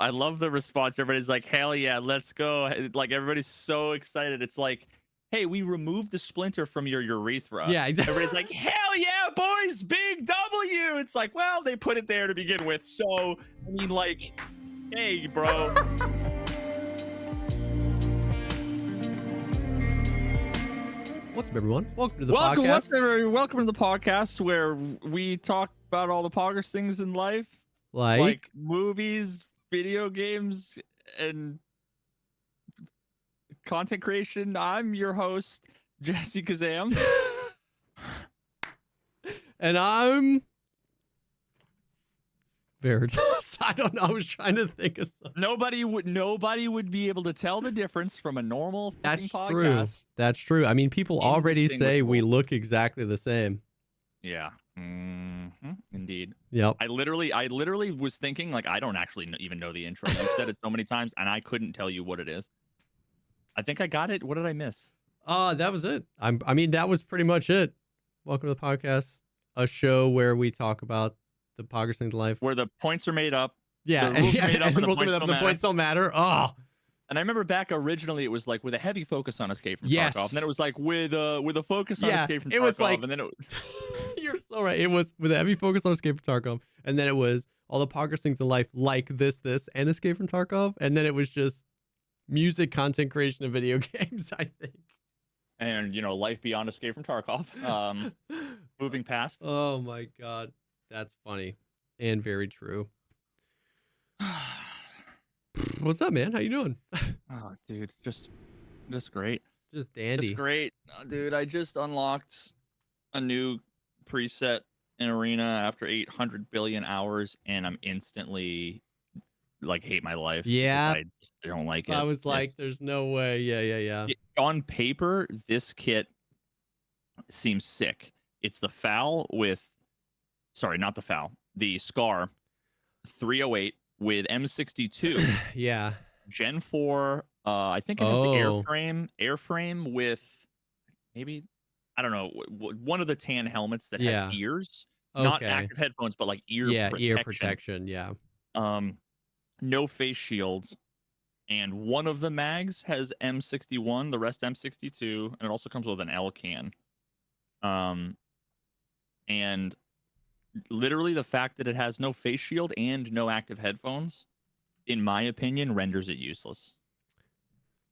love the response. Everybody's like, "Hell yeah, let's go!" Like everybody's so excited. It's like, "Hey, we removed the splinter from your urethra." Yeah, exactly. Everybody's like, "Hell yeah, boys, big W!" It's like, well, they put it there to begin with. So I mean, like, hey, bro. What's up, everyone? Welcome to the podcast. Welcome to the podcast where we talk about all the poggers things in life, Like movies, video games, and content creation. I'm your host, Jesse Kazam. and I'm Veritas. I don't know. I was trying to think of something. Nobody would be able to tell the difference from a normal That's podcast. true. That's true. I mean, people already say we look exactly the same. Yeah. Mm-hmm. Indeed. Yep. I literally was thinking, like, I don't actually even know the intro. You've said it so many times, and I couldn't tell you what it is. I think I got it. What did I miss? That was it. I mean, that was pretty much it. Welcome to the podcast, a show where we talk about the poggers things in life, where the points are made up. Yeah, the rules made up, and the points don't matter. Oh. And I remember back originally it was like with a heavy focus on Escape from Yes. Tarkov. And then it was like with a focus on Escape from Tarkov. It was like, and then it was... You're so right. It was with a heavy focus on Escape from Tarkov. And then it was all the poggers things in life like this, and Escape from Tarkov. And then it was just music, content creation, and video games, I think. And, you know, life beyond Escape from Tarkov. Moving past. Oh, my God. That's funny. And very true. What's up, man? How you doing? Oh, dude, just great. Just dandy. Just great. Dude, I just unlocked a new preset in Arena after 800 billion hours, and I'm instantly, like, hate my life. Yeah. I just don't like it. I was like, there's no way. Yeah. On paper, this kit seems sick. It's the FAL with... Sorry, not the FAL. The SCAR 308 with M62. Yeah. Gen 4. I think it has the airframe with maybe, I don't know, one of the tan helmets that has ears. Okay. Not active headphones, but like ear protection. Ear protection, yeah. No face shields. And one of the mags has M61, the rest M62, and it also comes with an L can. And literally the fact that it has no face shield and no active headphones, in my opinion, renders it useless.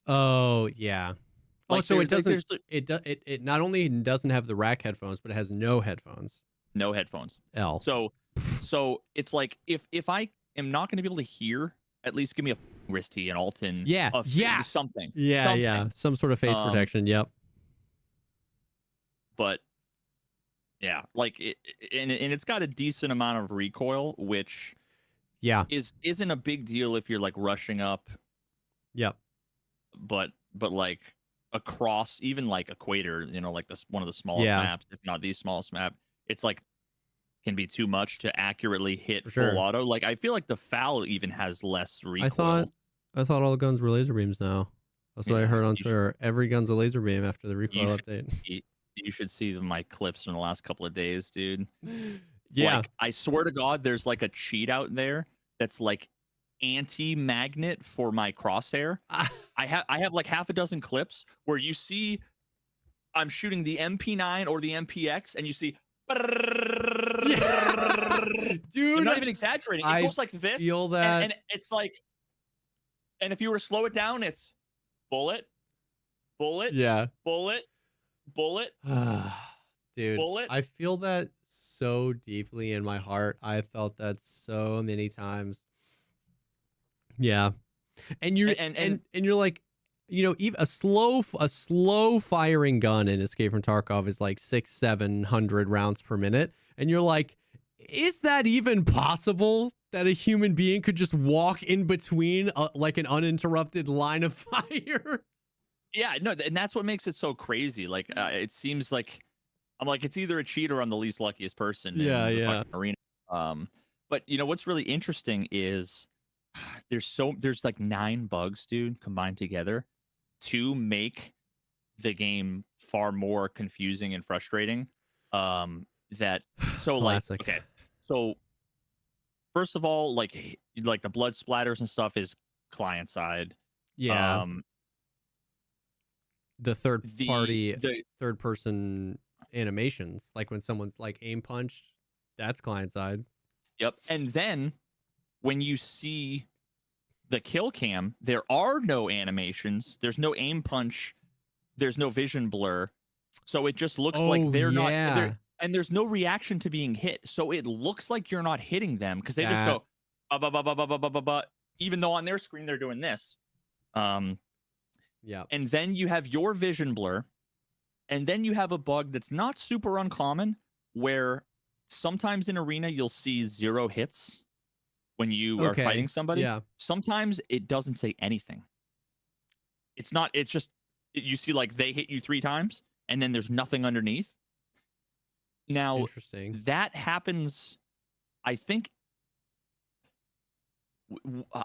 Oh, yeah. Like, so it doesn't it not only doesn't have the rack headphones, but it has no headphones. No headphones. L. So it's like if I am not going to be able to hear, at least give me a wrist tee, an Alton, something. Yeah. Some sort of face protection. Yep. But yeah, like and it's got a decent amount of recoil, which isn't a big deal if you're like rushing up. Yep. But like across even like Equator, you know, like this one of the smallest maps, if not the smallest map, it's like can be too much to accurately hit full auto. Like I feel like the FAL even has less recoil. I thought all guns were laser beams now. That's what I heard on Twitter. Every gun's a laser beam after the recoil update. You should see my clips from the last couple of days, dude. Yeah. Like, I swear to God, there's like a cheat out there that's like anti-magnet for my crosshair. I have like half a dozen clips where you see I'm shooting the MP9 or the MPX and you see dude, I'm not even exaggerating. It goes like this. Feel that. And it's like, and if you were to slow it down, it's bullet, bullet, bullet, bullet, dude, bullet. I feel that so deeply in my heart. I felt that so many times. Yeah. And you're and you're like, you know, even a slow firing gun in Escape from Tarkov is like 600-700 rounds per minute, and you're like, is that even possible that a human being could just walk in between like an uninterrupted line of fire? Yeah, no, and that's what makes it so crazy. Like, it seems like I'm like, it's either a cheat or I'm the least luckiest person in the fucking arena. But you know what's really interesting is there's like 9 bugs, dude, combined together to make the game far more confusing and frustrating. Classic. Like, okay, so first of all, like the blood splatters and stuff is client side. Yeah. The The third person animations, like when someone's like aim punched, that's client side. Yep. And then when you see the kill cam, there are no animations. There's no aim punch. There's no vision blur. So it just looks like they're not there, and there's no reaction to being hit. So it looks like you're not hitting them because they just go even though on their screen they're doing this. Yeah. And then you have your vision blur. And then you have a bug that's not super uncommon where sometimes in arena you'll see 0 hits when you are fighting somebody. Yeah. Sometimes it doesn't say anything. It's just you see like they hit you 3 times and then there's nothing underneath. Now, interesting. That happens, I think.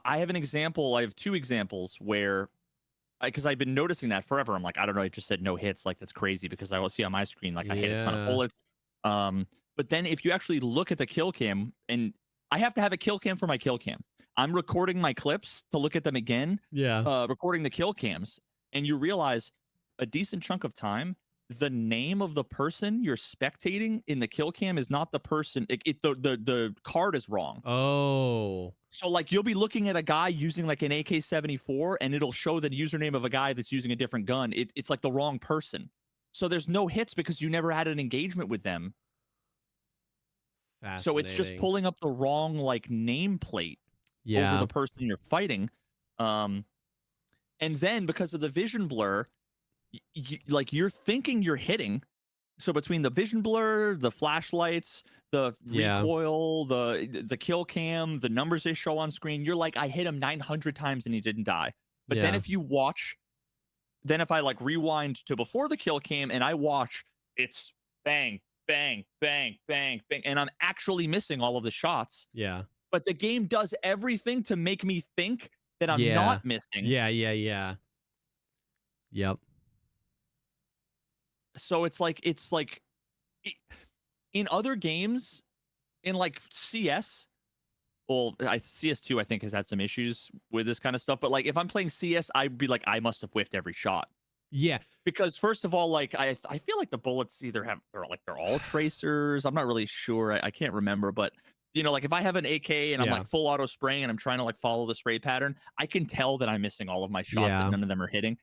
I have an example. I have 2 examples where, because I've been noticing that forever. I'm like, I don't know. I just said no hits. Like, that's crazy because I will see on my screen, like, I hit a ton of bullets. But then if you actually look at the kill cam, and I have to have a kill cam for my kill cam. I'm recording my clips to look at them again. Yeah. Recording the kill cams. And you realize a decent chunk of time, the name of the person you're spectating in the kill cam is not the person. The card is wrong. Oh. So like you'll be looking at a guy using like an AK-74 and it'll show the username of a guy that's using a different gun. It's like the wrong person. So there's no hits because you never had an engagement with them. So it's just pulling up the wrong like nameplate over the person you're fighting. And then because of the vision blur, like you're thinking you're hitting. So between the vision blur, the flashlights, the recoil, the kill cam, the numbers they show on screen, you're like, I hit him 900 times and he didn't die. But then if you watch, then if I like rewind to before the kill cam and I watch, it's bang, bang, bang, bang, bang, and I'm actually missing all of the shots. Yeah. But the game does everything to make me think that I'm not missing. Yeah. Yep. So it's like in other games, in like CS, well, CS2 I think has had some issues with this kind of stuff. But like if I'm playing CS, I'd be like, I must have whiffed every shot. Yeah, because first of all, like I feel like the bullets they're all tracers. I'm not really sure. I can't remember, but you know, like if I have an AK and I'm like full auto spraying and I'm trying to like follow the spray pattern, I can tell that I'm missing all of my shots and none of them are hitting.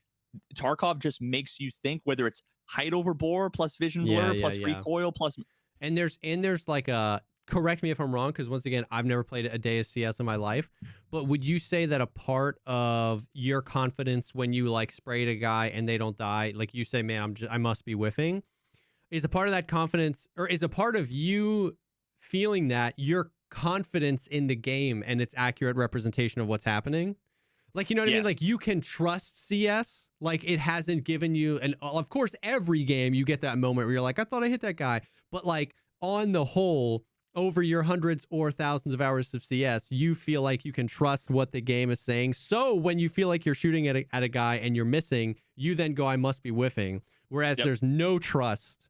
Tarkov just makes you think, whether it's height over bore plus vision blur plus recoil plus, and there's like a, correct me if I'm wrong, because once again I've never played a day of CS in my life, but would you say that a part of your confidence when you like sprayed a guy and they don't die, like you say, man, I must be whiffing, is a part of that confidence, or is a part of you feeling that your confidence in the game and its accurate representation of what's happening? Like, you know what I mean? Like, you can trust CS. Like, it hasn't given you, and of course, every game you get that moment where you're like, I thought I hit that guy. But like, on the whole, over your hundreds or thousands of hours of CS, you feel like you can trust what the game is saying. So when you feel like you're shooting at a guy and you're missing, you then go, I must be whiffing. Whereas there's no trust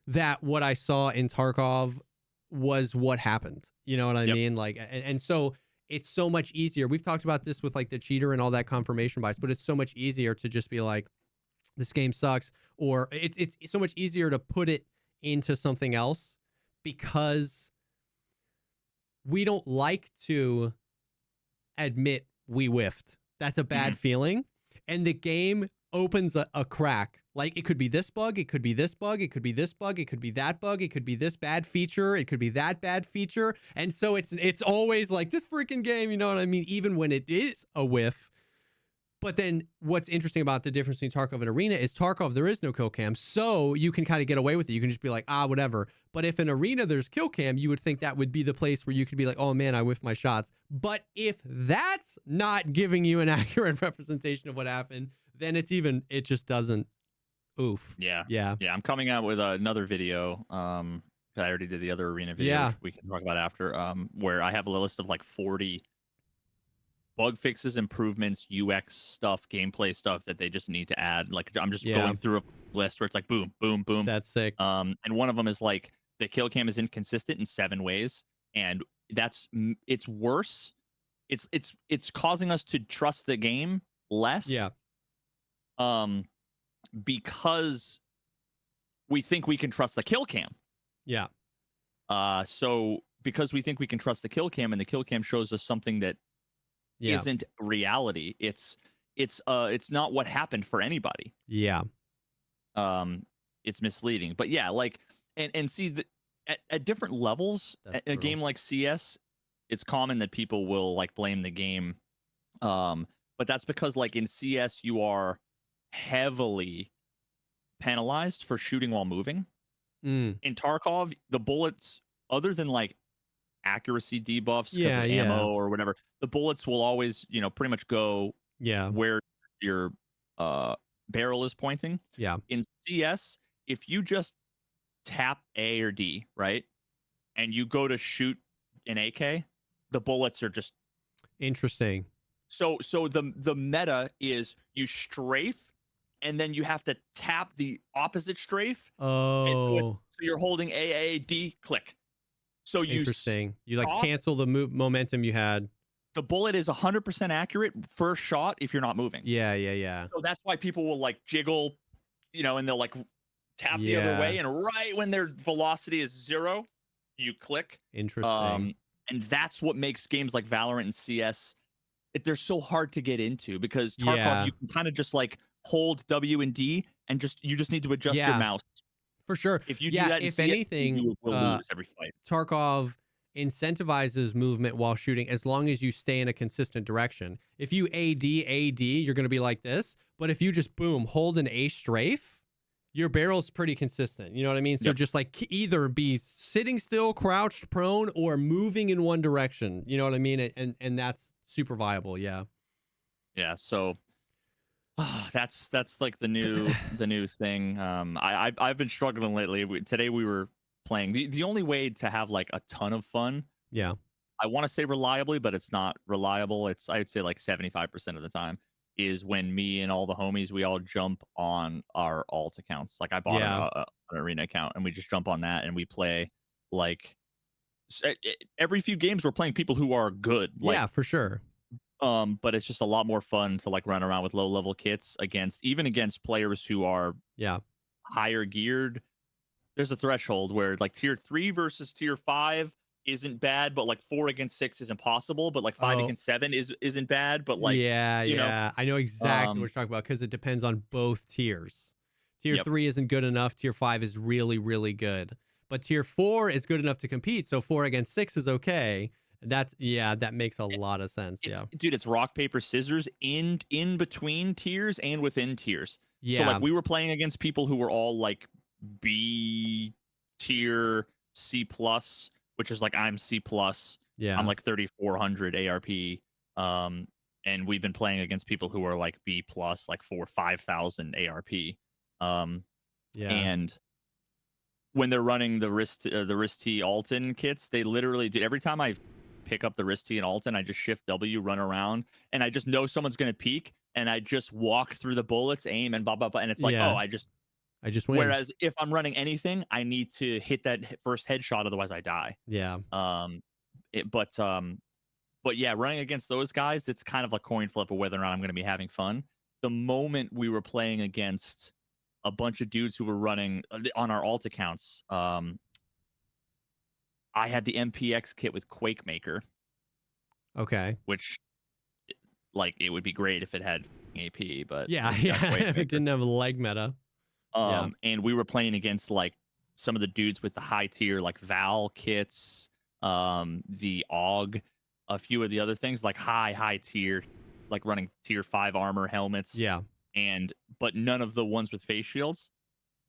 that what I saw in Tarkov was what happened. You know what I mean? Like, and so it's so much easier. We've talked about this with like the cheater and all that confirmation bias, but it's so much easier to just be like, this game sucks, or it's so much easier to put it into something else, because we don't like to admit we whiffed. That's a bad feeling. And the game opens a crack. Like, it could be this bug, it could be this bug, it could be this bug, it could be that bug, it could be this bad feature, it could be that bad feature. And so it's always like this freaking game, you know what I mean? Even when it is a whiff. But then what's interesting about the difference between Tarkov and Arena is Tarkov, there is no kill cam, so you can kind of get away with it. You can just be like, whatever. But if in Arena there's kill cam, you would think that would be the place where you could be like, oh man, I whiffed my shots. But if that's not giving you an accurate representation of what happened, then it just doesn't. Oof. Yeah. I'm coming out with another video. I already did the other Arena video, which we can talk about after, where I have a list of like 40 bug fixes, improvements, UX stuff, gameplay stuff that they just need to add. Like, I'm just going through a list where it's like boom, boom, boom. That's sick. And one of them is like the kill cam is inconsistent in 7 ways, and it's worse. It's causing us to trust the game less. Yeah. Because we think we can trust the kill cam. Yeah. So because we think we can trust the kill cam, and the kill cam shows us something that isn't reality. It's not what happened for anybody. Yeah. It's misleading. But yeah, like and see that at different levels, a game like CS, it's common that people will like blame the game. But that's because like in CS you are heavily penalized for shooting while moving. In Tarkov, the bullets, other than like accuracy debuffs because of ammo or whatever, the bullets will always, pretty much go where your barrel is pointing. Yeah. In CS, if you just tap A or D, right, and you go to shoot an AK, the bullets are just interesting. So the meta is you strafe, and then you have to tap the opposite strafe. Oh. So you're holding AAD, click. So interesting. You like cancel the momentum you had. The bullet is 100% accurate first shot if you're not moving. Yeah. So that's why people will like jiggle, and they'll like tap the other way, and right when their velocity is 0, you click. Interesting. And that's what makes games like Valorant and CS, they're so hard to get into, because Tarkov you can kind of just like hold W and D and you just need to adjust your mouse. For sure. If you do that, if anything, you will lose every fight. Tarkov incentivizes movement while shooting as long as you stay in a consistent direction. If you AD, you're going to be like this. But if you just boom, hold an A strafe, your barrel's pretty consistent. You know what I mean? So just like either be sitting still, crouched, prone, or moving in one direction. You know what I mean? And that's super viable. Yeah. Yeah. So that's like the new thing. I've been struggling lately. Today we were playing. The only way to have like a ton of fun. Yeah. I want to say reliably, but it's not reliable. I'd say like 75% of the time is when me and all the homies, we all jump on our alt accounts. Like I bought an arena account, and we just jump on that and we play like every few games we're playing people who are good. Like, for sure. But it's just a lot more fun to like run around with low level kits against players who are higher geared. There's a threshold where like tier 3 versus tier 5 isn't bad, but like 4 against 6 is impossible, but like 5 against 7 isn't bad, but like you know, I know exactly what you're talking about, because it depends on both tiers. Tier 3 isn't good enough. Tier 5 is really, really good, but tier 4 is good enough to compete. So 4 against 6 is okay. That makes a lot of sense. Dude, it's rock paper scissors in between tiers and within tiers. Yeah. So like we were playing against people who were all like B tier, C plus, which is like I'm C plus. Yeah. I'm like 3,400 ARP. And we've been playing against people who are like B plus, like 5,000 ARP. And when they're running the wrist T Alton kits, they literally do. Every time I pick up the wrist T and Alton, I just shift W, run around, and I just know someone's gonna peek, and I just walk through the bullets, aim, and blah blah blah, and it's like, oh, I just win. Whereas if I'm running anything, I need to hit that first headshot, otherwise I die. Yeah. But yeah, running against those guys, it's kind of a coin flip of whether or not I'm going to be having fun. The moment we were playing against a bunch of dudes who were running on our alt accounts, I had the MPX kit with Quake Maker. Okay. Which, like, it would be great if it had AP, but if it didn't have a leg meta. And we were playing against like some of the dudes with the high tier like Val kits, the AUG, a few of the other things like high tier, like running tier 5 armor helmets. Yeah. But none of the ones with face shields.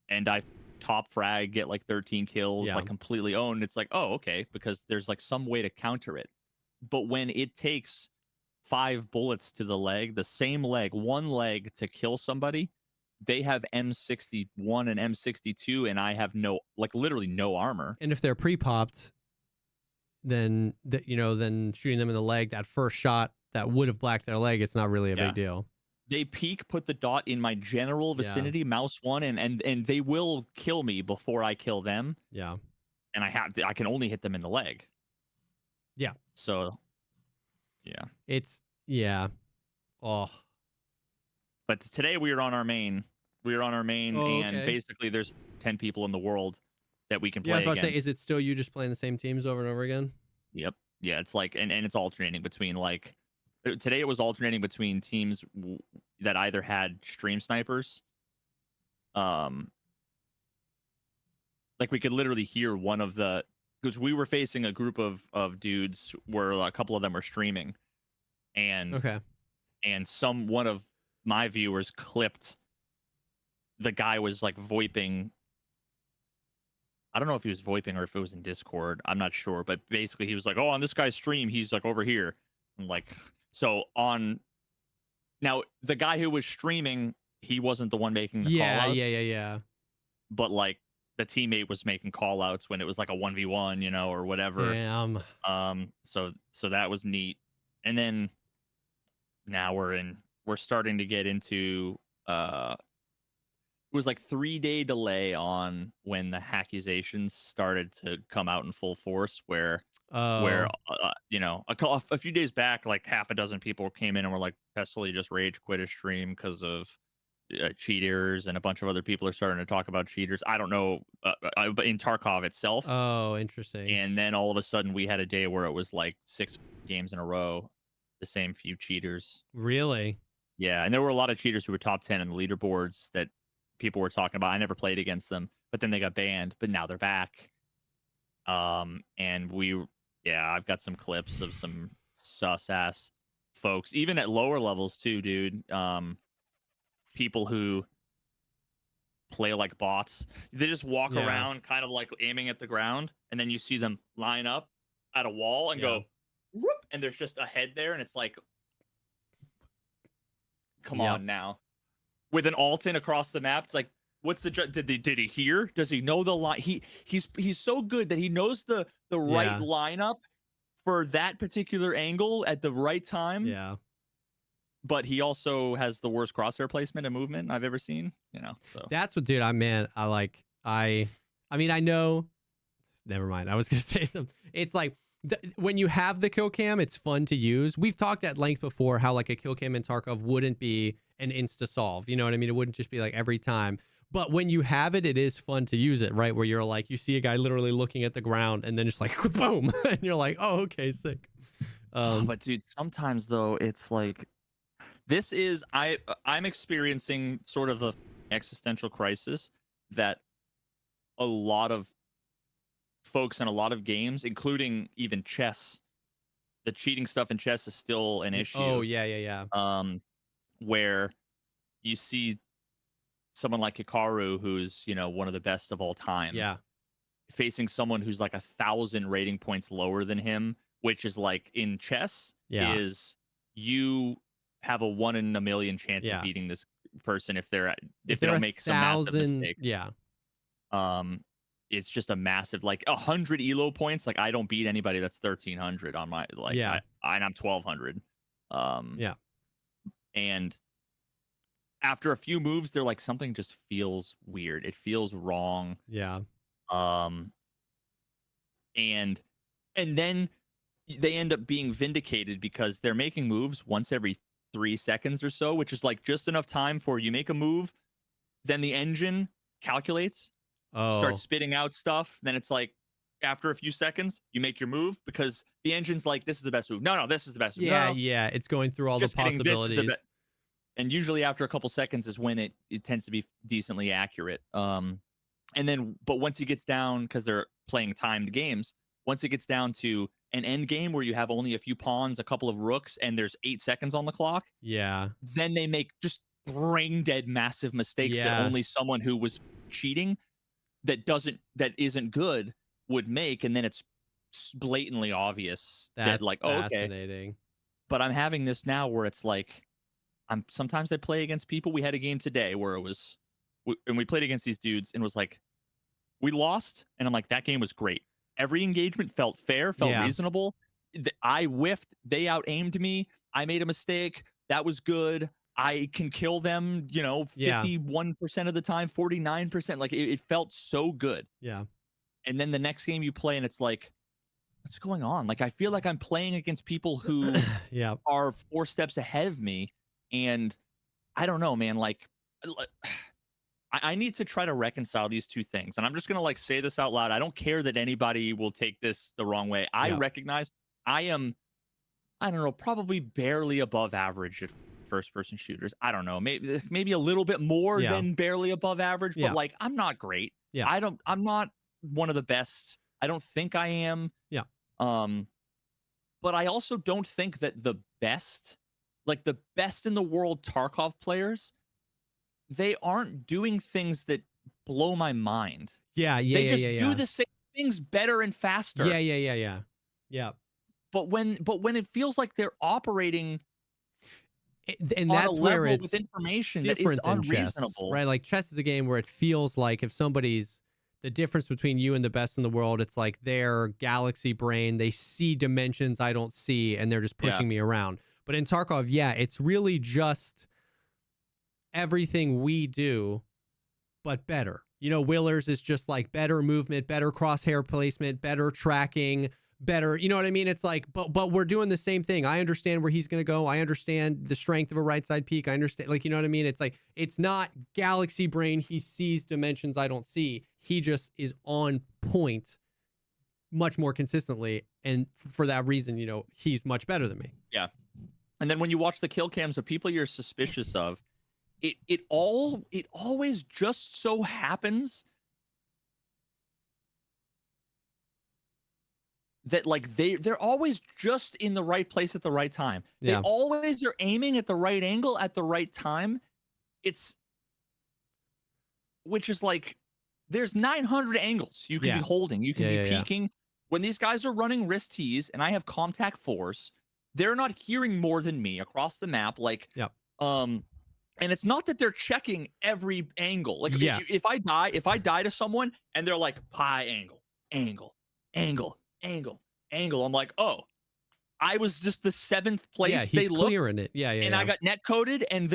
And I top frag, get like 13 kills, like completely owned. It's like, oh, okay, because there's like some way to counter it. But when it takes 5 bullets to the leg, the same leg, one leg to kill somebody, they have M61 and M62, and I have literally no armor. And if they're pre-popped, then shooting them in the leg, that first shot that would have blacked their leg, it's not really a big deal. They peek, put the dot in my general vicinity, mouse 1, and they will kill me before I kill them. Yeah. And I can only hit them in the leg. Yeah. So, yeah. Yeah. Oh. But today we were on our main. Oh, And okay. basically there's 10 people in the world that we can Yeah, I was play about to say, is against. it still you just playing the same teams over and over again? Yep. Yeah, it's like, and it's alternating between like today it was alternating between teams that either had stream snipers, um, like we could literally hear one of the, because we were facing a group of dudes where a couple of them were streaming, and Okay. one of my viewers clipped the guy was like voiping. I don't know if he was voiping or if it was in Discord. I'm not sure, but basically he was like, "Oh, on this guy's stream, he's like over here." I'm like, so on now the guy who was streaming, he wasn't the one making the call outs, Yeah. but like the teammate was making call outs when it was like a 1v1, or whatever. Damn. So that was neat. And then now we're starting to get into it was like 3-day delay on when the accusations started to come out in full force, where Oh. a few days back, like half a dozen people came in and were like, Pestily just rage quit his stream because of cheaters, and a bunch of other people are starting to talk about cheaters. I don't know, but in Tarkov itself. Oh, interesting. And then all of a sudden we had a day where it was like 6 games in a row, the same few cheaters. Really? Yeah, and there were a lot of cheaters who were top 10 in the leaderboards that people were talking about. I never played against them, but then they got banned, but now they're back. And I've got some clips of some sus ass folks, even at lower levels too, dude. People who play like bots. They just walk around kind of like aiming at the ground, and then you see them line up at a wall and go whoop, and there's just a head there, and it's like, come on now. With an Alton across the map, it's like, what's the did he hear? Does he know the line? He's so good that he knows the right lineup for that particular angle at the right time. Yeah. But he also has the worst crosshair placement and movement I've ever seen. So that's what, dude. I mean, I know. Never mind. I was gonna say something. It's like when you have the kill cam, it's fun to use. We've talked at length before how like a kill cam in Tarkov wouldn't be an insta solve. You know what I mean? It wouldn't just be like every time. But when you have it, it is fun to use it, right? Where you're like, you see a guy literally looking at the ground and then just like boom, and you're like, oh, okay, sick. But dude, sometimes though, it's like, I'm experiencing sort of a existential crisis that a lot of folks in a lot of games, including even chess, the cheating stuff in chess is still an issue. Oh yeah. Where you see someone like Hikaru, who's one of the best of all time, facing someone who's like 1,000 rating points lower than him, which is like in chess, is you have a 1 in a million chance of beating this person if they don't make some massive mistake. It's just a massive, like 100 elo points. Like I don't beat anybody that's 1,300 on my and I'm 1,200. And after a few moves, they're like, something just feels weird. It feels wrong. And then they end up being vindicated because they're making moves once every 3 seconds or so, which is like just enough time for you make a move, then the engine calculates, starts spitting out stuff. Then it's like after a few seconds, you make your move because the engine's like, this is the best move. No, this is the best move. Yeah. It's going through all the possibilities. And usually after a couple seconds is when it tends to be decently accurate. And then, but once it gets down, because they're playing timed games, once it gets down to an end game where you have only a few pawns, a couple of rooks, and there's 8 seconds on the clock, then they make just brain dead massive mistakes that only someone who was cheating that isn't good would make, and then it's blatantly obvious that like, fascinating. Okay. But I'm having this now where it's like, sometimes I play against people. We had a game today where we played against these dudes and it was like, we lost, and I'm like, that game was great. Every engagement felt fair, felt reasonable. I whiffed. They out-aimed me. I made a mistake. That was good. I can kill them, 51% of the time, 49%. Like, it felt so good. Yeah. And then the next game you play, and it's like, what's going on? Like, I feel like I'm playing against people who Yeah. are 4 steps ahead of me, and I don't know, man. Like, I need to try to reconcile these two things, and I'm just gonna like say this out loud. I don't care that anybody will take this the wrong way. I Yeah. recognize I am, I don't know, probably barely above average at first person shooters. I don't know, maybe a little bit more Yeah. than barely above average, but Yeah. like I'm not great. Yeah. I'm not one of the best. I don't think I am. Yeah. But I also don't think that the best, like the best in the world Tarkov players, they aren't doing things that blow my mind. Yeah. Yeah. They Yeah. just Yeah. do Yeah. the same things better and faster. Yeah. Yeah. Yeah. Yeah. Yeah. But when it feels like they're operating And on a that's where level it's with information that is different than chess, unreasonable. right? Like chess is a game where it feels like if somebody's the difference between you and the best in the world, it's like their galaxy brain, they see dimensions I don't see, and they're just pushing me around. But in Tarkov, yeah, it's really just everything we do, but better. You know, Willer's is just like better movement, better crosshair placement, better tracking, better, you know what I mean? It's like, but we're doing the same thing. I understand where he's going to go. I understand the strength of a right side peak. I understand, like, you know what I mean? It's like, it's not galaxy brain. He sees dimensions I don't see. He just is on point much more consistently. And for that reason, you know, he's much better than me. Yeah. And then when you watch the kill cams of people you're suspicious of, it always just so happens that like they're always just in the right place at the right time. Yeah. They always are aiming at the right angle at the right time. Which is like there's 900 angles you can be holding. You can be peeking. Yeah. When these guys are running wrist tees and I have contact 4s, they're not hearing more than me across the map. Like, and it's not that they're checking every angle. Like, if I die to someone and they're like pie angle, I'm like, oh, I was just the 7th place. Yeah, he's they looked, clearing it. And I got net coded, and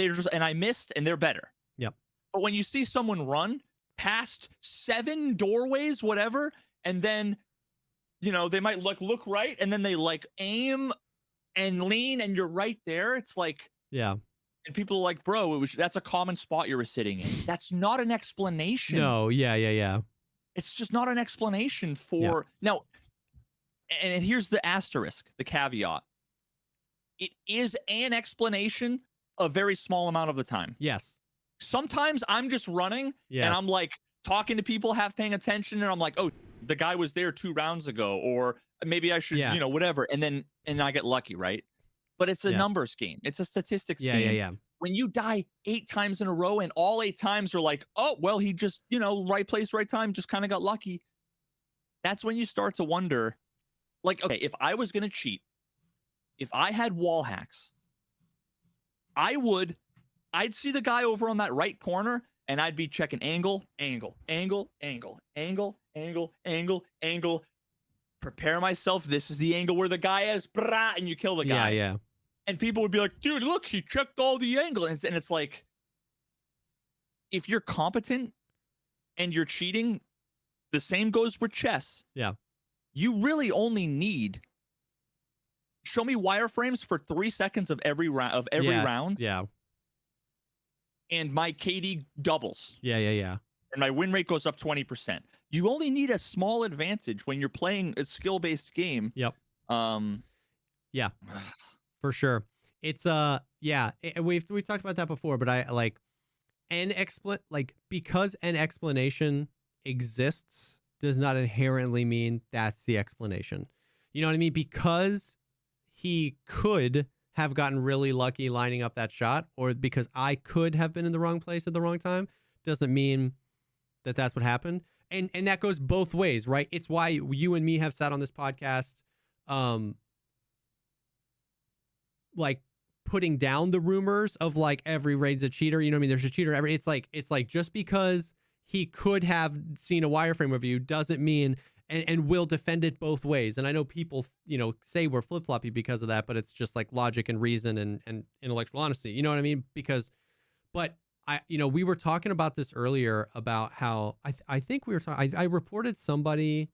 I missed, and they're better. Yep. But when you see someone run past 7 doorways, whatever, and then, you know, they might look right, and then they like aim and lean, and you're right there. It's like, and people are like, bro, that's a common spot you were sitting in. That's not an explanation. No, yeah. It's just not an explanation for now. And here's the asterisk, the caveat. It is an explanation a very small amount of the time. Yes. Sometimes I'm just running and I'm like talking to people, half paying attention, and I'm like, oh, the guy was there 2 rounds ago, or maybe I should, you know, whatever. And I get lucky, right? But it's a numbers game. It's a statistics game. Yeah. When you die 8 times in a row and all 8 times are like, oh, well, he just, you know, right place, right time, just kind of got lucky. That's when you start to wonder, like, okay, if I was going to cheat, if I had wall hacks, I'd see the guy over on that right corner and I'd be checking angle, prepare myself. This is the angle where the guy is, and you kill the guy. Yeah. And people would be like, dude, look, he checked all the angles. And it's like, if you're competent and you're cheating, the same goes for chess. Yeah. You really only need, show me wireframes for 3 seconds of every round Yeah. And my KD doubles. Yeah. And my win rate goes up 20%. You only need a small advantage when you're playing a skill-based game. Yep. Yeah. For sure. It's we've talked about that before, but I like because an explanation exists does not inherently mean that's the explanation. You know what I mean? Because he could have gotten really lucky lining up that shot, or because I could have been in the wrong place at the wrong time, doesn't mean that that's what happened. And that goes both ways, right? It's why you and me have sat on this podcast, like putting down the rumors of like every raid's a cheater. You know what I mean? There's a cheater every. It's like just because he could have seen a wireframe review doesn't mean, and will defend it both ways. And I know people, you know, say we're flip floppy because of that, but it's just like logic and reason and intellectual honesty. You know what I mean? But we were talking about this earlier about how I think we were talking. I reported somebody,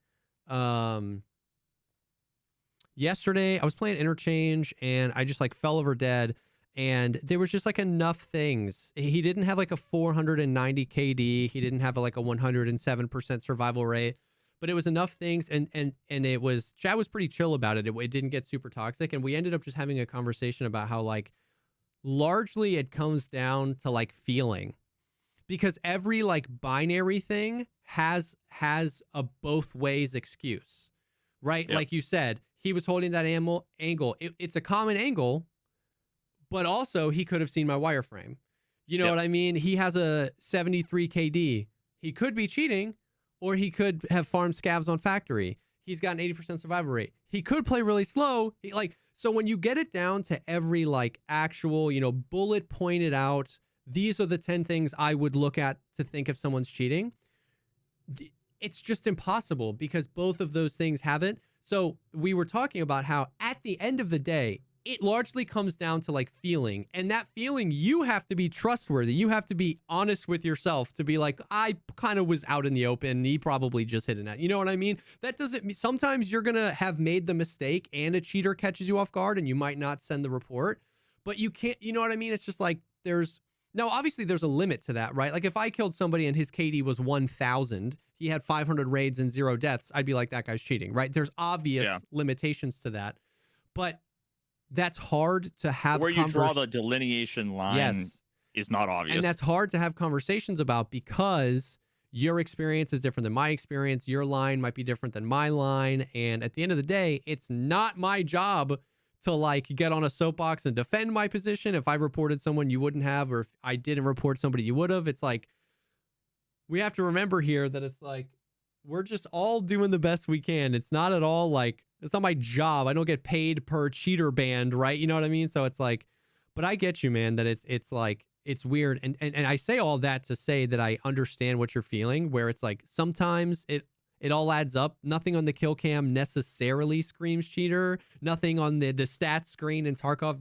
yesterday I was playing Interchange and I just like fell over dead. And there was just like enough things. He didn't have like a 490 KD. He didn't have like a 107% survival rate, but it was enough things. And it was, Chad was pretty chill about it. It didn't get super toxic. And we ended up just having a conversation about how like largely it comes down to like feeling, because every like binary thing has a both ways excuse, right? Yep. Like you said, he was holding that angle. It's a common angle, but also he could have seen my wireframe. You know what I mean? He has a 73 KD. He could be cheating, or he could have farmed scavs on factory. He's got an 80% survival rate. He could play really slow. So when you get it down to every like actual, bullet pointed out, these are the 10 things I would look at to think if someone's cheating. It's just impossible because both of those things have it. So we were talking about how at the end of the day, it largely comes down to like feeling, and that feeling, you have to be trustworthy. You have to be honest with yourself to be like, I kind of was out in the open. He probably just hit a net. You know what I mean? That doesn't mean, sometimes you're going to have made the mistake and a cheater catches you off guard and you might not send the report, but you can't, you know what I mean? It's just like, now obviously there's a limit to that, right? Like if I killed somebody and his KD was 1,000, he had 500 raids and 0 deaths, I'd be like, that guy's cheating, right? There's obvious limitations to that, but that's hard to have. Where you draw the delineation line is not obvious. And that's hard to have conversations about because your experience is different than my experience. Your line might be different than my line. And at the end of the day, it's not my job to like get on a soapbox and defend my position. If I reported someone you wouldn't have, or if I didn't report somebody you would have, it's like, we have to remember here that it's like, we're just all doing the best we can. It's not at all like, it's not my job. I don't get paid per cheater band, right? You know what I mean? So it's like, but I get you, man, that it's like, it's weird. And I say all that to say that I understand what you're feeling, where it's like, sometimes it all adds up. Nothing on the kill cam necessarily screams cheater. Nothing on the stats screen in Tarkov,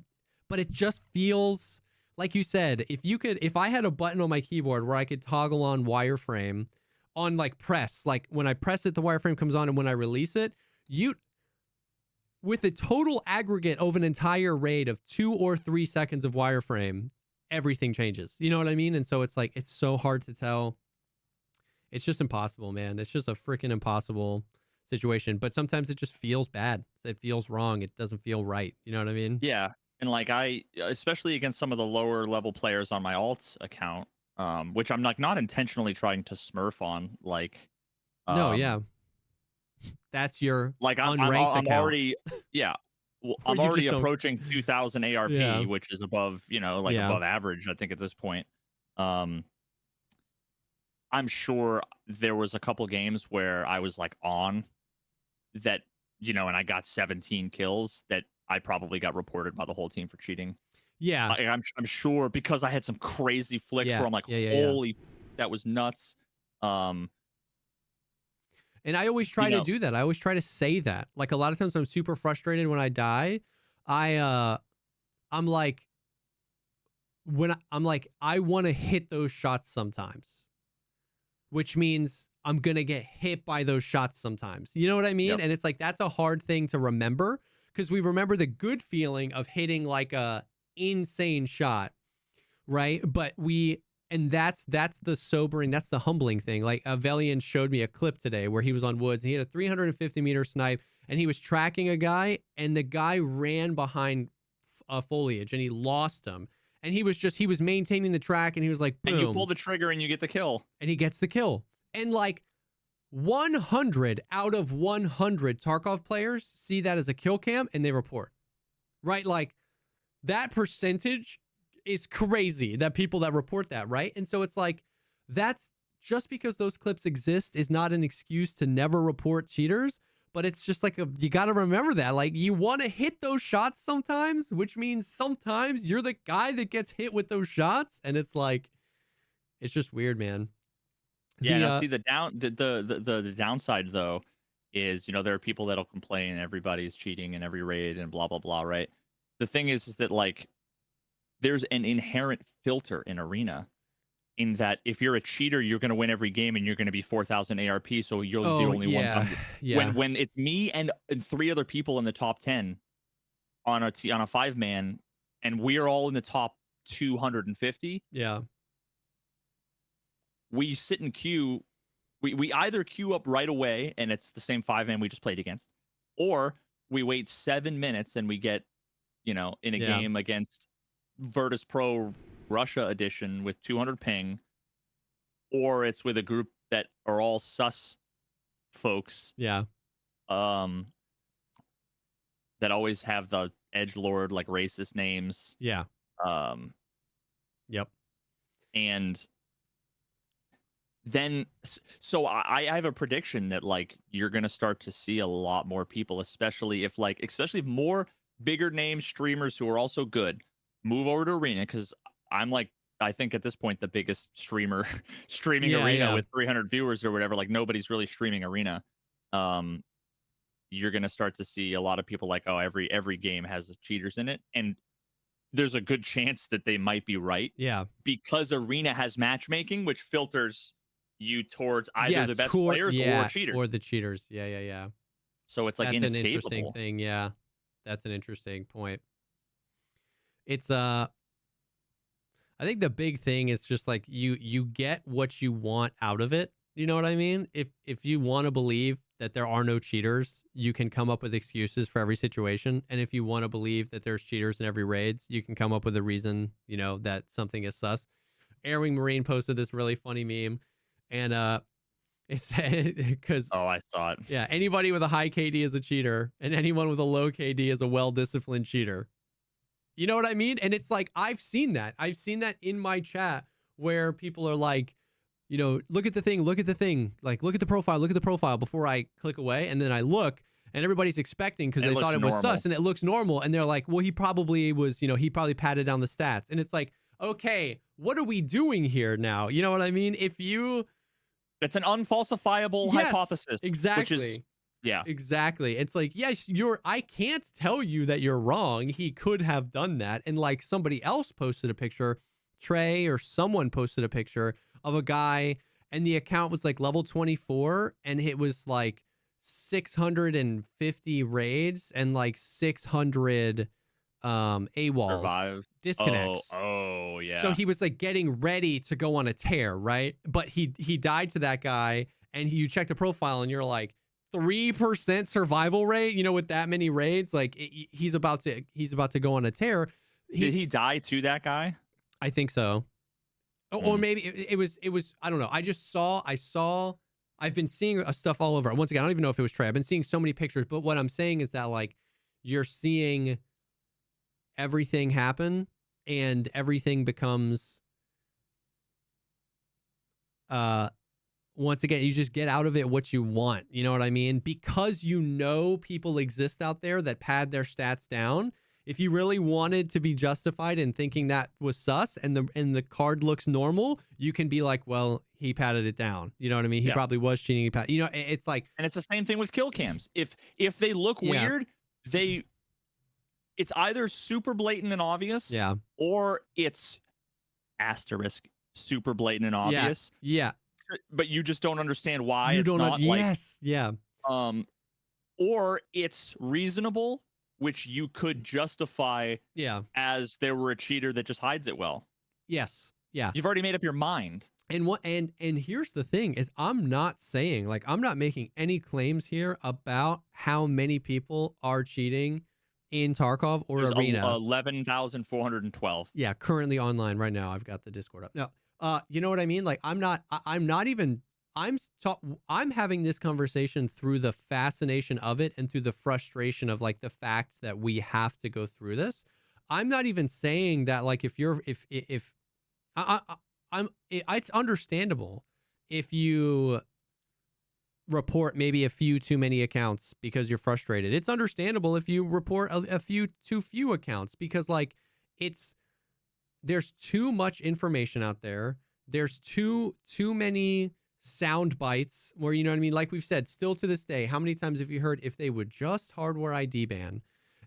but it just feels like you said, if I had a button on my keyboard where I could toggle on wireframe on like press, like when I press it, the wireframe comes on, and when I release it, with a total aggregate of an entire raid of 2 or 3 seconds of wireframe, everything changes. You know what I mean? And so it's like, it's so hard to tell. It's just impossible, man. It's just a freaking impossible situation. But sometimes it just feels bad. It feels wrong. It doesn't feel right. You know what I mean? Yeah. And like especially against some of the lower level players on my alt account, which I'm like not intentionally trying to smurf on, like. No, yeah. That's your like I'm already I'm already approaching 2,000 ARP, which is above above average, I think, at this point. I'm sure there was a couple games where I was like on that, and I got 17 kills that I probably got reported by the whole team for cheating. Yeah, I'm sure, because I had some crazy flicks where I'm like, holy, that was nuts. And I always try to do that. I always try to say that. Like a lot of times I'm super frustrated when I die. I'm like, I want to hit those shots sometimes, which means I'm going to get hit by those shots sometimes. You know what I mean? Yep. And it's like, that's a hard thing to remember, because we remember the good feeling of hitting like a insane shot, right? But and that's the sobering, that's the humbling thing. Like Velian showed me a clip today where he was on woods and he had a 350 meter snipe and he was tracking a guy, and the guy ran behind foliage and he lost him. And he was maintaining the track, and he was like, boom. And you pull the trigger and you get the kill. And he gets the kill. And like 100 out of 100 Tarkov players see that as a kill cam and they report, right? Like that percentage is crazy, that people that report that, right? And so it's like, that's just because those clips exist is not an excuse to never report cheaters, but it's just like you got to remember that, like, you want to hit those shots sometimes, which means sometimes you're the guy that gets hit with those shots, and it's like, it's just weird, man. Yeah, see the downside though is, there are people that'll complain everybody's cheating in every raid and blah blah blah, right? The thing is that like, there's an inherent filter in Arena in that if you're a cheater, you're going to win every game and you're going to be 4,000 ARP. So you're the only ones. When it's me and 3 other people in the top 10 on a 5-man, and we're all in the top 250. Yeah. We sit in queue. We either queue up right away and it's the same 5-man we just played against, or we wait 7 minutes and we get, in a game against Virtus Pro Russia edition with 200 ping, or it's with a group that are all sus folks. Yeah. That always have the edgelord like racist names. Yeah. Yep. And then, so I have a prediction that like you're gonna start to see a lot more people, especially if more bigger name streamers who are also good move over to Arena, because I'm like, I think at this point the biggest streaming Arena with 300 viewers or whatever. Like nobody's really streaming Arena. You're gonna start to see a lot of people like, oh, every game has cheaters in it, and there's a good chance that they might be right. Yeah, because Arena has matchmaking, which filters you towards either the best players or cheaters. Or the cheaters. Yeah. So it's like that's inescapable. An interesting thing. Yeah, that's an interesting point. It's I think the big thing is just like you get what you want out of it. You know what I mean? If you want to believe that there are no cheaters, you can come up with excuses for every situation. And if you want to believe that there's cheaters in every raids, you can come up with a reason, that something is sus. Airwing Marine posted this really funny meme, and it's because I saw it. Yeah, anybody with a high KD is a cheater, and anyone with a low KD is a well-disciplined cheater. You know what I mean? And it's like, I've seen that in my chat where people are like, look at the thing, like look at the profile before I click away, and then I look, and everybody's expecting because they thought it was sus, and it looks normal, and they're like, well, he probably was, he probably padded down the stats, and it's like, okay, what are we doing here now? You know what I mean? It's an unfalsifiable hypothesis. Exactly. Which is, yeah, exactly. It's like, yes, I can't tell you that you're wrong. He could have done that. And like somebody else posted a picture, Trey or someone posted a picture of a guy, and the account was like level 24, and it was like 650 raids and like 600 AWOLs, disconnects. Oh yeah. So he was like getting ready to go on a tear, right? But he died to that guy, and you check the profile and you're like 3% survival rate, with that many raids, like he's about to go on a tear. Did he die to that guy? I think so. Or maybe it was I don't know. I've been seeing stuff all over. Once again, I don't even know if it was Trey. I've been seeing so many pictures, but what I'm saying is that like you're seeing everything happen, and everything becomes once again, you just get out of it what you want. You know what I mean? Because people exist out there that pad their stats down. If you really wanted to be justified in thinking that was sus, and the card looks normal, you can be like, well, he padded it down. You know what I mean? He probably was cheating. It's like, and it's the same thing with kill cams. If they look weird, it's either super blatant and obvious, or it's asterisk super blatant and obvious. Yeah. But you just don't understand why you it's don't not or it's reasonable, which you could justify as there were a cheater that just hides it well. Yes. Yeah. You've already made up your mind. And here's the thing is, I'm not saying, like, I'm not making any claims here about how many people are cheating in Tarkov or There's Arena. 11,412. Yeah, currently online right now. I've got the Discord up. No, you know what I mean? Like, I'm having this conversation through the fascination of it and through the frustration of like the fact that we have to go through this. I'm not even saying that like it's understandable if you report maybe a few too many accounts because you're frustrated. It's understandable if you report a few too few accounts because like there's too much information out there. There's too many sound bites where, you know what I mean? Like we've said, still to this day, how many times have you heard if they would just hardware ID ban?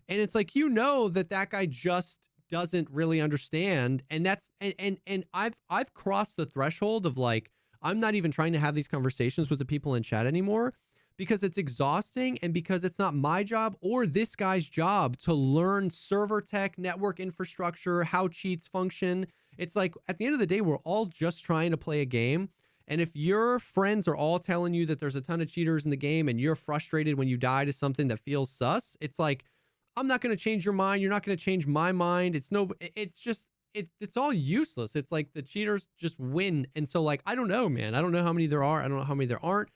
And it's like, that guy just doesn't really understand. And that's and I've crossed the threshold of like, I'm not even trying to have these conversations with the people in chat anymore, because it's exhausting and because it's not my job or this guy's job to learn server tech, network infrastructure, how cheats function. It's like, at the end of the day, we're all just trying to play a game. And if your friends are all telling you that there's a ton of cheaters in the game and you're frustrated when you die to something that feels sus, it's like, I'm not going to change your mind. You're not going to change my mind. It's all useless. It's like the cheaters just win. And so like, I don't know, man. I don't know how many there are. I don't know how many there aren't.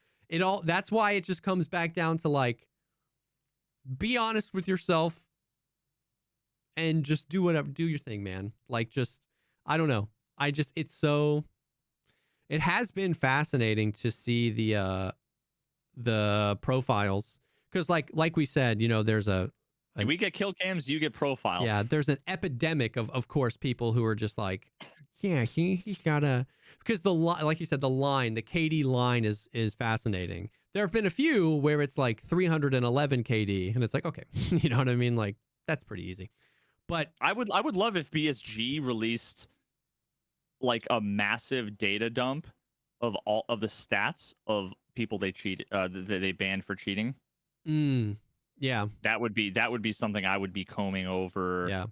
That's why it just comes back down to like, be honest with yourself and just do your thing, man. Like, just, I don't know. It has been fascinating to see the profiles. Cause like we said, there's we get kill cams, you get profiles. Yeah. There's an epidemic of course, people who are just like, yeah, he's gotta, because like you said, the KD line is fascinating. There have been a few where it's like 311 KD and it's like, okay, you know what I mean? Like, that's pretty easy. But I would love if BSG released like a massive data dump of all of the stats of people they they banned for cheating. Yeah. That would be something I would be combing over. Yeah.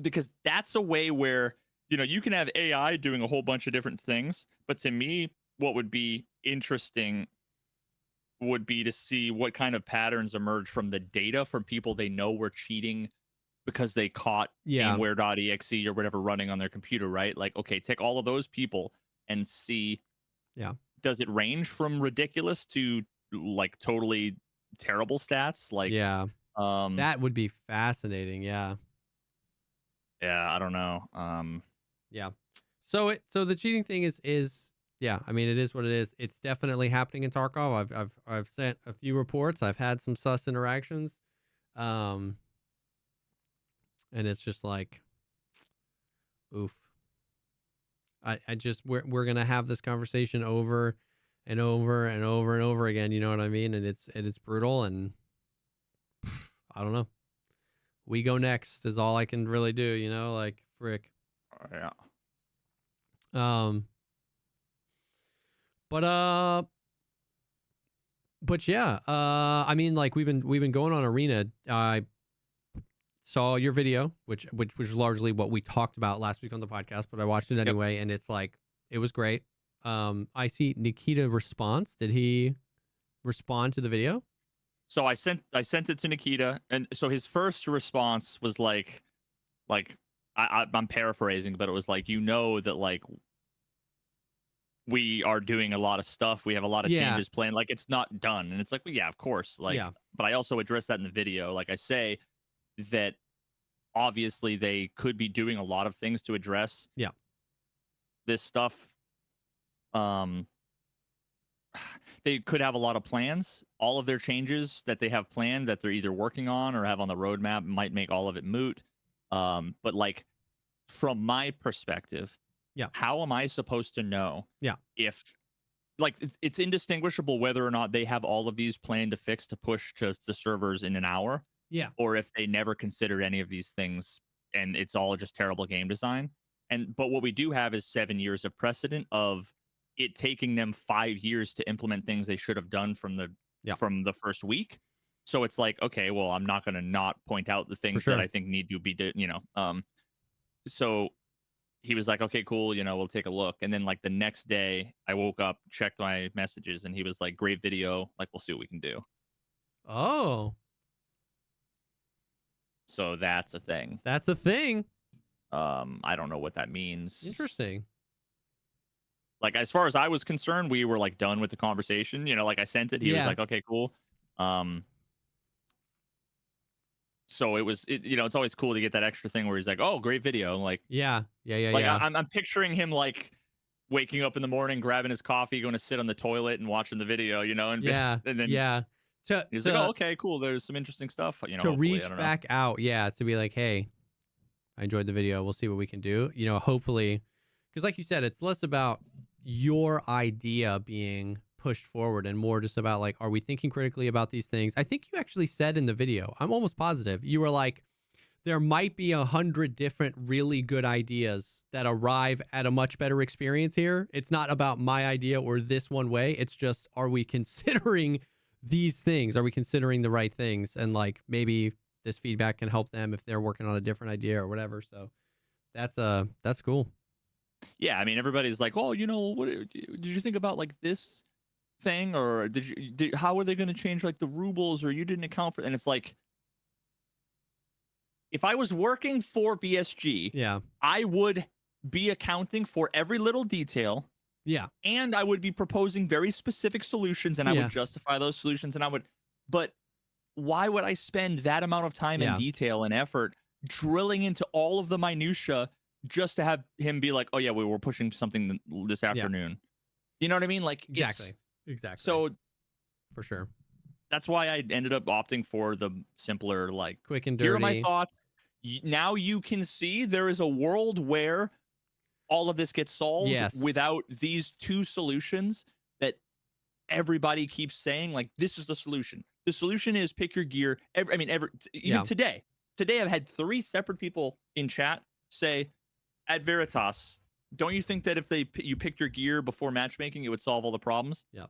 Because that's a way where, you can have AI doing a whole bunch of different things, but to me, what would be interesting would be to see what kind of patterns emerge from the data from people they know were cheating because they caught gameware.exe or whatever running on their computer, right? Like, okay, take all of those people and see, does it range from ridiculous to like totally terrible stats? Like, that would be fascinating. Yeah, I don't know. So the cheating thing is I mean, it is what it is. It's definitely happening in Tarkov. I've sent a few reports. I've had some sus interactions, and it's just like, oof. We're gonna have this conversation over and over and over and over again. You know what I mean? And it's brutal. And I don't know. We go next is all I can really do. Like, frick. Yeah. But yeah, I mean, like we've been going on Arena. I saw your video, which was largely what we talked about last week on the podcast, but I watched it anyway, and it's like, it was great. I see Nikita response. Did he respond to the video? So I sent it to Nikita, and so his first response was like I'm paraphrasing, but it was like, that like we are doing a lot of stuff. We have a lot of changes planned. Like, it's not done. And it's like, well, yeah, of course. Like, but I also address that in the video. Like, I say that obviously they could be doing a lot of things to address this stuff. They could have a lot of plans. All of their changes that they have planned that they're either working on or have on the roadmap might make all of it moot. But like, from my perspective, how am I supposed to know if, like, it's indistinguishable whether or not they have all of these planned to fix to push to the servers in an hour, or if they never considered any of these things and it's all just terrible game design. But what we do have is 7 years of precedent of it taking them 5 years to implement things they should have done from the first week. So it's like, okay, well, I'm not going to not point out the things that I think need to be, so he was like, okay, cool, we'll take a look. And then like the next day I woke up, checked my messages, and he was like, great video. Like, we'll see what we can do. Oh. So that's a thing. That's a thing. I don't know what that means. Interesting. Like, as far as I was concerned, we were like done with the conversation. Like, I sent it. He was like, okay, cool. So it's always cool to get that extra thing where he's like, oh, great video. Like, I'm picturing him like waking up in the morning, grabbing his coffee, going to sit on the toilet and watching the video, and and then he's like, oh, okay, cool. There's some interesting stuff, to reach back out. Yeah. To be like, hey, I enjoyed the video. We'll see what we can do. Hopefully, because like you said, it's less about your idea being pushed forward and more just about like, are we thinking critically about these things? I think you actually said in the video, I'm almost positive, you were like, there might be 100 different really good ideas that arrive at a much better experience here. It's not about my idea or this one way. It's just, are we considering these things? Are we considering the right things? And like, maybe this feedback can help them if they're working on a different idea or whatever. So that's cool. Yeah, I mean, everybody's like, oh, what did you think about like this thing, or how are they going to change like the rubles, or you didn't account for? And it's like, if I was working for BSG, yeah, I would be accounting for every little detail. Yeah. And I would be proposing very specific solutions, and I would justify those solutions, and but why would I spend that amount of time and detail and effort drilling into all of the minutia just to have him be like, oh yeah, we were pushing something this afternoon? You know what I mean? Like, exactly. So for sure. That's why I ended up opting for the simpler, like, quick and dirty. Here are my thoughts. Now you can see there is a world where all of this gets solved without these two solutions that everybody keeps saying, like, this is the solution. The solution is pick your gear. Even today I've had 3 separate people in chat say, at Veritas, don't you think that if you picked your gear before matchmaking, it would solve all the problems? Yeah.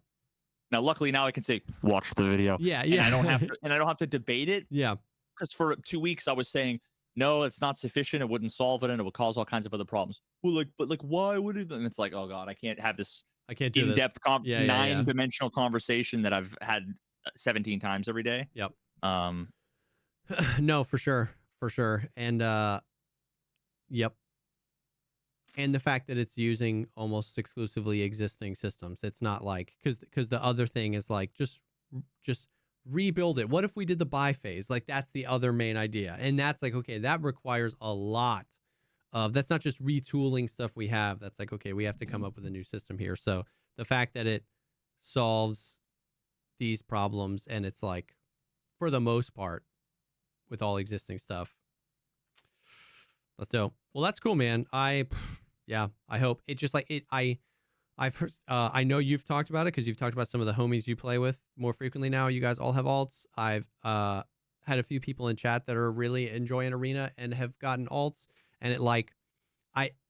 Now, luckily, now I can say, watch the video. Yeah. And I don't have to debate it. Yeah. Because for 2 weeks I was saying, no, it's not sufficient. It wouldn't solve it, and it would cause all kinds of other problems. Well, but why would it? And it's like, oh god, I can't have this. I can't do in-depth 9-dimensional conversation that I've had 17 times every day. Yep. No, for sure, and yep. And the fact that it's using almost exclusively existing systems. It's not like because the other thing is like just rebuild it. What if we did the buy phase? Like, that's the other main idea. And that's like, okay, that requires a lot of, that's not just retooling stuff we have. That's like, okay, we have to come up with a new system here. So the fact that it solves these problems, and it's like, for the most part, with all existing stuff, that's dope. Well, that's cool, man. I hope it just like it. I've heard, I know you've talked about it because you've talked about some of the homies you play with more frequently now. You guys all have alts. I've had a few people in chat that are really enjoying Arena and have gotten alts, and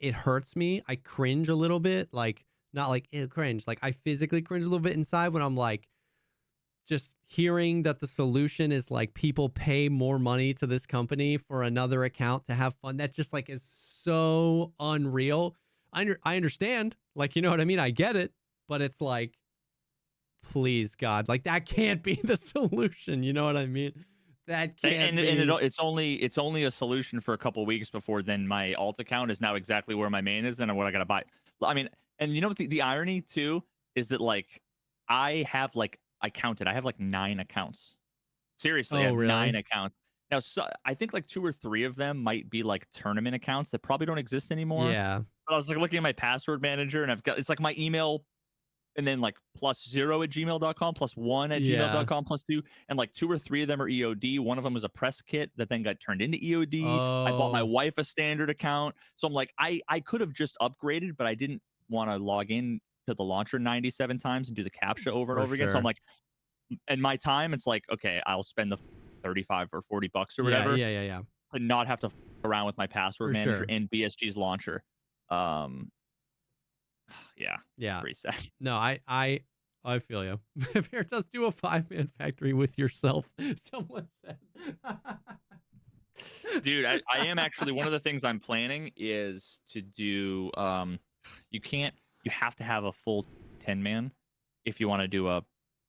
it hurts me. I cringe a little bit, like not like cringe, like I physically cringe a little bit inside when I'm like just hearing that the solution is like people pay more money to this company for another account to have fun. That just like is so unreal. I understand, like, you know what I mean? I get it, but it's like, please, God, like that can't be the solution. You know what I mean? That can't be. And it's only a solution for a couple of weeks before then my alt account is now exactly where my main is and what I got to buy. I mean, and you know what the irony too is that like I have like, I have like 9 accounts. Seriously, I have really? 9 accounts. Now, so I think like 2 or 3 of them might be like tournament accounts that probably don't exist anymore. Yeah. But I was like looking at my password manager, and it's like my email, and then like +0 @gmail.com, +1 @gmail.com, +2, and like 2 or 3 of them are EOD. One of them was a press kit that then got turned into EOD. I bought my wife a standard account, so I'm like, I could have just upgraded, but I didn't want to log in to the launcher 97 times and do the captcha over and over again. So I'm like, and my time, it's like, okay, I'll spend the $35 or $40 or whatever. Yeah. But not have to around with my password manager and BSG's launcher. Yeah. It's pretty sad. No, I feel you. Veritas, do a 5-man factory with yourself. Someone said. Dude, I am actually, one of the things I'm planning is to do. You have to have a full 10-man if you want to do a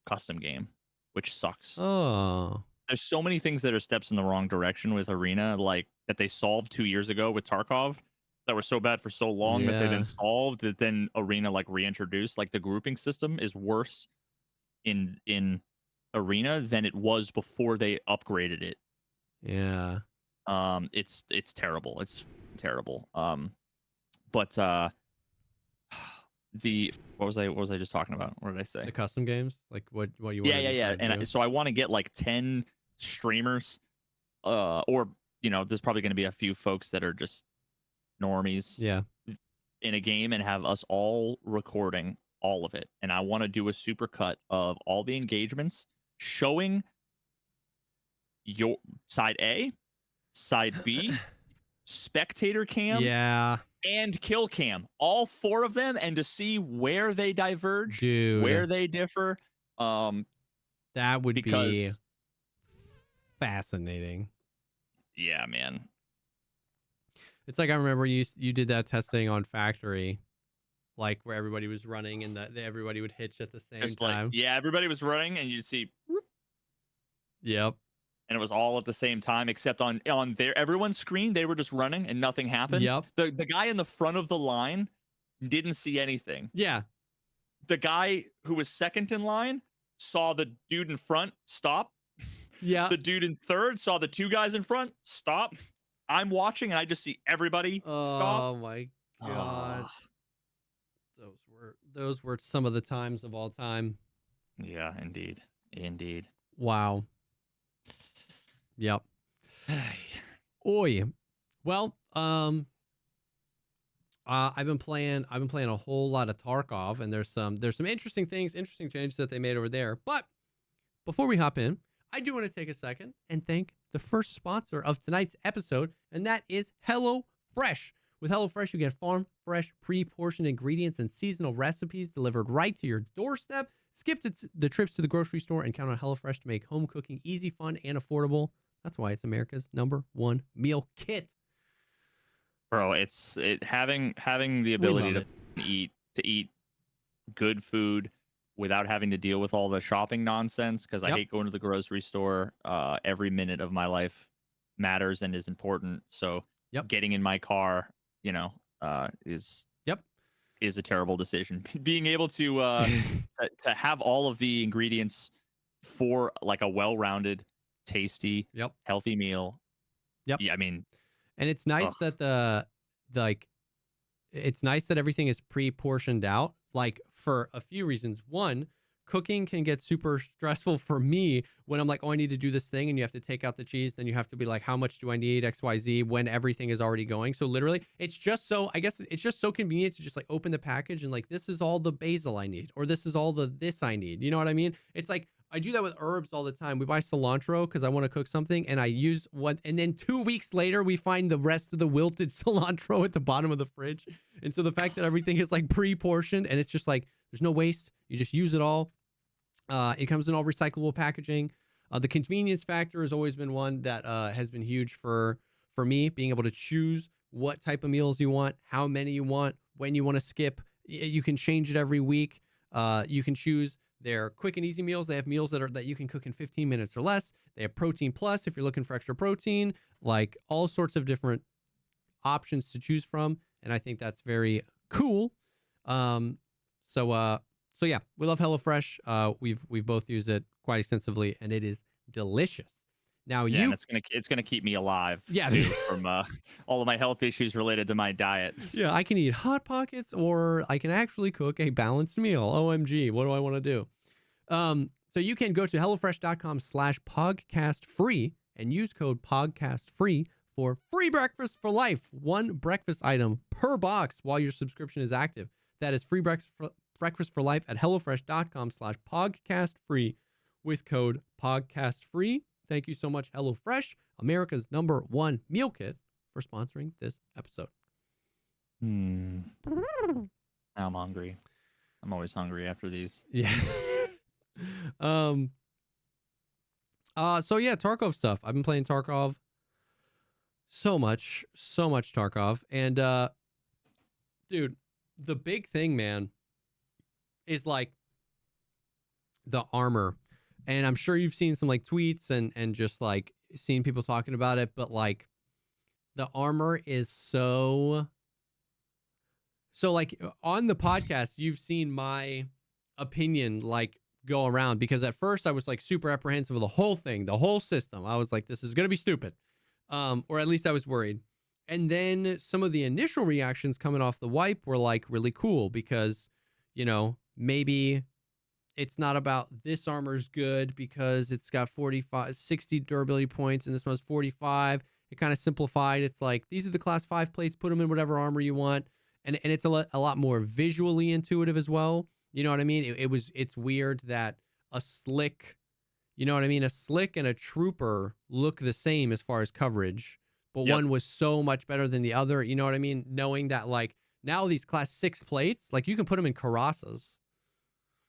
custom game, which sucks. Oh. There's so many things that are steps in the wrong direction with Arena, like that they solved 2 years ago with Tarkov, that were so bad for so long that they've been solved, that then Arena like reintroduced. Like the grouping system is worse in Arena than it was before they upgraded it. Yeah. It's terrible. It's terrible. But what was I just talking about? What did I say? The custom games, like what you want? Yeah. And so I want to get like 10 streamers, or there's probably going to be a few folks that are just normies, in a game, and have us all recording all of it. And I want to do a super cut of all the engagements, showing your side A, side B, spectator cam, Yeah, and kill cam. All 4 of them, and to see where they diverge, where dude, they differ. that would Because be fascinating. yeah, man. It's like I remember you did that testing on Factory, like where everybody was running and everybody would hitch at the same Just time. yeah, everybody was running, and you'd see. Yep. And it was all at the same time, except on everyone's screen, they were just running and nothing happened. Yep. The guy in the front of the line didn't see anything. Yeah. The guy who was second in line saw the dude in front stop. Yeah. The dude in third saw the 2 guys in front stop. I'm watching and I just see everybody stop. Oh my god. Those were some of the times of all time. Yeah, indeed. Indeed. Wow. Yep. Oi. Well, I've been playing a whole lot of Tarkov, and there's some interesting changes that they made over there. But before we hop in, I do want to take a second and thank the first sponsor of tonight's episode, and that is HelloFresh. With HelloFresh, you get farm fresh, pre-portioned ingredients and seasonal recipes delivered right to your doorstep. Skip the trips to the grocery store and count on HelloFresh to make home cooking easy, fun, and affordable. That's why it's America's #1 meal kit. Bro, it's having the ability to eat good food without having to deal with all the shopping nonsense, because I hate going to the grocery store. Every minute of my life matters and is important. So getting in my car, is a terrible decision. Being able to have all of the ingredients for like a well-rounded, tasty, healthy meal. Yeah, I mean, and it's nice that it's nice that everything is pre-portioned out, like for a few reasons. One, cooking can get super stressful for me when I'm like, oh, I need to do this thing, and you have to take out the cheese, then you have to be like, how much do I need, XYZ, when everything is already going. So literally, I guess it's just so convenient to just like open the package and like, this is all the basil I need, or this is all this I need. You know what I mean? It's like, I do that with herbs all the time. We buy cilantro because I want to cook something, and I use one, and then 2 weeks later, we find the rest of the wilted cilantro at the bottom of the fridge. And so the fact that everything is like pre-portioned, and it's just like, there's no waste. You just use it all. It comes in all recyclable packaging. The convenience factor has always been one that has been huge for me, being able to choose what type of meals you want, how many you want, when you want to skip. You can change it every week. You can choose their quick and easy meals. They have meals that you can cook in 15 minutes or less. They have Protein Plus if you're looking for extra protein, like all sorts of different options to choose from. And I think that's very cool. So yeah, we love HelloFresh. We've both used it quite extensively, and it is delicious. Now and it's gonna keep me alive. Yeah, too, from all of my health issues related to my diet. Yeah, I can eat Hot Pockets, or I can actually cook a balanced meal. OMG, what do I want to do? So you can go to hellofresh.com/podcastfree and use code podcastfree for free breakfast for life. 1 breakfast item per box while your subscription is active. That is free breakfast for life at hellofresh.com/podcastfree with code podcastfree. Thank you so much, HelloFresh, America's #1 meal kit, for sponsoring this episode. Now I'm hungry. I'm always hungry after these. Yeah. So yeah, Tarkov stuff. I've been playing Tarkov so much Tarkov. And dude, the big thing, man, is like the armor. And I'm sure you've seen some like tweets and just like seen people talking about it, but like the armor is so like on the podcast, you've seen my opinion like go around, because at first I was like super apprehensive of the whole thing, the whole system. I was like, this is going to be stupid. Or at least I was worried. And then some of the initial reactions coming off the wipe were like really cool, because, maybe it's not about this armor's good because it's got 60 durability points and this one's 45. It kind of simplified. It's like, these are the class 5 plates, put them in whatever armor you want. And it's a lot more visually intuitive as well. You know what I mean? It's weird that a slick, a slick and a trooper look the same as far as coverage. but one was so much better than the other. You know what I mean? Knowing that like now these class 6 plates, like you can put them in Carrasas.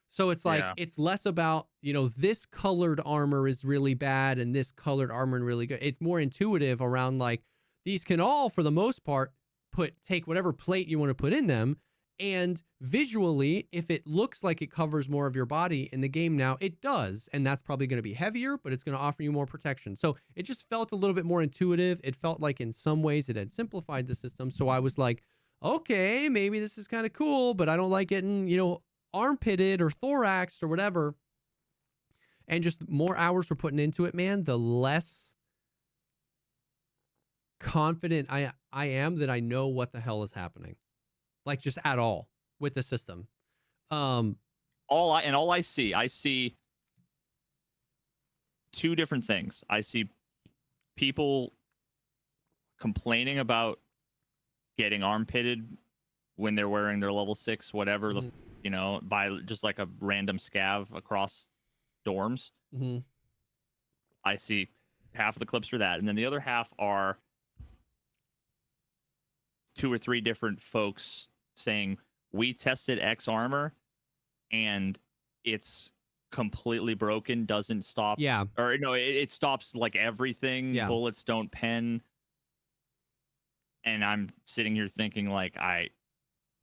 So it's like, it's less about, you know, this colored armor is really bad and this colored armor is really good. It's more intuitive around like, these can all, for the most part, take whatever plate you want to put in them. And visually, if it looks like it covers more of your body in the game now, it does. And that's probably going to be heavier, but it's going to offer you more protection. So it just felt a little bit more intuitive. It felt like in some ways it had simplified the system. So I was like, okay, maybe this is kind of cool, but I don't like getting, you know, armpitted or thoraxed or whatever. And just more hours we're putting into it, man, the less confident I am that I know what the hell is happening. Like just at all with the system. All I see two different things. I see people complaining about getting armpitted when they're wearing their level 6 whatever, you know, by just like a random scav across dorms. I see half of the clips for that, and then the other half are 2 or 3 different folks saying we tested X armor and it's completely broken, doesn't stop. Yeah. Or no, it stops like everything. Yeah. Bullets don't pen. And I'm sitting here thinking like, I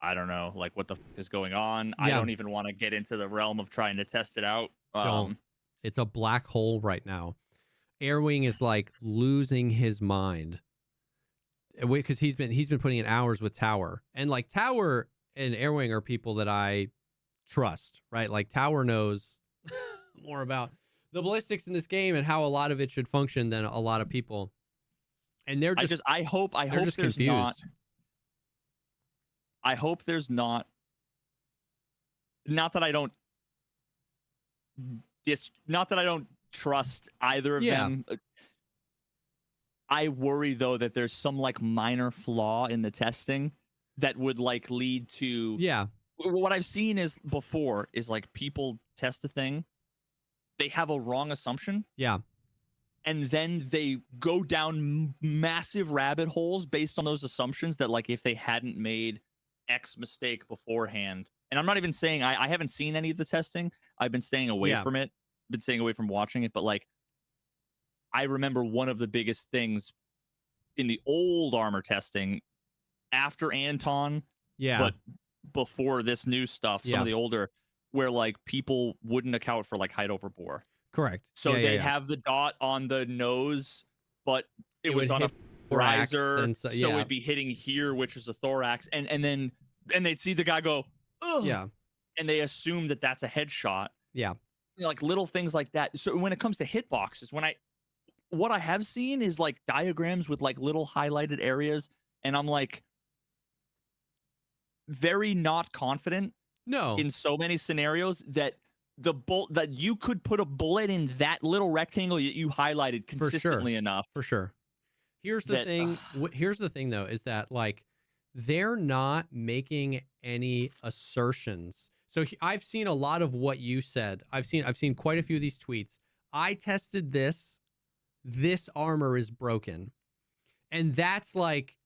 don't know, like what the f is going on. Yeah. I don't even want to get into the realm of trying to test it out. Don't. It's a black hole right now. Airwing is like losing his mind. Because he's been putting in hours with Tower, and like Tower and Airwing are people that I trust, right? Like Tower knows more about the ballistics in this game and how a lot of it should function than a lot of people. And they're just I hope there's confused. I hope there's not that I don't trust either of them. I worry though that there's some like minor flaw in the testing that would like lead to what I've seen is before is like people test a thing, they have a wrong assumption, and then they go down massive rabbit holes based on those assumptions that like if they hadn't made X mistake beforehand. And I'm not even saying I haven't seen any of the testing. I've been staying away from it, been staying away from watching it, but like I remember one of the biggest things in the old armor testing after Anton, but before this new stuff, some of the older, where like people wouldn't account for like height over bore. Correct. So they'd have the dot on the nose, but it was on a riser, so it'd be hitting here, which is a thorax, and then they'd see the guy go, ugh, and they assume that that's a headshot. You know, like little things like that. So when it comes to hitboxes, what I have seen is like diagrams with like little highlighted areas, and I'm like very not confident in so many scenarios that that you could put a bullet in that little rectangle that you highlighted consistently enough. For sure. Here's the thing. Here's the thing though, is that like they're not making any assertions. So I've seen a lot of what you said. I've seen quite a few of these tweets. I tested this armor is broken. And that's like,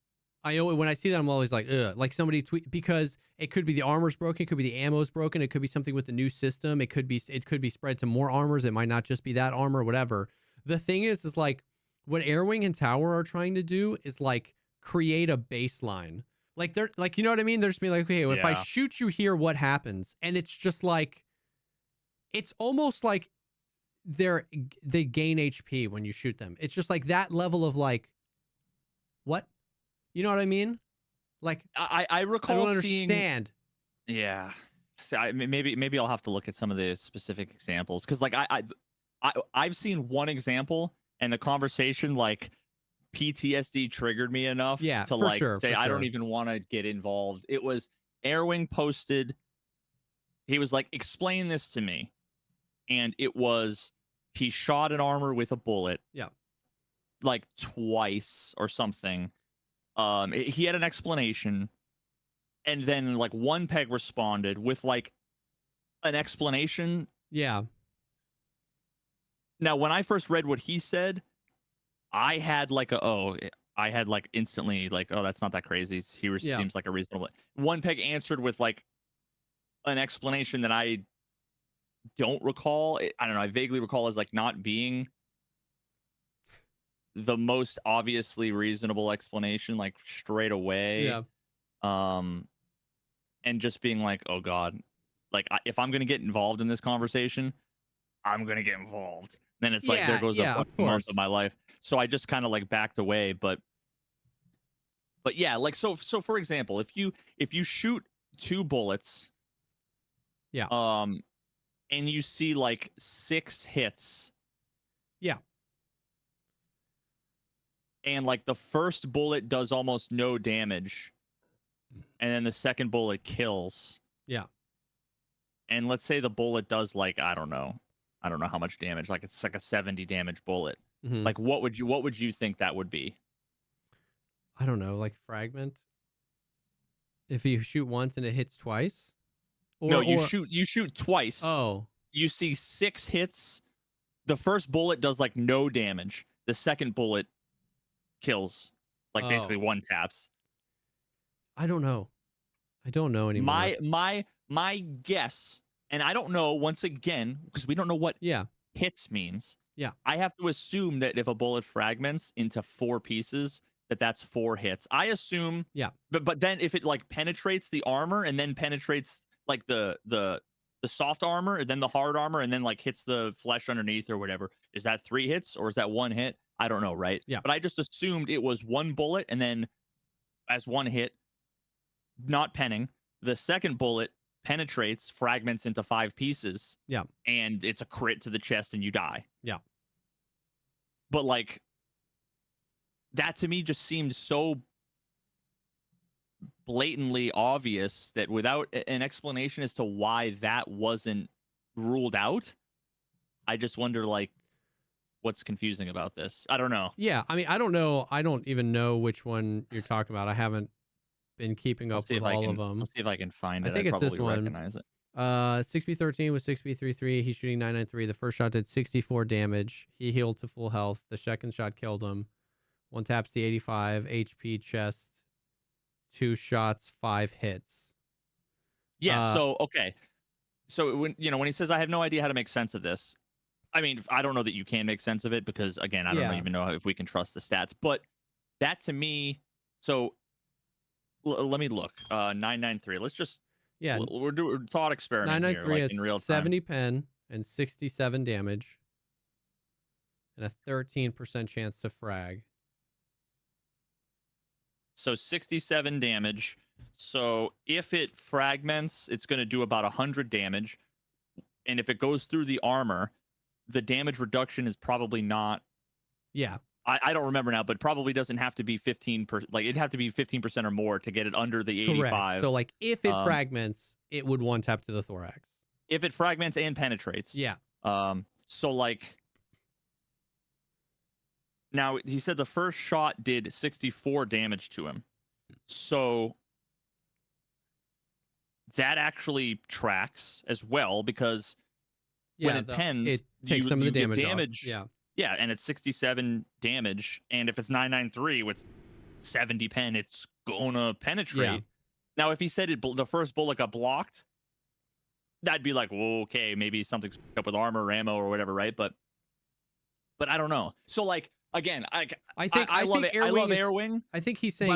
when I see that, I'm always like, ugh, like somebody tweet, because it could be the armor's broken. It could be the ammo's broken. It could be something with the new system. It could be spread to more armors. It might not just be that armor, whatever. The thing is like what Airwing and Tower are trying to do is like create a baseline. Like they're like, you know what I mean? They're just being like, okay, well, if I shoot you here, what happens? And it's just like, it's almost like they gain HP when you shoot them. It's just like that level of like, what? You know what I mean? Like I recall I don't understand. Yeah. So maybe I'll have to look at some of the specific examples, because like I've seen one example and the conversation like PTSD triggered me enough to like say I don't even want to get involved. It was Airwing posted, he was like, explain this to me. And it was, he shot an armor with a bullet. Like twice or something. He had an explanation. And then like one peg responded with like an explanation. Now, when I first read what he said, I had like I I had like instantly like, oh, that's not that crazy. Yeah. Seems like a reasonable. One Peg answered with like an explanation that I don't recall. I don't know. I vaguely recall as like not being the most obviously reasonable explanation, like straight away. Yeah. And just being like, oh God, like if I'm gonna get involved in this conversation, I'm gonna get involved. Then it's like there goes a month of my life. So I just kind of like backed away. But yeah, like so for example, if you shoot 2 bullets, yeah, and you see like 6 hits, yeah, and like the first bullet does almost no damage, and then the second bullet kills. Yeah. And let's say the bullet does like I don't know how much damage. Like it's like a 70 damage bullet. Mm-hmm. Like what would you think that would be? I don't know, like fragment. If you shoot once and it hits twice? No, you shoot twice. Oh. You see 6 hits. The first bullet does like no damage. The second bullet kills. Like basically one taps. I don't know. I don't know anymore. My guess, and I don't know once again, because we don't know what hits means. Yeah. I have to assume that if a bullet fragments into 4 pieces, that's 4 hits. I assume. Yeah. But then if it like penetrates the armor and then penetrates like the soft armor and then the hard armor and then like hits the flesh underneath or whatever, is that 3 hits or is that 1 hit? I don't know, right? Yeah. But I just assumed it was 1 bullet and then as 1 hit, not penning. The second bullet penetrates, fragments into 5 pieces. Yeah. And it's a crit to the chest and you die. Yeah. But like that to me just seemed so blatantly obvious that without an explanation as to why that wasn't ruled out, I just wonder like what's confusing about this. I don't know. Yeah, I mean, I don't know. I don't even know which one you're talking about. I haven't been keeping up with all of them. Let's see if I can find it. I think it's this one. Recognize it. 6B13 with 6B33. He's shooting 993. The first shot did 64 damage. He healed to full health. The second shot killed him. 1 taps the 85 HP chest. 2 shots, 5 hits. Yeah. So okay. So when he says I have no idea how to make sense of this, I mean I don't know that you can make sense of it because again I don't even know if we can trust the stats. But that to me, so let me look. 993. Let's just we're doing thought experiment 993 here, like in real time. 70 pen and 67 damage, and a 13% chance to frag. So 67 damage. So if it fragments, it's going to do about 100 damage. And if it goes through the armor, the damage reduction is probably not. Yeah. I don't remember now, but probably doesn't have to be 15%. Like it'd have to be 15% or more to get it under the 85. Correct. So like if it fragments, it would 1 tap to the thorax. If it fragments and penetrates. Yeah. So like. Now, he said the first shot did 64 damage to him. So that actually tracks as well because when it pens, it takes some of the damage. Yeah. Yeah, and it's 67 damage. And if it's 993 with 70 pen, it's going to penetrate. Yeah. Now, if he said the first bullet got blocked, that'd be like, well, okay, maybe something's up with armor or ammo or whatever, right? But I don't know. So, like, again, I love Air Wing. I think he's saying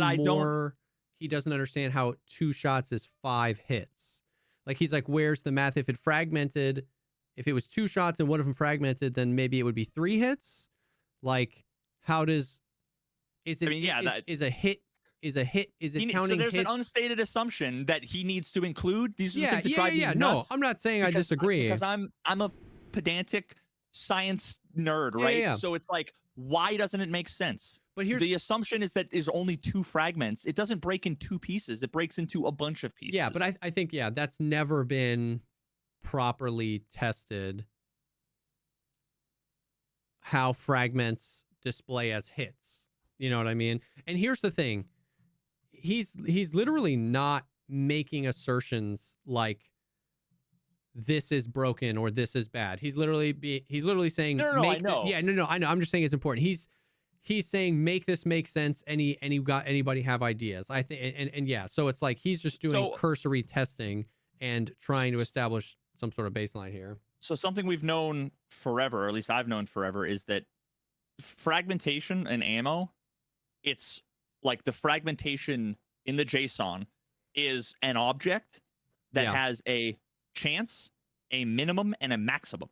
he doesn't understand how 2 shots is 5 hits. Like he's like, where's the math? If it fragmented, if it was 2 shots and one of them fragmented, then maybe it would be 3 hits. Like, how does is it? I mean, is a hit? Is it counting? So there's hits? An unstated assumption that he needs to include these. Are the things that drive me nuts. No, I'm not saying I disagree. Because I'm a pedantic science nerd, right? Yeah. So it's like, why doesn't it make sense? But here's the assumption is that there's only 2 fragments. It doesn't break in 2 pieces. It breaks into a bunch of pieces. Yeah, but I think that's never been properly tested. How fragments display as hits. You know what I mean? And here's the thing. He's literally not making assertions like this is broken or this is bad. He's literally saying No, I know. I know. I'm just saying it's important. he's saying make this make sense. Any got anybody have ideas? I think and yeah, so it's like he's just doing cursory testing and trying to establish some sort of baseline here. So something we've known forever, or at least I've known forever, is that fragmentation and ammo, it's like the fragmentation in the JSON is an object that has a chance, a minimum, and a maximum.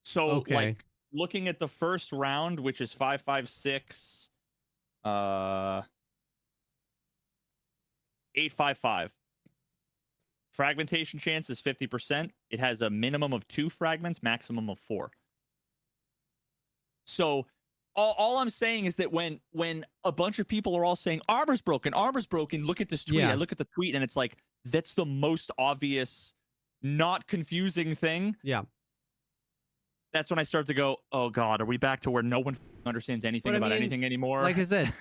So like looking at the first round, which is 556, 855. Fragmentation chance is 50%. It has a minimum of 2 fragments, maximum of 4. So all I'm saying is that when a bunch of people are all saying armor's broken, look at this tweet. I look at the tweet and it's like, that's the most obvious, not confusing thing. Yeah. That's when I start to go, oh God, are we back to where no one understands anything about anything anymore? Like I said,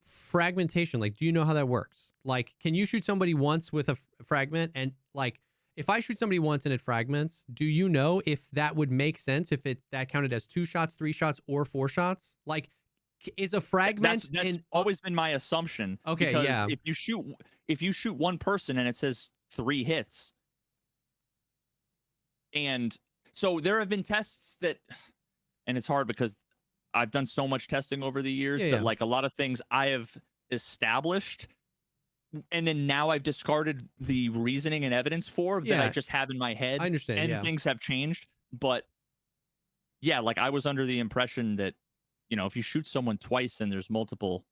fragmentation, like, do you know how that works? Like, can you shoot somebody once with a fragment? And like, if I shoot somebody once and it fragments, do you know if that would make sense? If that counted as 2 shots, 3 shots, or 4 shots? Like, is a fragment? That's always been my assumption. Okay, because yeah. If you shoot one person and it says 3 hits, and so there have been tests that, and it's hard because I've done so much testing over the years that like a lot of things I have established, and then now I've discarded the reasoning and evidence for that I just have in my head. I understand. And things have changed. But yeah, like I was under the impression that, you know, if you shoot someone twice and there's multiple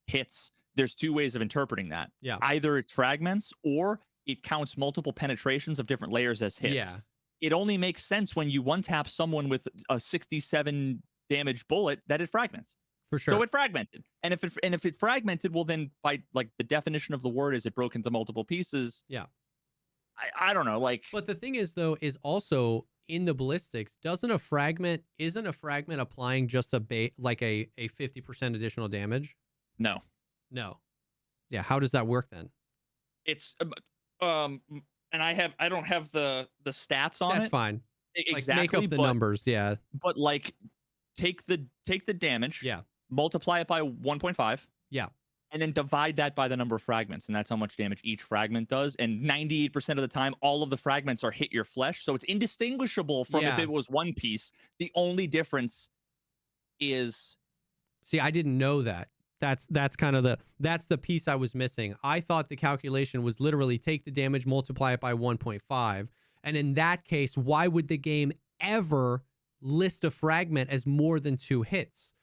hits, there's 2 ways of interpreting that. Yeah. Either it's fragments or it counts multiple penetrations of different layers as hits. Yeah. It only makes sense when you one-tap someone with a 67 damage bullet that it fragments. For sure. So it fragmented. And if it fragmented, well then by like the definition of the word is it broke into multiple pieces. Yeah. I don't know, like. But the thing is though, is also in the ballistics, isn't a fragment applying just a 50% additional damage? No. Yeah, how does that work then? It's and I don't have the stats on it. That's fine. Exactly. Like make up the numbers, yeah. But like take the damage, multiply it by 1.5. Yeah. And then divide that by the number of fragments, and that's how much damage each fragment does. And 98% of the time, all of the fragments are hit your flesh, so it's indistinguishable from if it was one piece. The only difference is, see, I didn't know that. That's kind of the piece I was missing. I thought the calculation was literally take the damage, multiply it by 1.5, and in that case, why would the game ever list a fragment as more than 2 hits?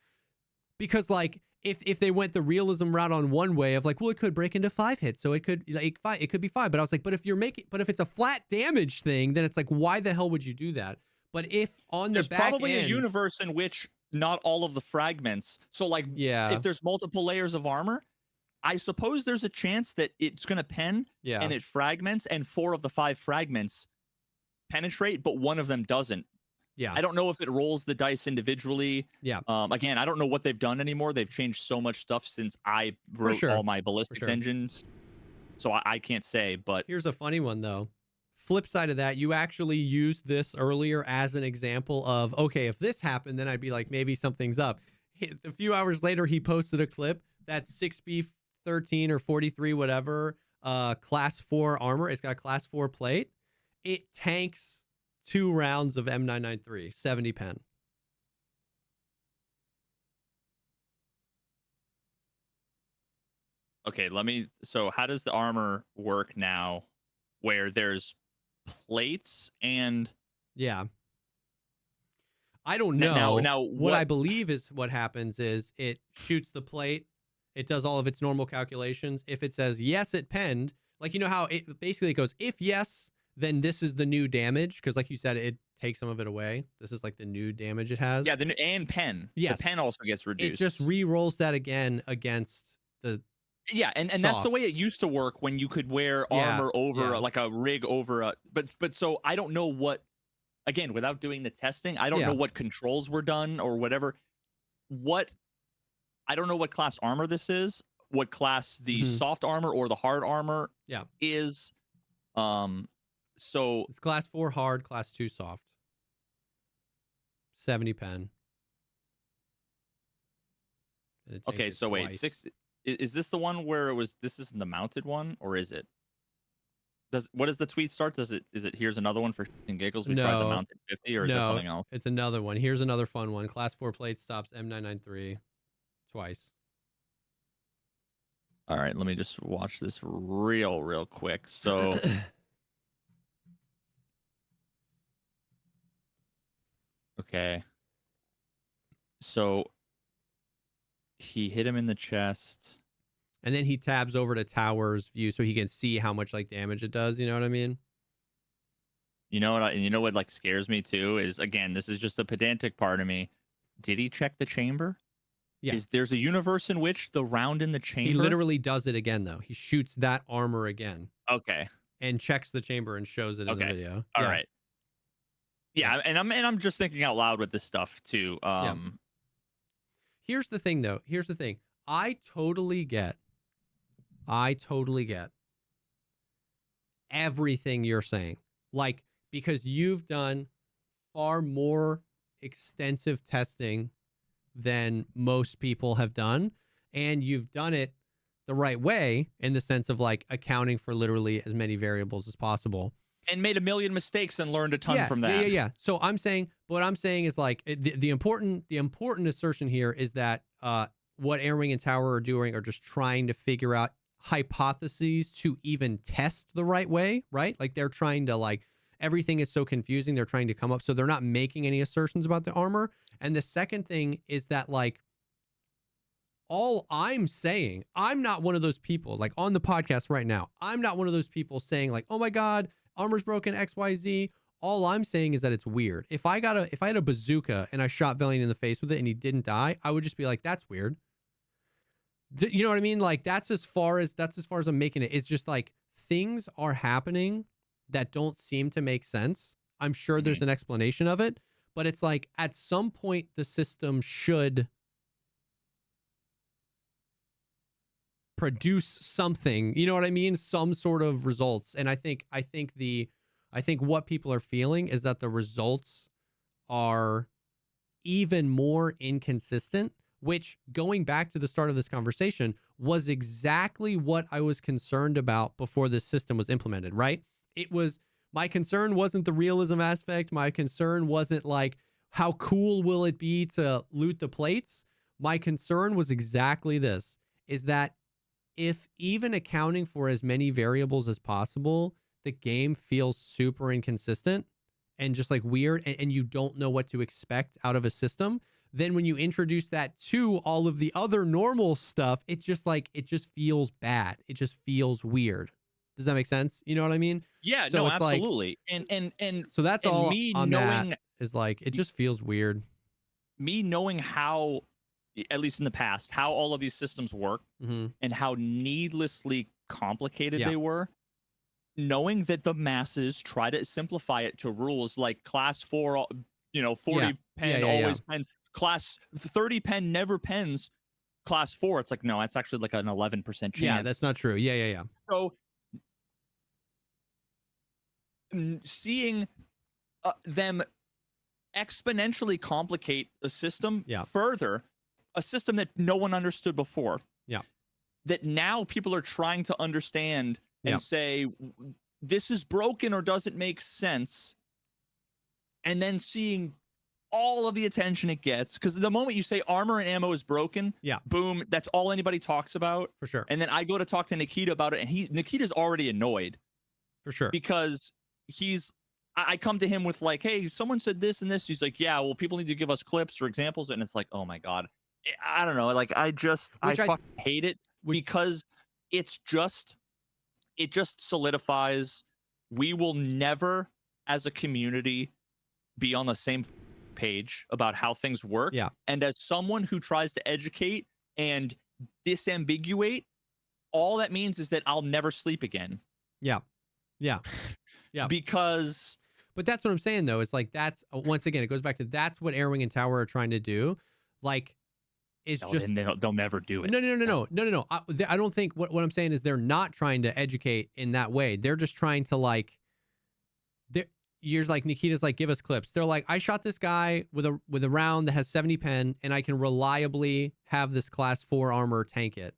Because like, if they went the realism route on one way of like, well, it could break into 5 hits, so it could be 5. But I was like, but if it's a flat damage thing, then it's like, why the hell would you do that? But if on the back end, probably a universe in which not all of the fragments. So like, if there's multiple layers of armor, I suppose there's a chance that it's gonna pen and it fragments, and 4 of the 5 fragments penetrate, but one of them doesn't. Yeah. I don't know if it rolls the dice individually. Yeah. Again, I don't know what they've done anymore. They've changed so much stuff since I wrote all my ballistics engines. So I can't say, but here's a funny one though. Flip side of that, you actually used this earlier as an example of, okay, if this happened, then I'd be like, maybe something's up. A few hours later, he posted a clip that's 6B13 or 43, whatever, class 4 armor. It's got a class 4 plate. It tanks 2 rounds of M993, 70 pen. Okay, so how does the armor work now where there's plates and... Yeah. I don't know. Now what I believe is what happens is it shoots the plate. It does all of its normal calculations. If it says, yes, it penned, like, you know how it basically goes, if yes, then this is the new damage, because like you said, it takes some of it away. This is like the new damage it has. Yeah, and pen. Yes. The pen also gets reduced. It just re-rolls that again against the... Yeah, and that's the way it used to work when you could wear armor over, like a rig over a... But so I don't know what... Again, without doing the testing, I don't know what controls were done or whatever. I don't know what class armor this is, what class the soft armor or the hard armor is. So it's class 4 hard, class 2 soft. 70 pen. Okay, so wait, twice. 6 is this the one where it was? This isn't the mounted one, or is it? What does the tweet start? Is it here's another one for shits and giggles? We tried the mounted 50, or is that something else? It's another one. Here's another fun one. Class 4 plate stops M993 twice. All right, let me just watch this real quick. So okay. So he hit him in the chest. And then he tabs over to tower's view so he can see how much like damage it does. You know what I mean? You know what? You know what like scares me too is, again, this is just a pedantic part of me. Did he check the chamber? Yeah. There's a universe in which the round in the chamber. He literally does it again though. He shoots that armor again. Okay. And checks the chamber and shows it in the video. All right. Yeah, and I'm just thinking out loud with this stuff too. Here's the thing though. Here's the thing. I totally get everything you're saying. Like, because you've done far more extensive testing than most people have done, and you've done it the right way in the sense of like accounting for literally as many variables as possible. And made a million mistakes and learned a ton from that. Yeah. So what I'm saying is like the important assertion here is that what Airwing and Tower are doing are just trying to figure out hypotheses to even test the right way, right? Like they're trying to like, everything is so confusing. They're trying to come up. So they're not making any assertions about the armor. And the second thing is that like, all I'm saying, I'm not one of those people like on the podcast right now. I'm not one of those people saying like, oh my God, armor's broken, XYZ. All I'm saying is that it's weird. If I had a bazooka and I shot Valiant in the face with it and he didn't die, I would just be like, that's weird. You know what I mean? Like that's as far as I'm making it. It's just like things are happening that don't seem to make sense. I'm sure there's an explanation of it, but it's like at some point the system should produce something, you know what I mean? Some sort of results. And I think what people are feeling is that the results are even more inconsistent, which, going back to the start of this conversation, was exactly what I was concerned about before this system was implemented, right? My concern wasn't the realism aspect. My concern wasn't like, how cool will it be to loot the plates? My concern was exactly this, is that if even accounting for as many variables as possible, the game feels super inconsistent and just like weird, and you don't know what to expect out of a system, then when you introduce that to all of the other normal stuff, it just feels bad. It just feels weird. Does that make sense? You know what I mean? Yeah, so no, it's absolutely. Like, and so that's all me on knowing that is like, it just feels weird. Me knowing how, at least in the past, how all of these systems work and how needlessly complicated they were, knowing that the masses try to simplify it to rules like class 4, 40 pen always pens, class 30 pen never pens, class 4. It's like, no, that's actually like an 11% chance. Yeah, that's not true. Yeah. So seeing them exponentially complicate a system further, a system that no one understood before, that now people are trying to understand and say, this is broken or doesn't make sense, and then seeing all of the attention it gets, because the moment you say armor and ammo is broken, boom, that's all anybody talks about. For sure. And then I go to talk to Nikita about it, and Nikita's already annoyed. For sure. Because I come to him with like, hey, someone said this and this. He's like, yeah, well, people need to give us clips or examples. And it's like, oh my God. I don't know. Like, I fucking hate it because it just solidifies we will never, as a community, be on the same page about how things work. Yeah. And as someone who tries to educate and disambiguate, all that means is that I'll never sleep again. Yeah. Because... But that's what I'm saying, though. It's like, that's, once again, it goes back to, that's what Airwing and Tower are trying to do. Like, it's just... They'll never do it. No. I don't think, what I'm saying is they're not trying to educate in that way. They're just trying to, like... you're like, Nikita's like, give us clips. They're like, I shot this guy with a round that has 70 pen, and I can reliably have this class 4 armor tank it.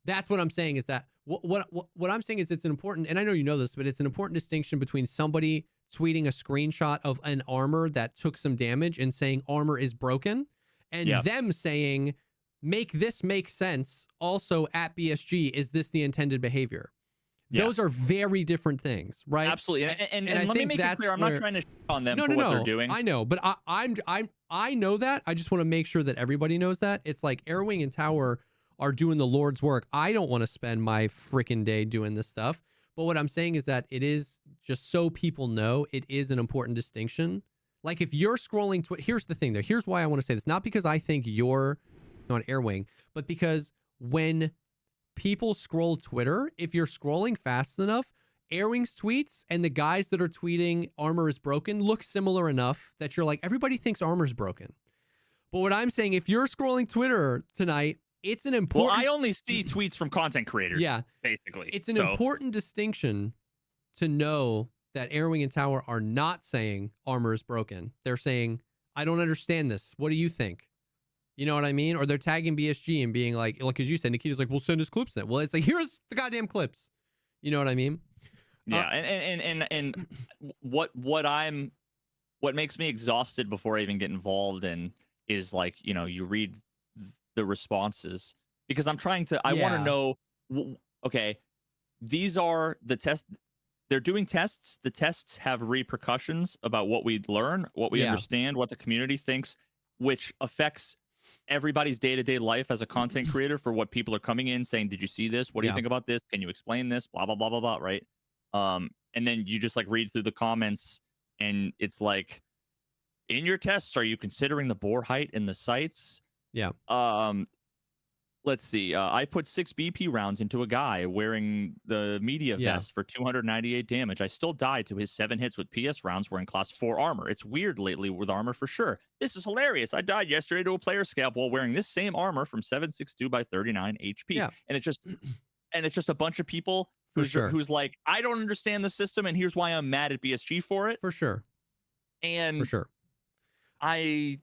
That's what I'm saying is that what I'm saying is it's an important, and I know you know this, but it's an important distinction between somebody tweeting a screenshot of an armor that took some damage and saying armor is broken, and them saying, make this make sense. Also at BSG, is this the intended behavior? Yeah. Those are very different things, right? Absolutely. And let me make it clear, I'm not trying to shit on them for what they're doing. I know, but I know that. I just want to make sure that everybody knows that. It's like Airwing and Tower are doing the Lord's work. I don't want to spend my freaking day doing this stuff. But what I'm saying is that it is, just so people know, it is an important distinction. Like if you're scrolling, here's the thing though. Here's why I want to say this. Not because I think you're on Airwing, but because when people scroll Twitter, if you're scrolling fast enough, Airwing's tweets and the guys that are tweeting armor is broken look similar enough that you're like, everybody thinks armor is broken. But what I'm saying, if you're scrolling Twitter tonight, it's an important... Well, I only see tweets from content creators, basically. It's an important distinction to know that Airwing and Tower are not saying armor is broken. They're saying, I don't understand this. What do you think? You know what I mean? Or they're tagging BSG and being like as you said, Nikita's like, we'll send us clips then. Well, it's like, here's the goddamn clips. You know what I mean? Yeah, and what makes me exhausted before I even get involved in is like, you know, you read the responses because I'm trying to, I want to know, okay, these are the tests. They're doing tests. The tests have repercussions about what we learn, what we understand, what the community thinks, which affects everybody's day-to-day life as a content creator for what people are coming in saying, did you see this? What do you think about this? Can you explain this? Blah, blah, blah, blah, blah, right? And then you just like read through the comments and it's like, in your tests, are you considering the bore height in the sights? Yeah. Let's see. I put 6 BP rounds into a guy wearing the media vest for 298 damage. I still died to his 7 hits with PS rounds wearing class 4 armor. It's weird lately with armor for sure. This is hilarious. I died yesterday to a player scalp while wearing this same armor from 762 by 39 HP. Yeah. And it's just a bunch of people who's like, I don't understand the system and here's why I'm mad at BSG for it. For sure. And for sure. I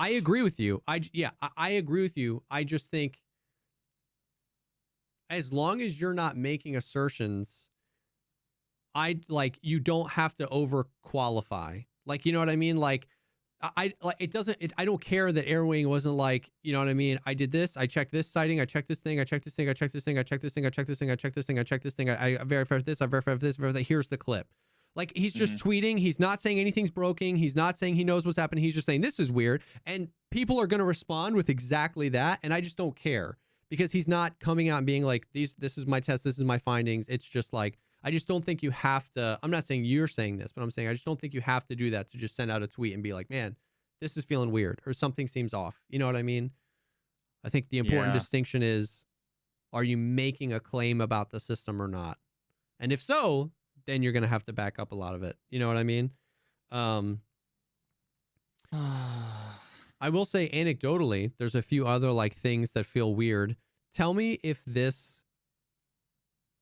agree with you. I agree with you. I just think as long as you're not making assertions, you don't have to over qualify. Like, you know what I mean? Like I don't care that Airwing wasn't like, you know what I mean? I did this, I checked this sighting, I checked this thing, I checked this thing, I checked this thing, I checked this thing, I checked this thing, I checked this thing, I checked this thing, I verified this, I verified this, here's the clip. Like, he's just tweeting. He's not saying anything's broken. He's not saying he knows what's happening. He's just saying, this is weird. And people are going to respond with exactly that. And I just don't care because he's not coming out and being like, this is my test. This is my findings. It's just like, I just don't think you have to. I'm not saying you're saying this, but I'm saying I just don't think you have to do that to just send out a tweet and be like, man, this is feeling weird or something seems off. You know what I mean? I think the important distinction is, are you making a claim about the system or not? And if so, then you're going to have to back up a lot of it. You know what I mean? I will say anecdotally, there's a few other like things that feel weird. Tell me if this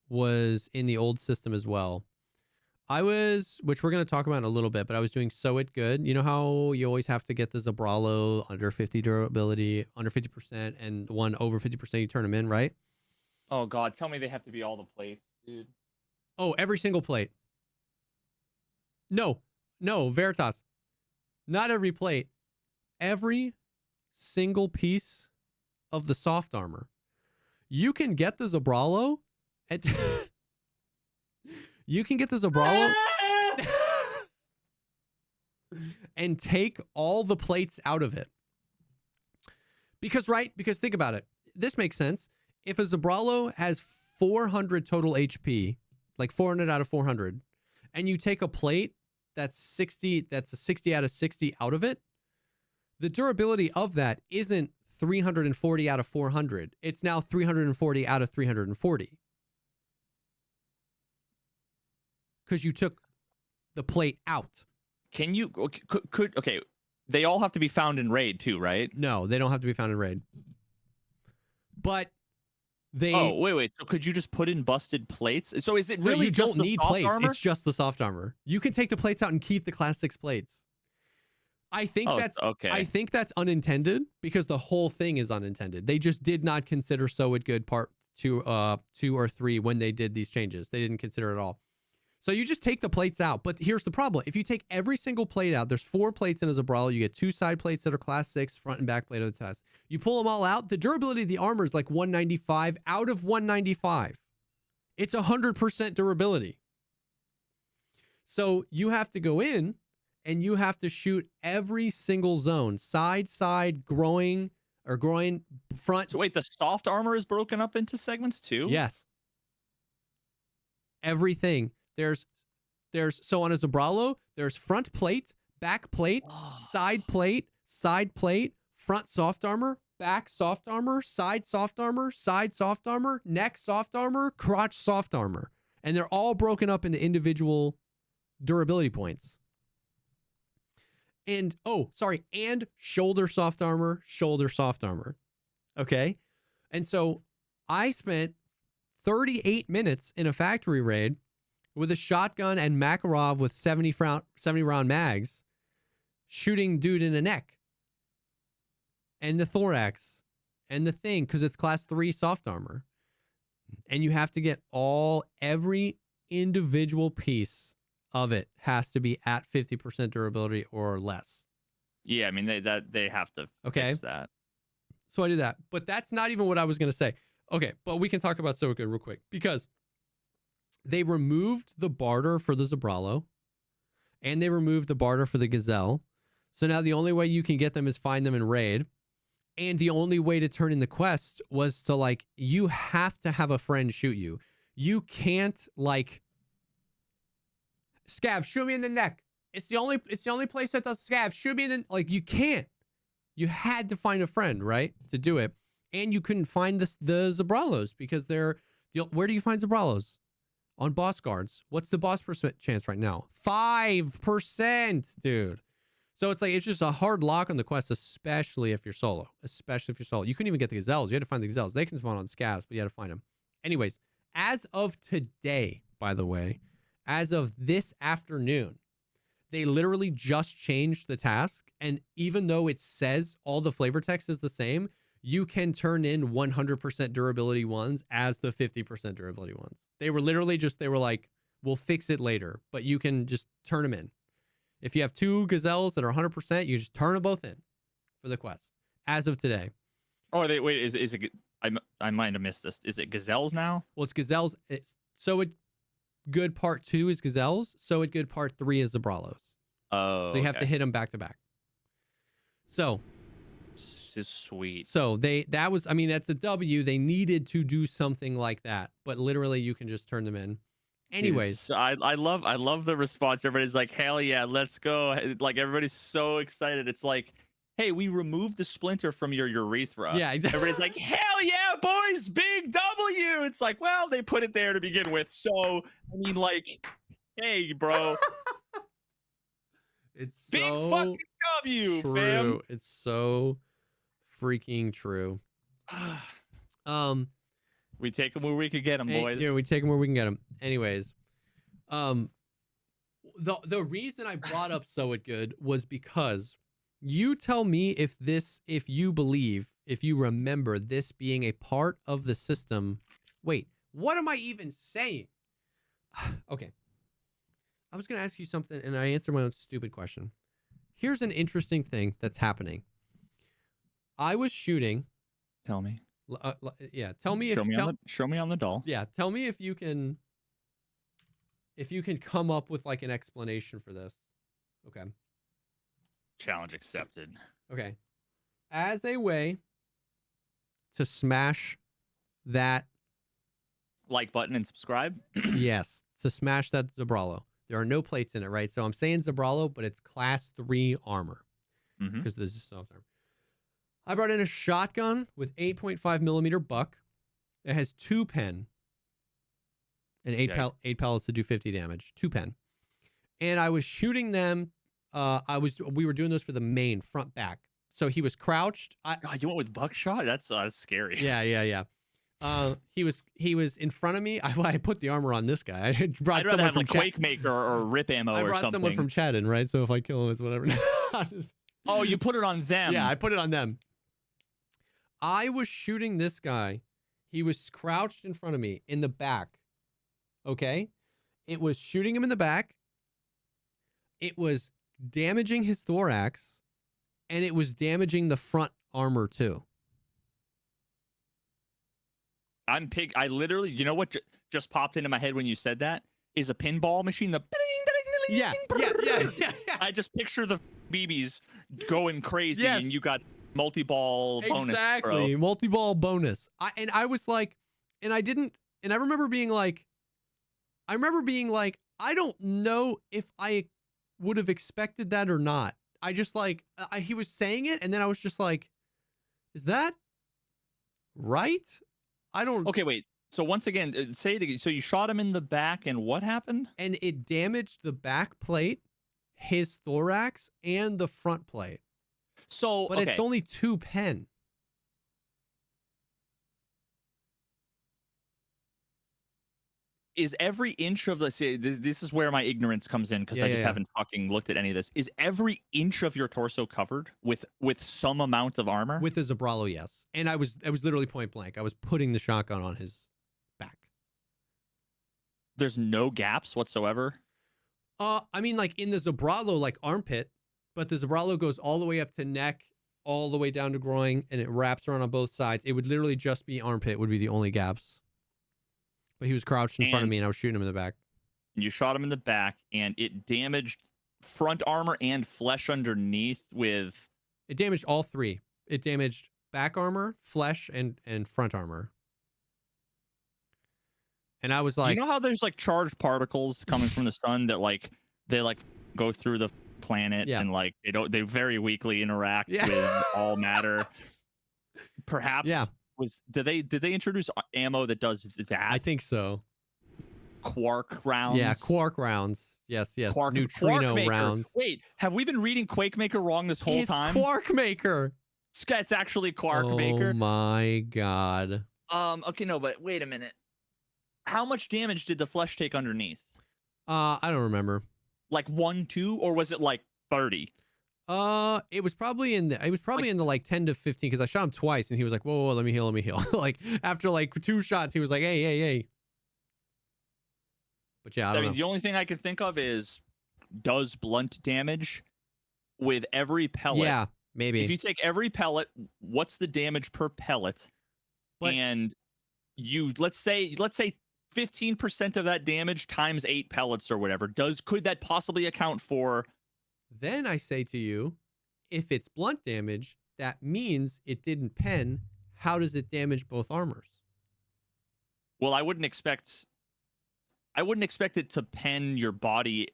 was in the old system as well. Which we're going to talk about in a little bit, but I was doing So It Good. You know how you always have to get the Zabralo under 50 durability, under 50%, and the one over 50%, you turn them in, right? Oh God, tell me they have to be all the plates, dude. Oh, every single plate. No, Veritas. Not every plate. Every single piece of the soft armor. You can get the Zabralo at you can get the Zabralo and take all the plates out of it. Because think about it. This makes sense. If a Zabralo has 400 total HP, like 400 out of 400, and you take a plate that's 60 out of 60 out of it, the durability of that isn't 340 out of 400. It's now 340 out of 340. Because you took the plate out. Can you, okay, they all have to be found in raid too, right? No, they don't have to be found in raid. But Oh, wait. So could you just put in busted plates? So is it No, really you just don't the need soft plates. armor? It's just the soft armor. You can take the plates out and keep the Class 6 plates. I think that's okay. I think that's unintended because the whole thing is unintended. They just did not consider So It Good Part 2 or 3 when they did these changes. They didn't consider it at all. So you just take the plates out. But here's the problem. If you take every single plate out, there's 4 plates in a Zabralo. You get 2 side plates that are Class 6, front and back plate of the test. You pull them all out, the durability of the armor is like 195 out of 195. It's 100% durability. So you have to go in and you have to shoot every single zone, side, groin, front. So wait, the soft armor is broken up into segments too? Yes. Everything. There's so on a Zabralo, there's front plate, back plate, side plate, front soft armor, back soft armor, side soft armor, neck soft armor, crotch soft armor. And they're all broken up into individual durability points. And and shoulder soft armor. Okay? And so I spent 38 minutes in a factory raid with a shotgun and Makarov with 70 round mags shooting dude in the neck and the thorax and the thing because it's Class 3 soft armor. And you have to get every individual piece of it has to be at 50% durability or less. Yeah, I mean they have to fix that. So I did that, but that's not even what I was going to say. Okay, but we can talk about So Good real quick because they removed the barter for the Zabralo and they removed the barter for the Gazelle. So now the only way you can get them is find them in raid. And the only way to turn in the quest was to you have to have a friend shoot you. You can't Scav, shoot me in the neck. It's the only place that does Scav. Shoot me in the you can't. You had to find a friend, right, to do it. And you couldn't find the Zabralos because where do you find Zabralos? On boss guards. What's the boss percent chance right now? 5%, dude. So it's just a hard lock on the quest, especially if you're solo. You couldn't even get the Gazelles. You had to find the Gazelles. They can spawn on Scavs, but you had to find them. Anyways, as of today, by the way, as of this afternoon, they literally just changed the task. And even though it says all the flavor text is the same, you can turn in 100% durability ones as the 50% durability ones. They were literally they were like, we'll fix it later, but you can just turn them in. If you have 2 Gazelles that are 100%, you just turn them both in for the quest as of today. Oh, wait, is it? I might have missed this. Is it Gazelles now? Well, it's Gazelles. It's So It Good Part 2 is Gazelles. So It Good Part 3 is Zabralos. Oh, so you have to hit them back to back. So. This is sweet. So that's a W. They needed to do something like that, but literally you can just turn them in. Anyways, I love the response. Everybody's like, hell yeah, let's go. Like everybody's so excited. It's like, hey, we removed the splinter from your urethra. Yeah, exactly. Everybody's like, hell yeah, boys, big W. It's like, well, they put it there to begin with. So I mean, hey, bro. It's big so fucking W, true. Fam. It's so freaking true. We take them where we can get them, boys. Yeah, we take them where we can get them. Anyways, the reason I brought up So It Good was because you tell me if you remember this being a part of the system. Wait, what am I even saying? Okay. I was going to ask you something and I answered my own stupid question. Here's an interesting thing that's happening. I was shooting. Tell me. Tell me show me on the doll. Yeah, tell me if you can come up with an explanation for this. Okay. Challenge accepted. Okay. As a way to smash that like button and subscribe. Yes, to smash that Zabralo. There are no plates in it, right? So I'm saying Zabralo, but it's Class 3 armor because this is soft armor. I brought in a shotgun with 8.5 millimeter buck. It has 2 pen and 8 pellets to do 50 damage. 2 pen, and I was shooting them. We were doing those for the main front back. So he was crouched. God, you went with buckshot? That's scary. Yeah. He was in front of me. I put the armor on this guy. I brought I'd rather have like Quake Maker or Rip Ammo or something. I brought someone from Chad in, right? So if I kill him, it's whatever. Oh, you put it on them. Yeah, I put it on them. I was shooting this guy. He was crouched in front of me in the back. Okay? It was shooting him in the back. It was damaging his thorax. And it was damaging the front armor too. I literally, you know what just popped into my head when you said that? Is a pinball machine. Yeah. I just picture the BBs going crazy, yes. and you got multi-ball bonus. Exactly, multi-ball bonus. I remember being like, I don't know if I would have expected that or not. I just like, he was saying it, and then I was just like, is that right? I don't. Okay, wait. So once again, say it again. So you shot him in the back, and what happened? And it damaged the back plate, his thorax, and the front plate. So, but it's only 2 pen. Is every inch of this is where my ignorance comes in, because I just haven't fucking looked at any of this. Is every inch of your torso covered with some amount of armor? With the Zabralo, yes. And I was literally point blank. I was putting the shotgun on his back. There's no gaps whatsoever? I mean, like in the Zabralo, like armpit, but the Zabralo goes all the way up to neck, all the way down to groin, and it wraps around on both sides. It would literally just be armpit would be the only gaps. But he was crouched in front of me, and I was shooting him in the back. You shot him in the back, and it damaged front armor and flesh underneath with... It damaged all three. It damaged back armor, flesh, and front armor. And I was like... You know how there's like charged particles coming from the sun that like they like go through the planet and like they very weakly interact with all matter? Perhaps... Yeah. Did they introduce ammo that does that? I think so. Quark rounds. Yeah, quark rounds. Yes. Quark, neutrino Quark rounds. Wait, have we been reading Quake Maker wrong this whole time? It's Quark Maker. It's actually Quark Maker. Oh my god. Okay, no, but wait a minute. How much damage did the flesh take underneath? I don't remember. Like 1, 2, or was it like 30? It was probably in the like 10 to 15, because I shot him twice and he was like, whoa, let me heal. Like after like 2 shots, he was like, hey. But yeah, I don't know. The only thing I can think of is, does blunt damage with every pellet? Yeah, maybe. If you take every pellet, what's the damage per pellet? And you let's say 15% of that damage times 8 pellets or whatever. Could that possibly account for? Then I say to you, if it's blunt damage, that means it didn't pen. How does it damage both armors? Well, I wouldn't expect it to pen your body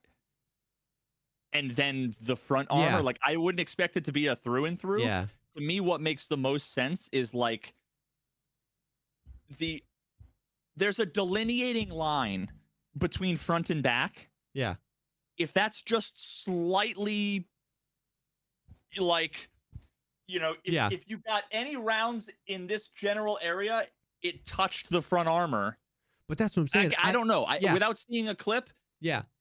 and then the front armor. Yeah. Like, I wouldn't expect it to be a through and through. Yeah. To me, what makes the most sense is like there's a delineating line between front and back. Yeah. If that's just slightly, like, if you got any rounds in this general area, it touched the front armor. But that's what I'm saying. I don't know. Without seeing a clip,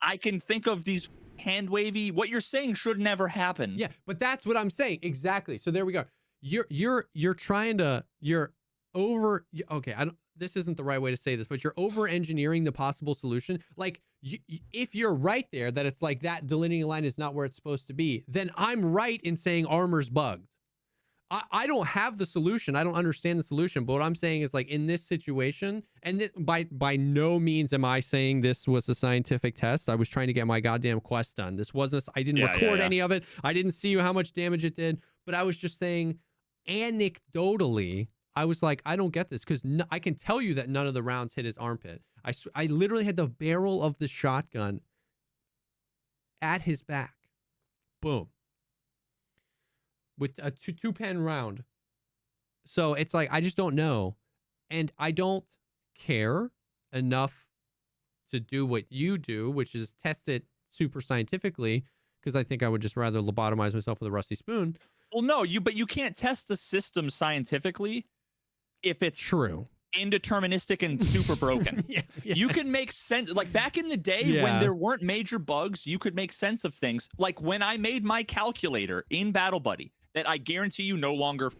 I can think of these hand wavy. What you're saying should never happen. Yeah, but that's what I'm saying exactly. So there we go. You're trying to okay. This isn't the right way to say this, but you're over engineering the possible solution. Like, if you're right there that it's like that delineating line is not where it's supposed to be, then I'm right in saying armor's bugged. I don't have the solution. I don't understand the solution. But what I'm saying is, like, in this situation, and this, by no means am I saying this was a scientific test. I was trying to get my goddamn quest done. This wasn't. I didn't record any of it. I didn't see how much damage it did. But I was just saying, anecdotally, I was like, I don't get this, because I can tell you that none of the rounds hit his armpit. I literally had the barrel of the shotgun at his back. Boom. With a two pen round. So it's like, I just don't know. And I don't care enough to do what you do, which is test it super scientifically, because I think I would just rather lobotomize myself with a rusty spoon. Well, no, but you can't test the system scientifically if it's true. indeterministic and super broken. You can make sense. Like back in the day when there weren't major bugs, you could make sense of things. Like when I made my calculator in Battle Buddy that I guarantee you no longer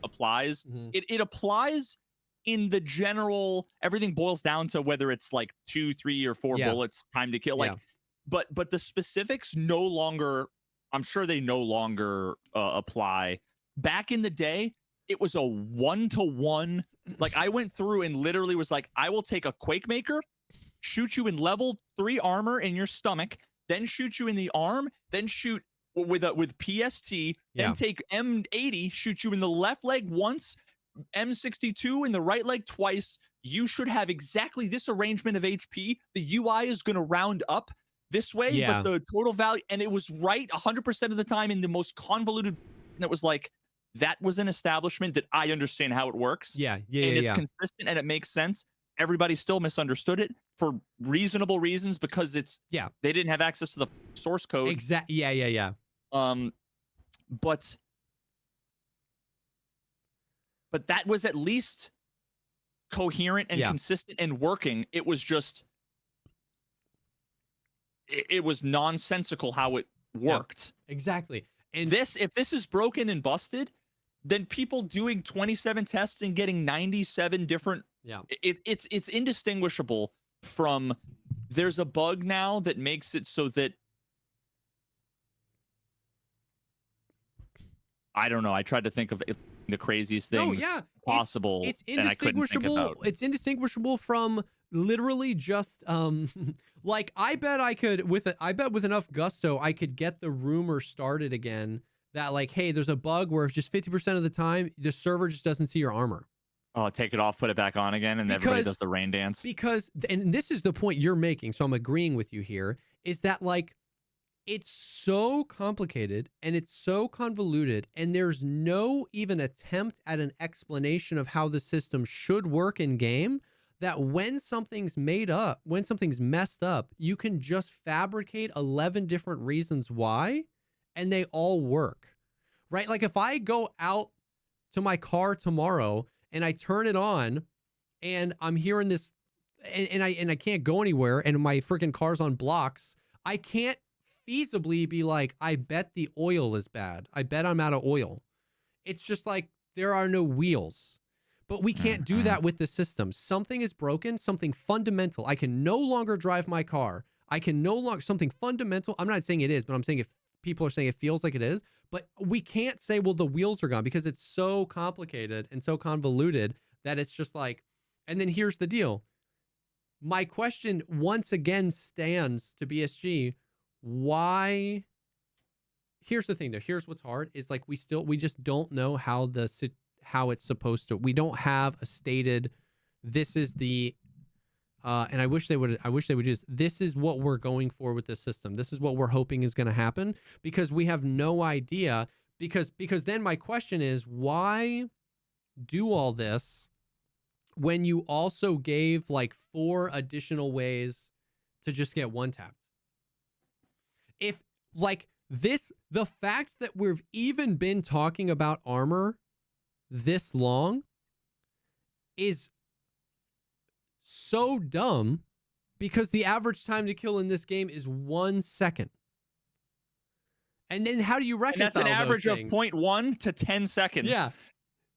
applies. It applies in the general, everything boils down to whether it's like 2, 3, or 4 bullets time to kill. Like, but the specifics no longer, I'm sure they no longer apply. Back in the day, it was a 1-to-1. Like I went through and literally was like, I will take a Quake Maker, shoot you in level 3 armor in your stomach, then shoot you in the arm, then shoot with PST, then take M80, shoot you in the left leg once, M62 in the right leg twice. You should have exactly this arrangement of HP. The UI is going to round up this way, but the total value, and it was right 100% of the time in the most convoluted. And it was like, that was an establishment that I understand how it works. And it's consistent and it makes sense. Everybody still misunderstood it for reasonable reasons because it's they didn't have access to the source code. Exactly. But that was at least coherent and consistent and working. It was just it was nonsensical how it worked. Exactly. And if this is broken and busted, then people doing 27 tests and getting 97 different it's indistinguishable from there's a bug now that makes it so that I don't know. I tried to think of the craziest things possible. It's indistinguishable. It's indistinguishable from literally just like I bet with enough gusto I could get the rumor started again that like, hey, there's a bug where just 50% of the time the server just doesn't see your armor. Oh, take it off, put it back on again, and everybody does the rain dance. Because, and this is the point you're making, so I'm agreeing with you here, is that like it's so complicated and it's so convoluted, and there's no even attempt at an explanation of how the system should work in game, that when something's made up, when something's messed up, you can just fabricate 11 different reasons why, and they all work, right? Like if I go out to my car tomorrow and I turn it on and I'm hearing this and I can't go anywhere and my freaking car's on blocks, I can't feasibly be like, I bet the oil is bad. I bet I'm out of oil. It's just like there are no wheels. But we can't do that with the system. Something is broken, something fundamental. I can no longer drive my car. I can no longer, something fundamental. I'm not saying it is, but I'm saying if people are saying it feels like it is, but we can't say, well, the wheels are gone because it's so complicated and so convoluted that it's just like, and then here's the deal. My question once again stands to BSG. Why? Here's the thing though. Here's what's hard is like, we just don't know how it's supposed to, we don't have a stated, this is the, and I wish they would just, this is what we're going for with this system. This is what we're hoping is going to happen, because we have no idea, because then my question is, why do all this when you also gave like 4 additional ways to just get one tapped? If like this, the fact that we've even been talking about armor this long is so dumb, because the average time to kill in this game is 1 second. And then how do you reconcile and that's an average of 0.1 to 10 seconds.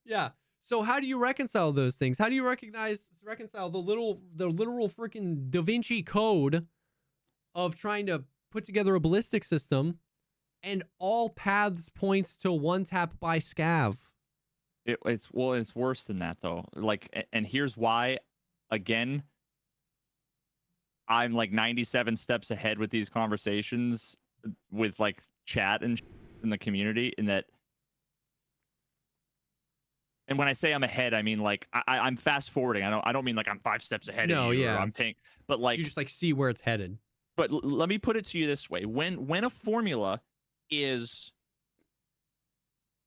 Yeah. So how do you reconcile those things? How do you reconcile the literal freaking Da Vinci Code of trying to put together a ballistic system, and all paths points to one tap by scav? It's worse than that though. Like, and here's why. Again, I'm like 97 steps ahead with these conversations with like chat and in the community, in that. And when I say I'm ahead, I mean like I'm fast forwarding. I don't mean like I'm 5 steps ahead of you, or I'm paying, but like you just like see where it's headed. But let me put it to you this way: when a formula is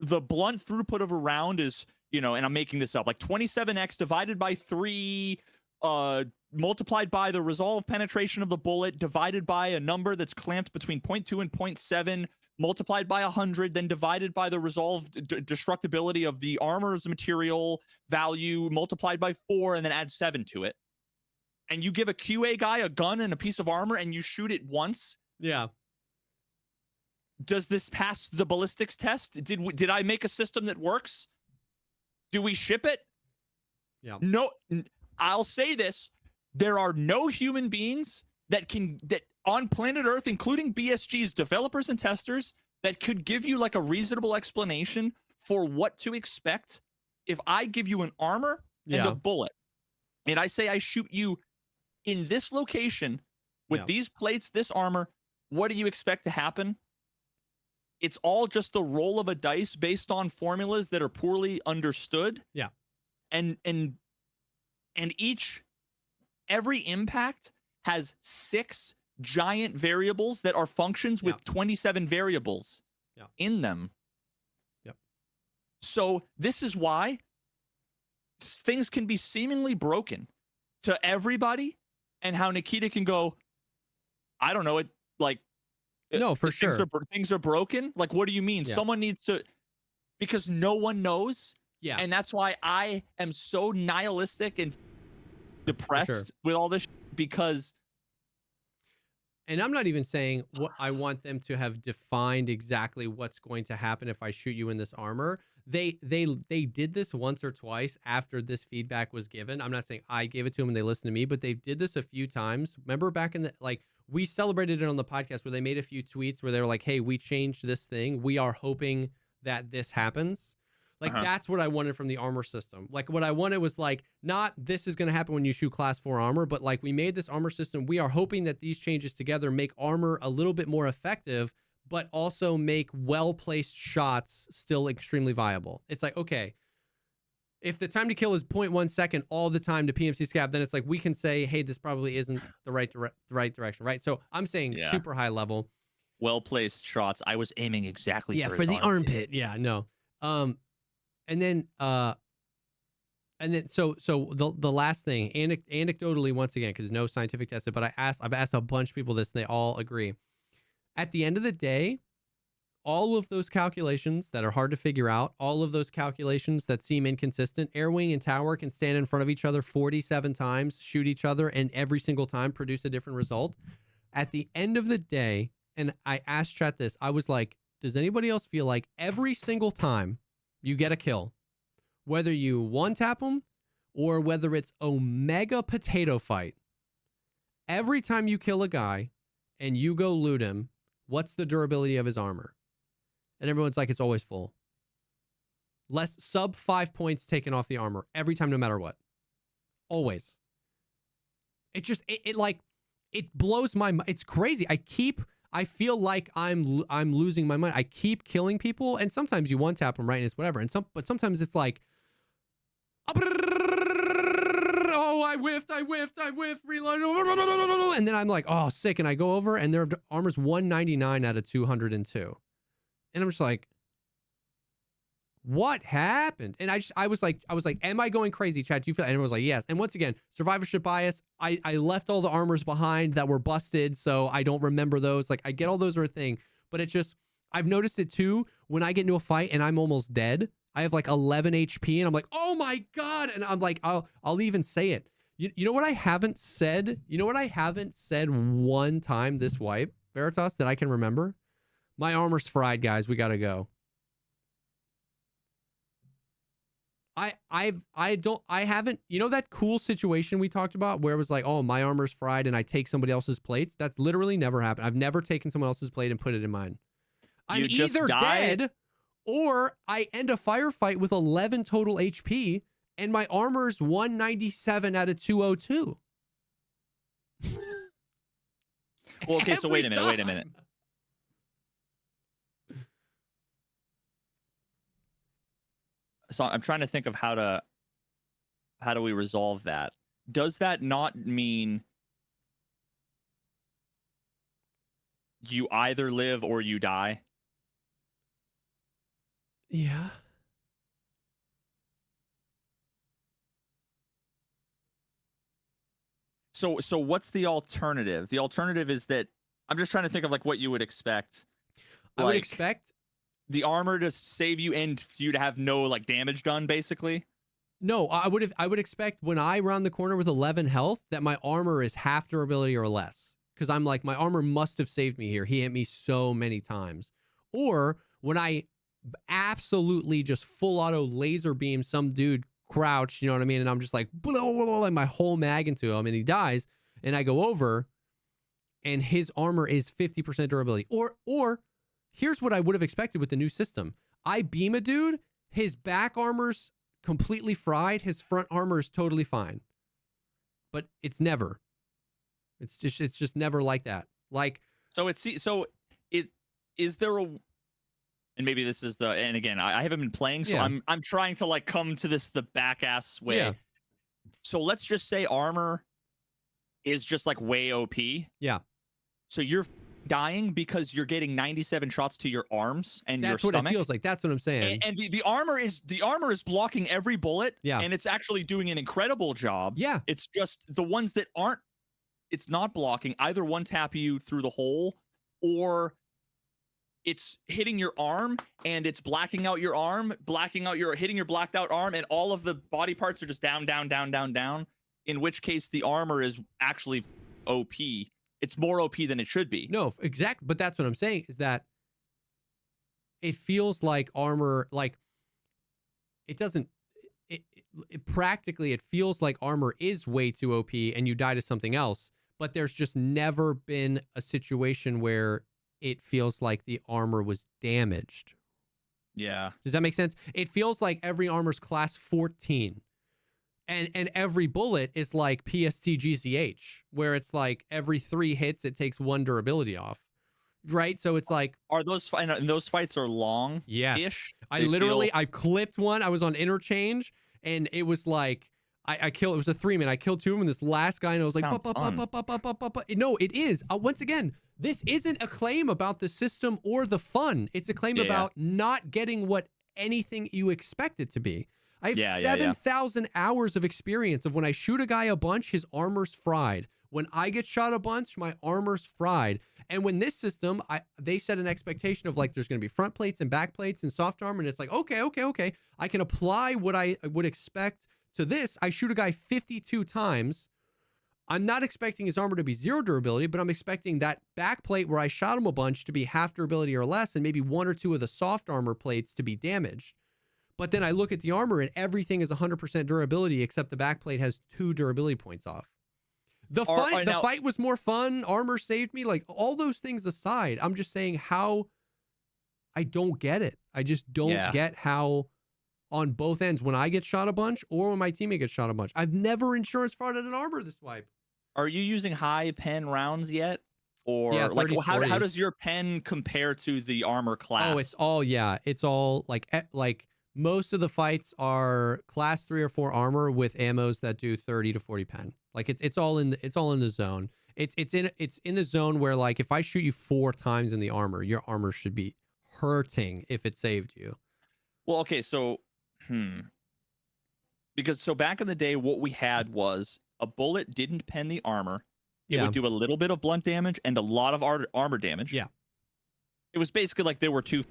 the blunt throughput of a round is, and I'm making this up, like 27x divided by 3, multiplied by the resolve penetration of the bullet, divided by a number that's clamped between 0.2 and 0.7, multiplied by 100, then divided by the resolved destructibility of the armor's material value, multiplied by 4, and then add 7 to it. And you give a QA guy a gun and a piece of armor and you shoot it once. Yeah. Does this pass the ballistics test? Did I make a system that works? Do we ship it? Yeah. No, I'll say this. There are no human beings that on planet Earth, including BSG's developers and testers, that could give you like a reasonable explanation for what to expect if I give you an armor and a bullet. And I say I shoot you in this location with these plates, this armor. What do you expect to happen? It's all just the roll of a dice based on formulas that are poorly understood. Yeah. And every impact has 6 giant variables that are functions with 27 variables in them. Yep. So this is why things can be seemingly broken to everybody, and how Nikita can go, I don't know, it like no, for sure. Things are broken. Like, what do you mean? Yeah. Someone needs to, because no one knows. Yeah. And that's why I am so nihilistic and depressed with all this, because. And I'm not even saying what I want them to have defined exactly what's going to happen if I shoot you in this armor. They did this once or twice after this feedback was given. I'm not saying I gave it to them and they listened to me, but they did this a few times. Remember back in the, like, we celebrated it on the podcast where they made a few tweets where they were like, hey, we changed this thing. We are hoping that this happens. Like, that's what I wanted from the armor system. Like, what I wanted was like, not this is going to happen when you shoot class 4 armor, but like, we made this armor system. We are hoping that these changes together make armor a little bit more effective, but also make well-placed shots still extremely viable. It's like, okay, if the time to kill is 0.1 second all the time to PMC scab, then it's like, we can say, hey, this probably isn't the right direction, right? So I'm saying super high level. Well-placed shots. I was aiming exactly for the armpit. Yeah, no. And then so the last thing, anecdotally once again, because no scientific tested, but I've asked a bunch of people this and they all agree. At the end of the day, all of those calculations that are hard to figure out, all of those calculations that seem inconsistent, Air Wing and Tower can stand in front of each other 47 times, shoot each other, and every single time produce a different result. At the end of the day, and I asked chat this, I was like, does anybody else feel like every single time you get a kill, whether you one-tap them or whether it's Omega Potato Fight, every time you kill a guy and you go loot him, what's the durability of his armor? And everyone's like, it's always full. Less sub 5 points taken off the armor every time, no matter what. Always. It just, it blows my mind. It's crazy. I feel like I'm losing my mind. I keep killing people, and sometimes you one tap them, right, and it's whatever. But sometimes it's like, oh, I whiffed, reload, and then I'm like, oh, sick, and I go over, and their armor's 199 out of 202, and I'm just like, what happened? And I was like, am I going crazy, chat? Do you feel? And everyone was like, yes. And once again, survivorship bias. I left all the armors behind that were busted, so I don't remember those. Like, I get all those are a thing, but it's just, I've noticed it too when I get into a fight and I'm almost dead. I have like 11 HP, and I'm like, oh my god! And I'm like, I'll even say it. You know what I haven't said? You know what I haven't said one time this wipe, Veritas, that I can remember? My armor's fried, guys. We gotta go. I haven't, you know that cool situation we talked about where it was like, oh, my armor's fried and I take somebody else's plates? That's literally never happened. I've never taken someone else's plate and put it in mine. I'm either dead or I end a firefight with 11 total HP and my armor's 197 out of 202. Well, okay, so wait a minute. So I'm trying to think of how do we resolve that? Does that not mean you either live or you die? Yeah. So what's the alternative? The alternative is that I'm just trying to think of like what you would expect. I would expect the armor to save you and for you to have no like damage done, basically. No, I would expect when I round the corner with 11 health that my armor is half durability or less. Because I'm like, my armor must have saved me here. He hit me so many times. Or when I absolutely just full auto laser beam some dude crouched, you know what I mean? And I'm just like, blah, blah, blah, like my whole mag into him and he dies. And I go over and his armor is 50% durability. Or here's what I would have expected with the new system. I beam a dude, his back armor's completely fried, his front armor is totally fine. But it's never. It's just never like that. Like is there a, and maybe this is and again, I haven't been playing, so I'm trying to like come to this the back ass way. Yeah. So let's just say armor is just like way OP. Yeah. So you're dying because you're getting 97 shots to your arms and your stomach. That's what it feels like. That's what I'm saying. And the armor is blocking every bullet. Yeah. And it's actually doing an incredible job. Yeah. It's just the ones that aren't, it's not blocking. Either one tap you through the hole, or it's hitting your arm and it's blacking out your arm, hitting your blacked out arm, and all of the body parts are just down, down, down, down, down. In which case the armor is actually OP. It's more OP than it should be. No, exactly. But that's what I'm saying is that it feels like armor, like it doesn't, practically it feels like armor is way too OP and you die to something else. But there's just never been a situation where it feels like the armor was damaged. Yeah. Does that make sense? It feels like every armor's class 14. And every bullet is like PST GCH, where it's like every 3 hits, it takes 1 durability off. Right? So it's like... Are those fights are long? Yes. I clipped one. I was on interchange, and it was like... it was a 3-man. I killed 2 of them, and this last guy, and I was like... No, it is. Once again, this isn't a claim about the system or the fun. It's a claim about not getting what anything you expect it to be. I have 7,000 hours of experience of when I shoot a guy a bunch, his armor's fried. When I get shot a bunch, my armor's fried. And when this system, they set an expectation of like, there's going to be front plates and back plates and soft armor. And it's like, okay. I can apply what I would expect to this. I shoot a guy 52 times. I'm not expecting his armor to be 0 durability, but I'm expecting that back plate where I shot him a bunch to be half durability or less, and maybe 1 or 2 of the soft armor plates to be damaged. But then I look at the armor and everything is 100% durability except the backplate has 2 durability points off. The fight was more fun. Armor saved me. Like all those things aside, I'm just saying how I don't get it. I just don't get how on both ends, when I get shot a bunch or when my teammate gets shot a bunch. I've never insurance frauded an armor this wipe. Are you using high pen rounds yet? Or like how does your pen compare to the armor class? Oh, it's all like most of the fights are class 3 or 4 armor with ammos that do 30 to 40 pen. Like it's all in the zone. It's in the zone where like if I shoot you 4 times in the armor, your armor should be hurting if it saved you. Well, okay, so because back in the day, what we had was a bullet didn't pen the armor. It would do a little bit of blunt damage and a lot of armor damage. Yeah. It was basically like there were two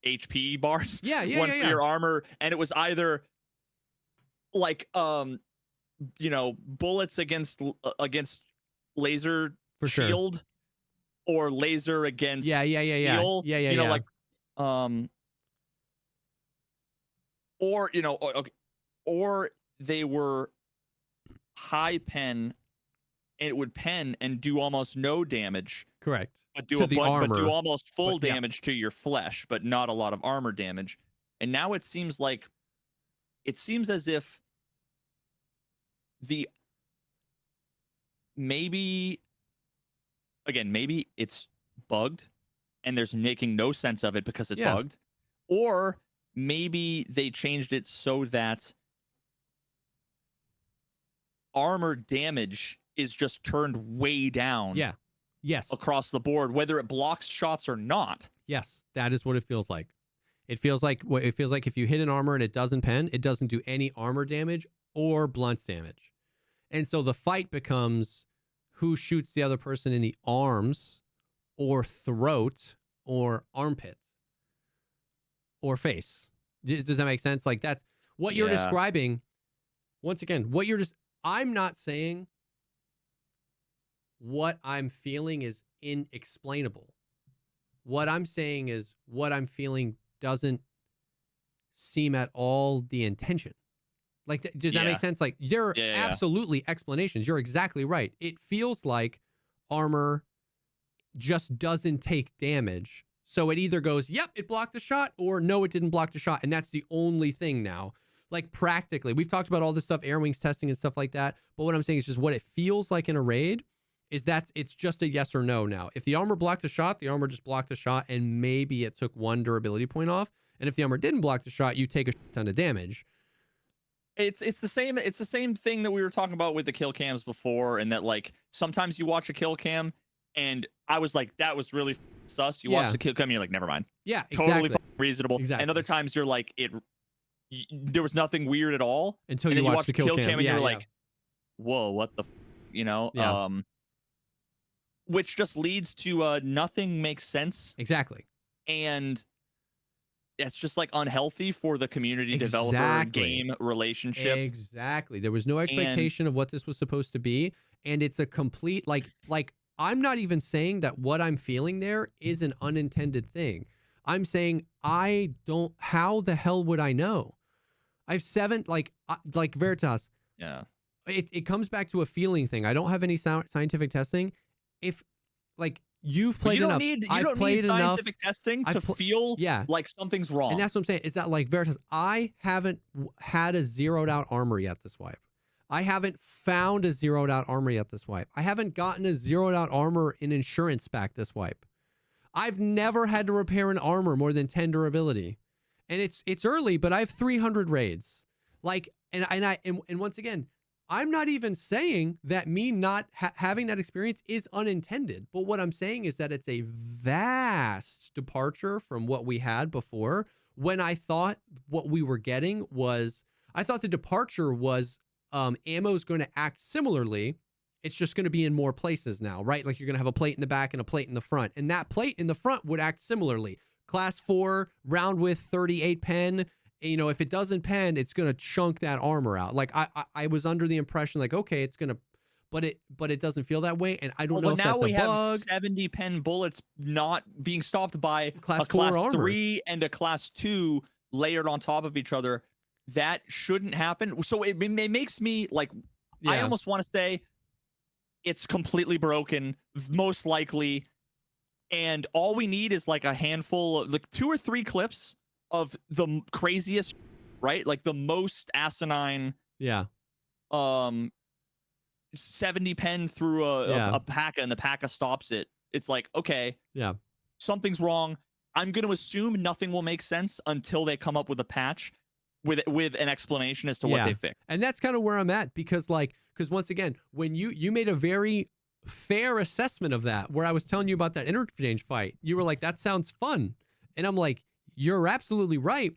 HP bars. One for your armor, and it was either like bullets against laser for shield sure. Or laser against steel. Like or they were high pen and it would pen and do almost no damage. Correct. But do almost full damage to your flesh, but not a lot of armor damage. And now it seems as if maybe it's bugged and there's making no sense of it because it's bugged. Or maybe they changed it so that armor damage is just turned way down. Yeah. Yes. Across the board, whether it blocks shots or not. Yes, that is what it feels like. It feels like if you hit an armor and it doesn't pen, it doesn't do any armor damage or blunt damage. And so the fight becomes who shoots the other person in the arms or throat or armpit or face. Does that make sense? Like that's what you're describing. Once again, I'm not saying what I'm feeling is inexplainable. What I'm saying is what I'm feeling doesn't seem at all the intention. Like, does that make sense? Like, there are absolutely explanations. You're exactly right. It feels like armor just doesn't take damage. So it either goes, yep, it blocked the shot, or no, it didn't block the shot. And that's the only thing now. Like, practically, we've talked about all this stuff, air wings testing and stuff like that. But what I'm saying is just what it feels like in a raid is it's just a yes or no now. If the armor blocked the shot, the armor just blocked the shot, and maybe it took one durability point off. And if the armor didn't block the shot, you take a ton of damage. It's the same thing that we were talking about with the kill cams before, and that like sometimes you watch a kill cam and I was like, that was really sus. You watch the kill cam and you're like, never mind. Yeah, totally reasonable. Exactly. And other times you're like, there was nothing weird at all until you watch the kill cam and you're like, whoa, what the which just leads to nothing makes sense. Exactly. And it's just like unhealthy for the community developer game relationship. Exactly. There was no expectation of what this was supposed to be. And it's a complete, like I'm not even saying that what I'm feeling there is an unintended thing. I'm saying how the hell would I know? I have 7, like Veritas. Yeah. It comes back to a feeling thing. I don't have any scientific testing. If like you've played enough, you don't need scientific testing to feel like something's wrong. And that's what I'm saying. Is that like Veritas? I haven't had a zeroed out armor yet this wipe. I haven't found a zeroed out armor yet this wipe. I haven't gotten a zeroed out armor in insurance back this wipe. I've never had to repair an armor more than 10 durability. And it's early, but I have 300 raids. Like, and once again, I'm not even saying that me not having that experience is unintended. But what I'm saying is that it's a vast departure from what we had before, when I thought what we were getting was, I thought the departure was ammo is going to act similarly. It's just going to be in more places now, right? Like you're going to have a plate in the back and a plate in the front. And that plate in the front would act similarly. Class 4, round with 38 pen. If it doesn't pen, it's going to chunk that armor out. Like I was under the impression like, okay, it's going to, but it doesn't feel that way. And I don't know if that's a bug. Now we have 70 pen bullets not being stopped by class a class 4 3 and a class 2 layered on top of each other. That shouldn't happen. So it makes me like, I almost want to say it's completely broken, most likely. And all we need is like a handful of like 2 or 3 clips of the craziest, right? Like the most asinine 70 pen through a P.A.K.A. and the P.A.K.A. stops it. It's like, okay, something's wrong. I'm going to assume nothing will make sense until they come up with a patch with an explanation as to what they fixed. And that's kind of where I'm at, because once again, when you made a very fair assessment of that, where I was telling you about that interchange fight, you were like, that sounds fun. And I'm like, you're absolutely right.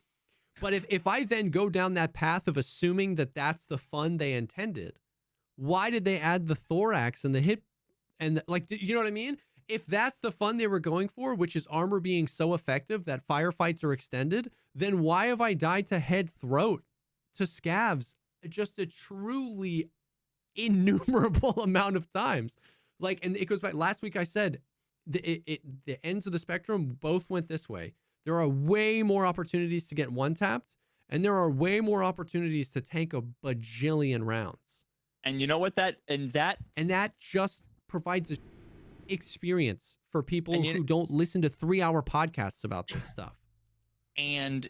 But if I then go down that path of assuming that that's the fun they intended, why did they add the thorax and the hip? And like, you know what I mean? If that's the fun they were going for, which is armor being so effective that firefights are extended, then why have I died to head throat, to scavs, just a truly innumerable amount of times? Like, and it goes back, last week I said, the ends of the spectrum both went this way. There are way more opportunities to get one-tapped, and there are way more opportunities to tank a bajillion rounds. And you know what that just provides a experience for people who don't listen to 3-hour podcasts about this stuff. And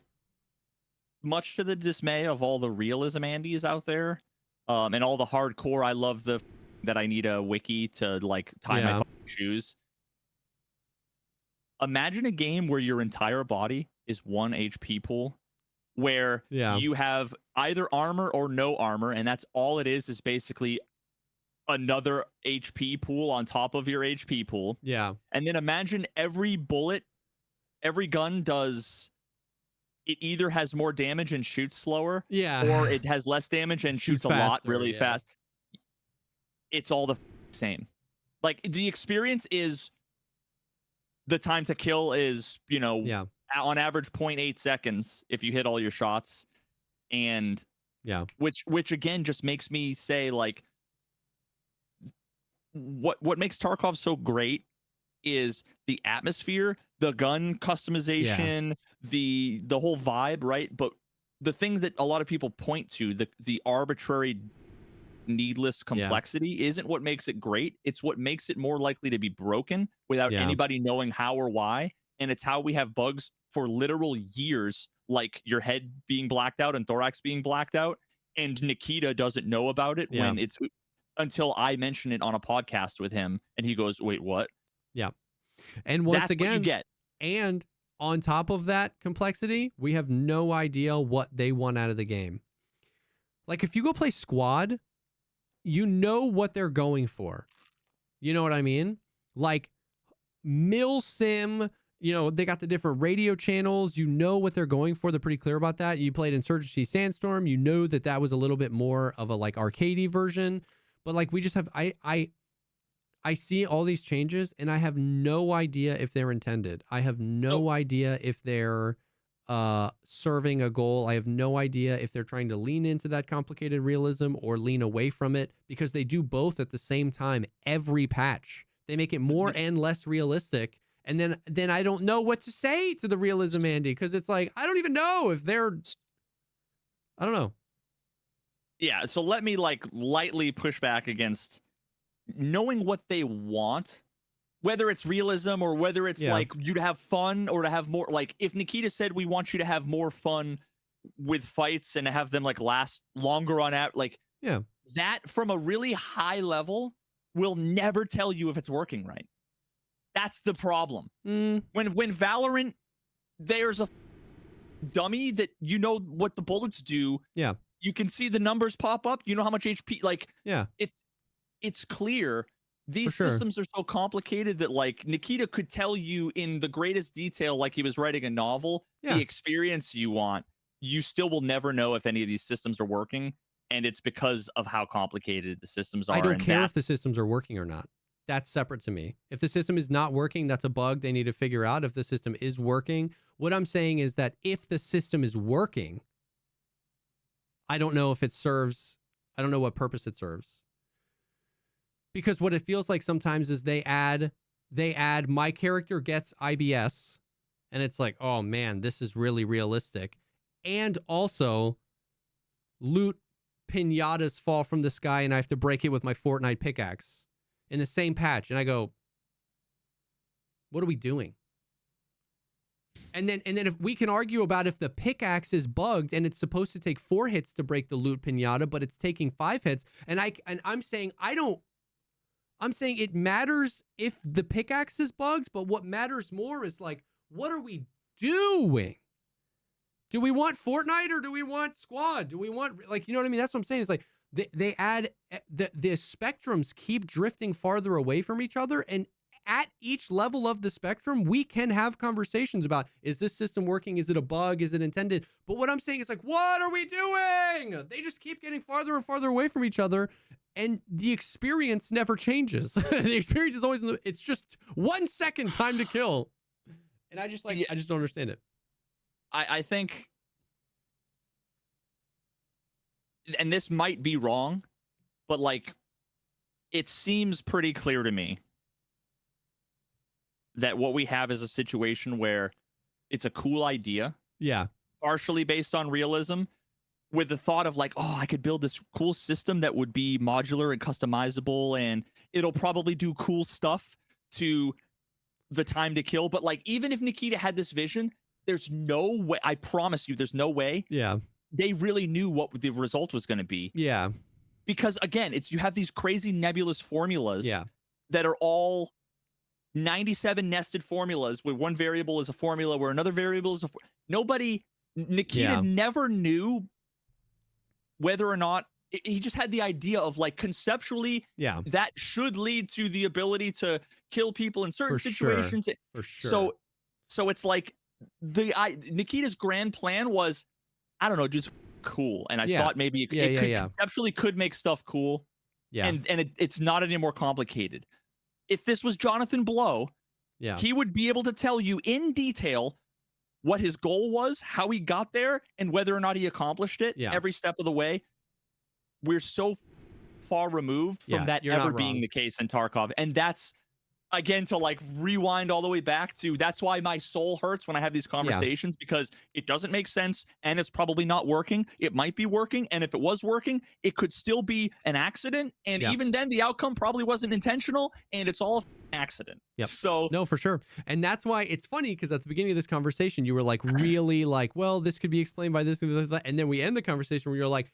much to the dismay of all the realism Andes out there, and all the hardcore, I love that I need a wiki to like tie my shoes. Imagine a game where your entire body is 1 HP pool, where you have either armor or no armor, and that's all it is basically another HP pool on top of your HP pool. Yeah. And then imagine every bullet, every gun does, it either has more damage and shoots slower, or it has less damage and shoots a lot really fast. It's all the same. Like, the experience is the time to kill is, Yeah. on average 0.8 seconds if you hit all your shots. And yeah, which again just makes me say, like, what makes Tarkov so great is the atmosphere, the gun customization, the whole vibe, right? But the thing that a lot of people point to, the arbitrary, needless complexity, isn't what makes it great. It's what makes it more likely to be broken without anybody knowing how or why. And it's how we have bugs for literal years, like your head being blacked out and thorax being blacked out, and Nikita doesn't know about it when it's until I mention it on a podcast with him, and he goes, "Wait, what?" Yeah. And once That's again, what you get. And on top of that complexity, we have no idea what they want out of the game. Like, if you go play squad, you know what they're going for. You know what I mean? Like, Milsim, they got the different radio channels. You know what they're going for. They're pretty clear about that. You played Insurgency Sandstorm. You know that was a little bit more of a, like, arcadey version. But, like, we just have... I see all these changes, and I have no idea if they're intended. I have no idea if they're serving a goal. I have no idea if they're trying to lean into that complicated realism or lean away from it, because they do both at the same time every patch. They make it more and less realistic, and then I don't know what to say to the realism, Andy, because it's like, I don't even know if they're... I don't know. Yeah, so let me, like, lightly push back against knowing what they want, whether it's realism or whether it's like you to have fun or to have more. Like, if Nikita said, we want you to have more fun with fights and to have them, like, last longer on out, like, that from a really high level will never tell you if it's working right. That's the problem. When Valorant, there's a dummy that what the bullets do. Yeah. You can see the numbers pop up. You know how much HP, like, yeah. It's clear. These systems are so complicated that, like, Nikita could tell you in the greatest detail, like he was writing a novel, the experience you want. You still will never know if any of these systems are working, and it's because of how complicated the systems are. I don't care if the systems are working or not. That's separate to me. If the system is not working, that's a bug they need to figure out. If the system is working, what I'm saying is that if the system is working, I don't know if it serves, I don't know what purpose it serves. Because what it feels like sometimes is they add my character gets IBS, and it's like, oh man, this is really realistic. And also, loot pinatas fall from the sky and I have to break it with my Fortnite pickaxe in the same patch. And I go, what are we doing? And then if we can argue about if the pickaxe is bugged and it's supposed to take 4 hits to break the loot pinata, but it's taking 5 hits, and I'm saying it matters if the pickaxe is bugged, but what matters more is, like, what are we doing? Do we want Fortnite or do we want squad? Do we want, like, you know what I mean? That's what I'm saying. It's like they add the spectrums keep drifting farther away from each other, and at each level of the spectrum, we can have conversations about, is this system working? Is it a bug? Is it intended? But what I'm saying is, like, what are we doing? They just keep getting farther and farther away from each other, and the experience never changes. The experience is always it's just 1 second time to kill. And I just I just don't understand it. I think, and this might be wrong, but, like, it seems pretty clear to me that what we have is a situation where it's a cool idea. Yeah. Partially based on realism, with the thought of, like, oh, I could build this cool system that would be modular and customizable, and it'll probably do cool stuff to the time to kill. But, like, even if Nikita had this vision, there's no way, I promise you, there's no way they really knew what the result was going to be. Yeah. Because, again, you have these crazy nebulous formulas that are all 97 nested formulas, where one variable is a formula, where another variable is Nikita never knew whether or not, he just had the idea of, like, conceptally, that should lead to the ability to kill people in certain situations. For sure. So it's like Nikita's grand plan was, I don't know, just cool. And I thought maybe it conceptually could make stuff cool. Yeah. And it's not any more complicated. If this was Jonathan Blow, Yeah. He would be able to tell you in detail what his goal was, how he got there, and whether or not he accomplished it every step of the way. We're so far removed from that ever being the case in Tarkov. And that's, again, to like rewind all the way back to, that's why my soul hurts when I have these conversations, because it doesn't make sense and it's probably not working. It might be working, and if it was working, it could still be an accident, and even then the outcome probably wasn't intentional, and it's all an accident. So no, for sure. And that's why it's funny, because at the beginning of this conversation you were like really like, well, this could be explained by this and that, and then we end the conversation where you're like,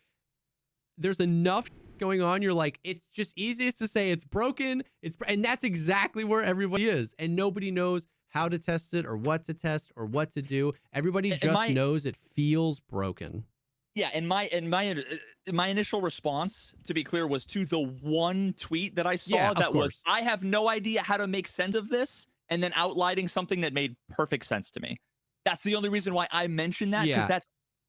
there's enough going on. You're like, it's just easiest to say it's broken. And that's exactly where everybody is. And nobody knows how to test it or what to test or what to do. Everybody just knows it feels broken. Yeah, and my initial response, to be clear, was to the one tweet that I saw that was, I have no idea how to make sense of this, and then outlining something that made perfect sense to me. That's the only reason why I mentioned that, because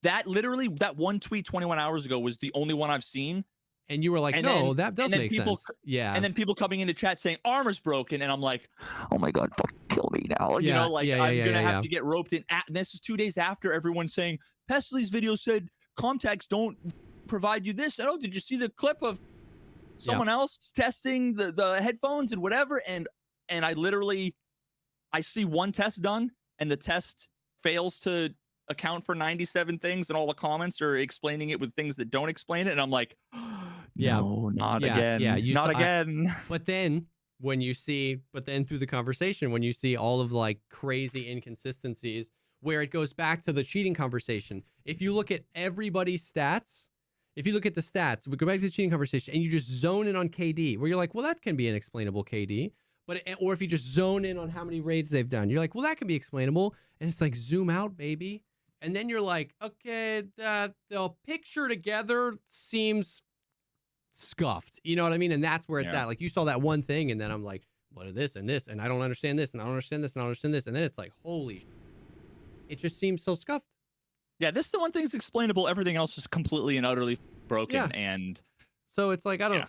that literally, that one tweet 21 hours ago was the only one I've seen. And you were like, no, that does make sense. Yeah. And then people coming into chat saying armor's broken, and I'm like, oh my God, fucking kill me now. You know, like, I'm gonna have to get roped in. And this is 2 days after everyone saying Pesley's video said contacts don't provide you this. Oh, did you see the clip of someone else testing the headphones and whatever? And I literally, I see one test done, and the test fails to account for 97 things, and all the comments are explaining it with things that don't explain it, and I'm like, no, not again. Not again. But then through the conversation, when you see all of like crazy inconsistencies, where it goes back to the cheating conversation. If you look at everybody's stats, we go back to the cheating conversation, and you just zone in on KD, where you're like, well, that can be an explainable KD. Or if you just zone in on how many raids they've done, you're like, well, that can be explainable. And it's like, zoom out, baby. And then you're like, okay, the picture together seems scuffed. You know what I mean? And that's where it's at. Like, you saw that one thing, and then I'm like, what are this and this? And I don't understand this, and I don't understand this, and I don't understand this. And then it's like, holy, it just seems so scuffed. Yeah, this is the one thing that's explainable. Everything else is completely and utterly broken. And so it's like, I don't know.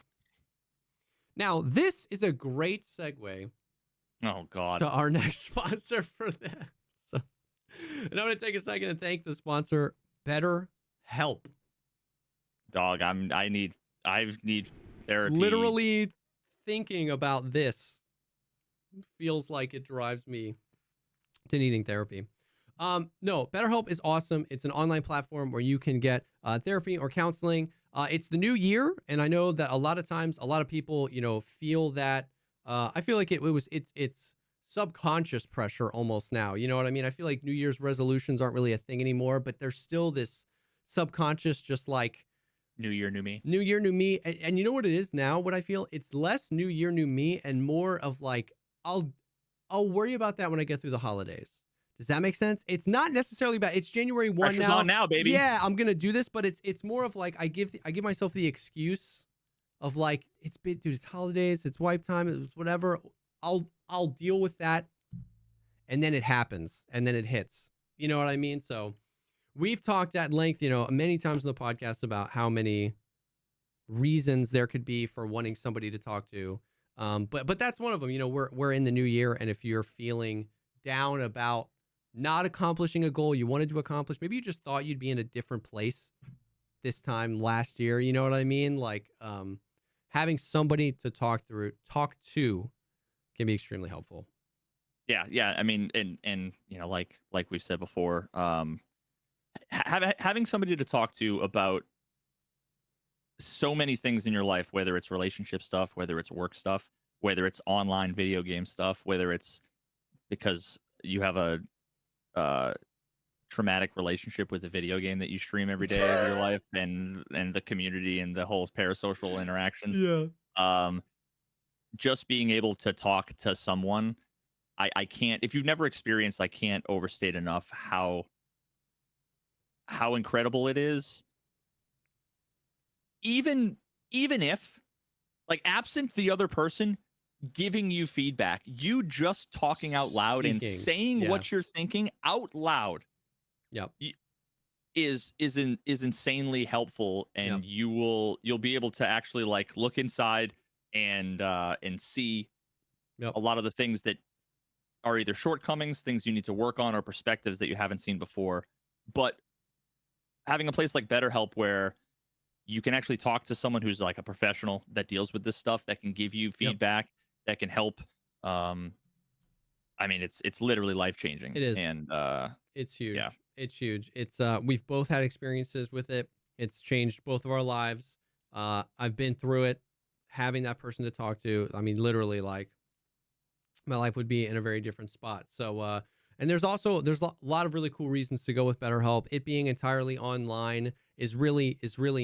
Now, this is a great segue. Oh, God. To our next sponsor for that. So, and I'm going to take a second and thank the sponsor, BetterHelp. Dog, I need therapy. Literally thinking about this feels like it drives me to needing therapy. No, BetterHelp is awesome. It's an online platform where you can get therapy or counseling. It's the new year, and I know that a lot of times, a lot of people, feel that. I feel like it's subconscious pressure almost now. You know what I mean? I feel like New Year's resolutions aren't really a thing anymore, but there's still this subconscious, just like New Year, New Me. New Year, New Me. And you know what it is now? What I feel? It's less New Year, New Me, and more of like, I'll worry about that when I get through the holidays. Does that make sense? It's not necessarily bad. It's January 1 Pressure's now. on now, baby. Yeah, I'm gonna do this, but it's more of like I give myself the excuse of like, dude, it's holidays, it's wipe time, it's whatever. I'll deal with that, and then it happens, and then it hits. You know what I mean? So we've talked at length, many times in the podcast about how many reasons there could be for wanting somebody to talk to. But that's one of them. We're in the new year, and if you're feeling down about not accomplishing a goal you wanted to accomplish, maybe you just thought you'd be in a different place this time last year. You know what I mean? Like, having somebody to talk to can be extremely helpful. Yeah. I mean, and like we've said before, having somebody to talk to about so many things in your life, whether it's relationship stuff, whether it's work stuff, whether it's online video game stuff, whether it's because you have a traumatic relationship with a video game that you stream every day of your life, and the community and the whole parasocial interactions. Just being able to talk to someone, I can't, if you've never experienced, I can't overstate enough how incredible it is. Even if, like, absent the other person giving you feedback, you just talking out loud and saying what you're thinking out loud is insanely helpful, and you'll be able to actually like look inside and see a lot of the things that are either shortcomings, things you need to work on, or perspectives that you haven't seen before. But having a place like BetterHelp where you can actually talk to someone who's like a professional that deals with this stuff, that can give you feedback, that can help. I mean, it's literally life changing. It is, and it's huge. Yeah. It's huge. It's we've both had experiences with it. It's changed both of our lives. I've been through it. Having that person to talk to, I mean, literally, like, my life would be in a very different spot. So, and there's a lot of really cool reasons to go with BetterHelp. It being entirely online is really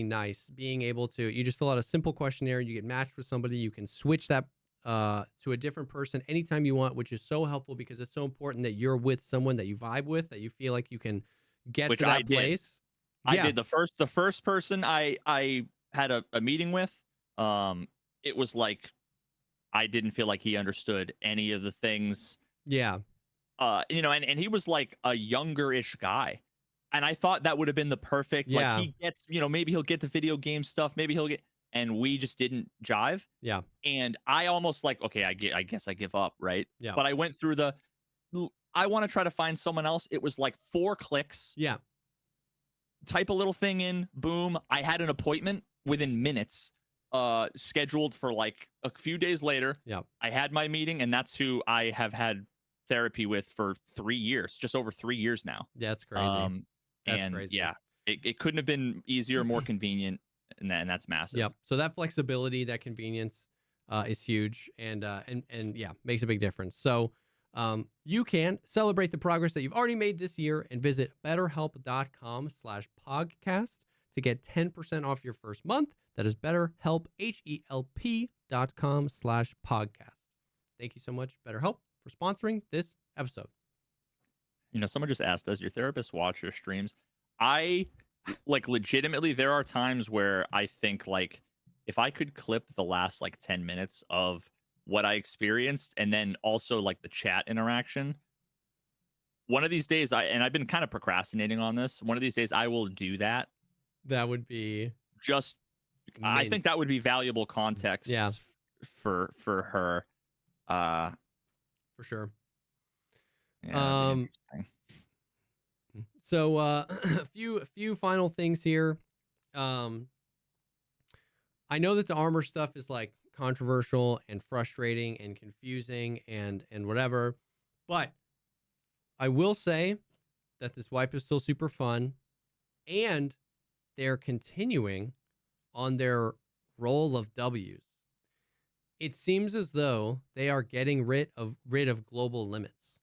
nice. Being able to, you just fill out a simple questionnaire, you get matched with somebody, you can switch that to a different person anytime you want, which is so helpful because it's so important that you're with someone that you vibe with, that you feel like you can get to that place. I did. The first person I had a meeting with, it was like I didn't feel like he understood any of the things. Yeah. You know, and he was like a younger-ish guy. And I thought that would have been the perfect, like, he gets, you know, maybe he'll get the video game stuff, maybe he'll get, and we just didn't jive. Yeah. And I almost like, okay, I guess I give up, right? Yeah. But I went through I want to try to find someone else. It was like 4 clicks. Yeah. Type a little thing in, boom. I had an appointment within minutes, scheduled for like a few days later. Yeah. I had my meeting, and that's who I have had therapy with for 3 years, just over 3 years now. Yeah, that's crazy. That's crazy. Yeah, it couldn't have been easier, more convenient, and that's massive. Yep. So that flexibility, that convenience, is huge, and yeah, makes a big difference. So you can celebrate the progress that you've already made this year and visit betterhelp.com/podcast to get 10% off your first month. That is BetterHelp, HELP.com/podcast. Thank you so much, BetterHelp, for sponsoring this episode. You know, someone just asked, does your therapist watch your streams? I, like, legitimately, there are times where I think, like, if I could clip the last, like, 10 minutes of what I experienced and then also, like, the chat interaction, one of these days, I've been kind of procrastinating on this. One of these days, I will do that. That would be just, I think that would be valuable context. Yeah. For her. For sure. Yeah, so a few final things here. I know that the armor stuff is like controversial and frustrating and confusing and whatever, but I will say that this wipe is still super fun, and they're continuing on their roll of W's. It seems as though they are getting rid of global limits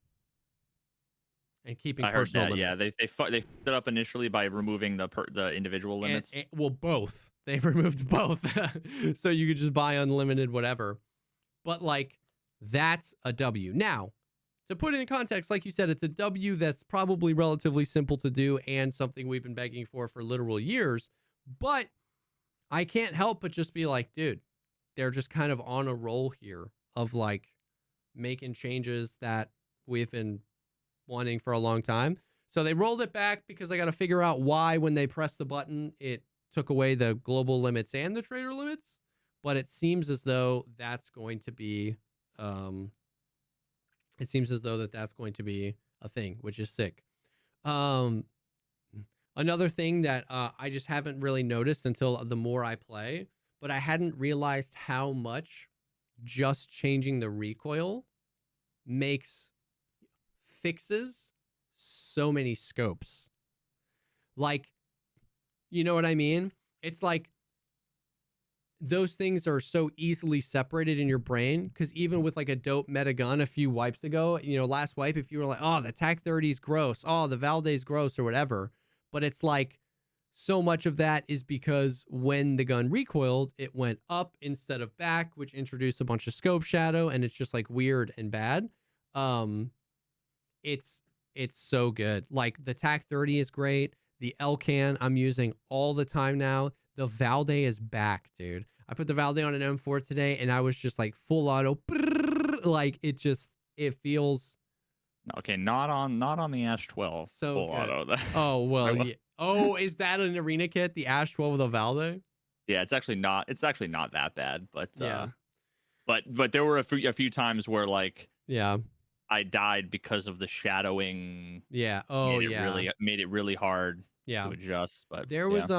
and keeping personal limits. Yeah, they fucked it up initially by removing the individual limits. Well, both. They've removed both, so you could just buy unlimited whatever. But like, that's a W. Now, to put it in context, like you said, it's a W that's probably relatively simple to do and something we've been begging for literal years. But I can't help but just be like, dude, they're just kind of on a roll here of like making changes that we've been wanting for a long time. So they rolled it back because I got to figure out why, when they pressed the button, it took away the global limits and the trader limits. But it seems as though that's going to be, that's going to be a thing, which is sick. Another thing that I just haven't really noticed until the more I play, but I hadn't realized how much just changing the recoil fixes so many scopes. Like, you know what I mean? It's like those things are so easily separated in your brain, because even with like a dope meta gun a few wipes ago, you know, last wipe, if you were like, oh, the TAC 30 is gross, oh, the Valdez gross or whatever, but it's like, so much of that is because when the gun recoiled, it went up instead of back, which introduced a bunch of scope shadow, and it's just like weird and bad. It's so good. Like the TAC 30 is great. The Elcan I'm using all the time now. The Valdez is back, dude. I put the Valdez on an M4 today, and I was just like full auto, like it feels. Okay, not on the Ash 12. So full good. auto. Oh well, yeah. Oh, is that an arena kit? The Ash 12 with a Valdez? Yeah, it's actually not that bad, but yeah. But there were a few times where, like, yeah, I died because of the shadowing. Yeah. Oh yeah. Made it really hard Yeah. to adjust. But there was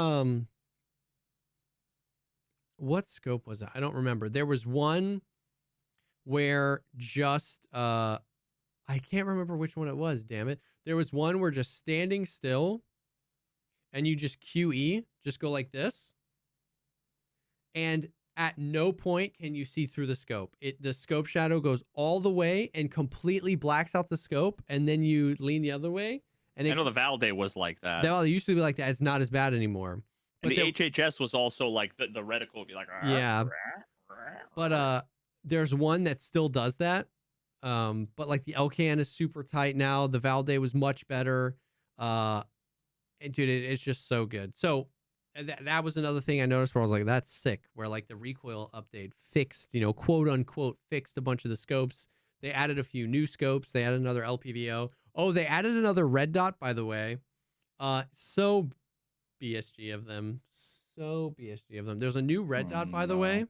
what scope was it? I don't remember. There was one where just I can't remember which one it was, damn it. There was one where just standing still and you just QE, just go like this. And at no point can you see through the scope. The scope shadow goes all the way and completely blacks out the scope, and then you lean the other way. And I know the Valde was like that. It used to be like that. It's not as bad anymore. But and the HHS was also like the reticle would be like, yeah. But there's one that still does that. But like the LCAN is super tight now. The Valde was much better. And dude, it's just so good. So that was another thing I noticed where I was like, that's sick. Where like the recoil update fixed, quote unquote, fixed a bunch of the scopes. They added a few new scopes. They added another LPVO. Oh, they added another red dot, by the way. So BSG of them. So BSG of them. There's a new red dot, by the way.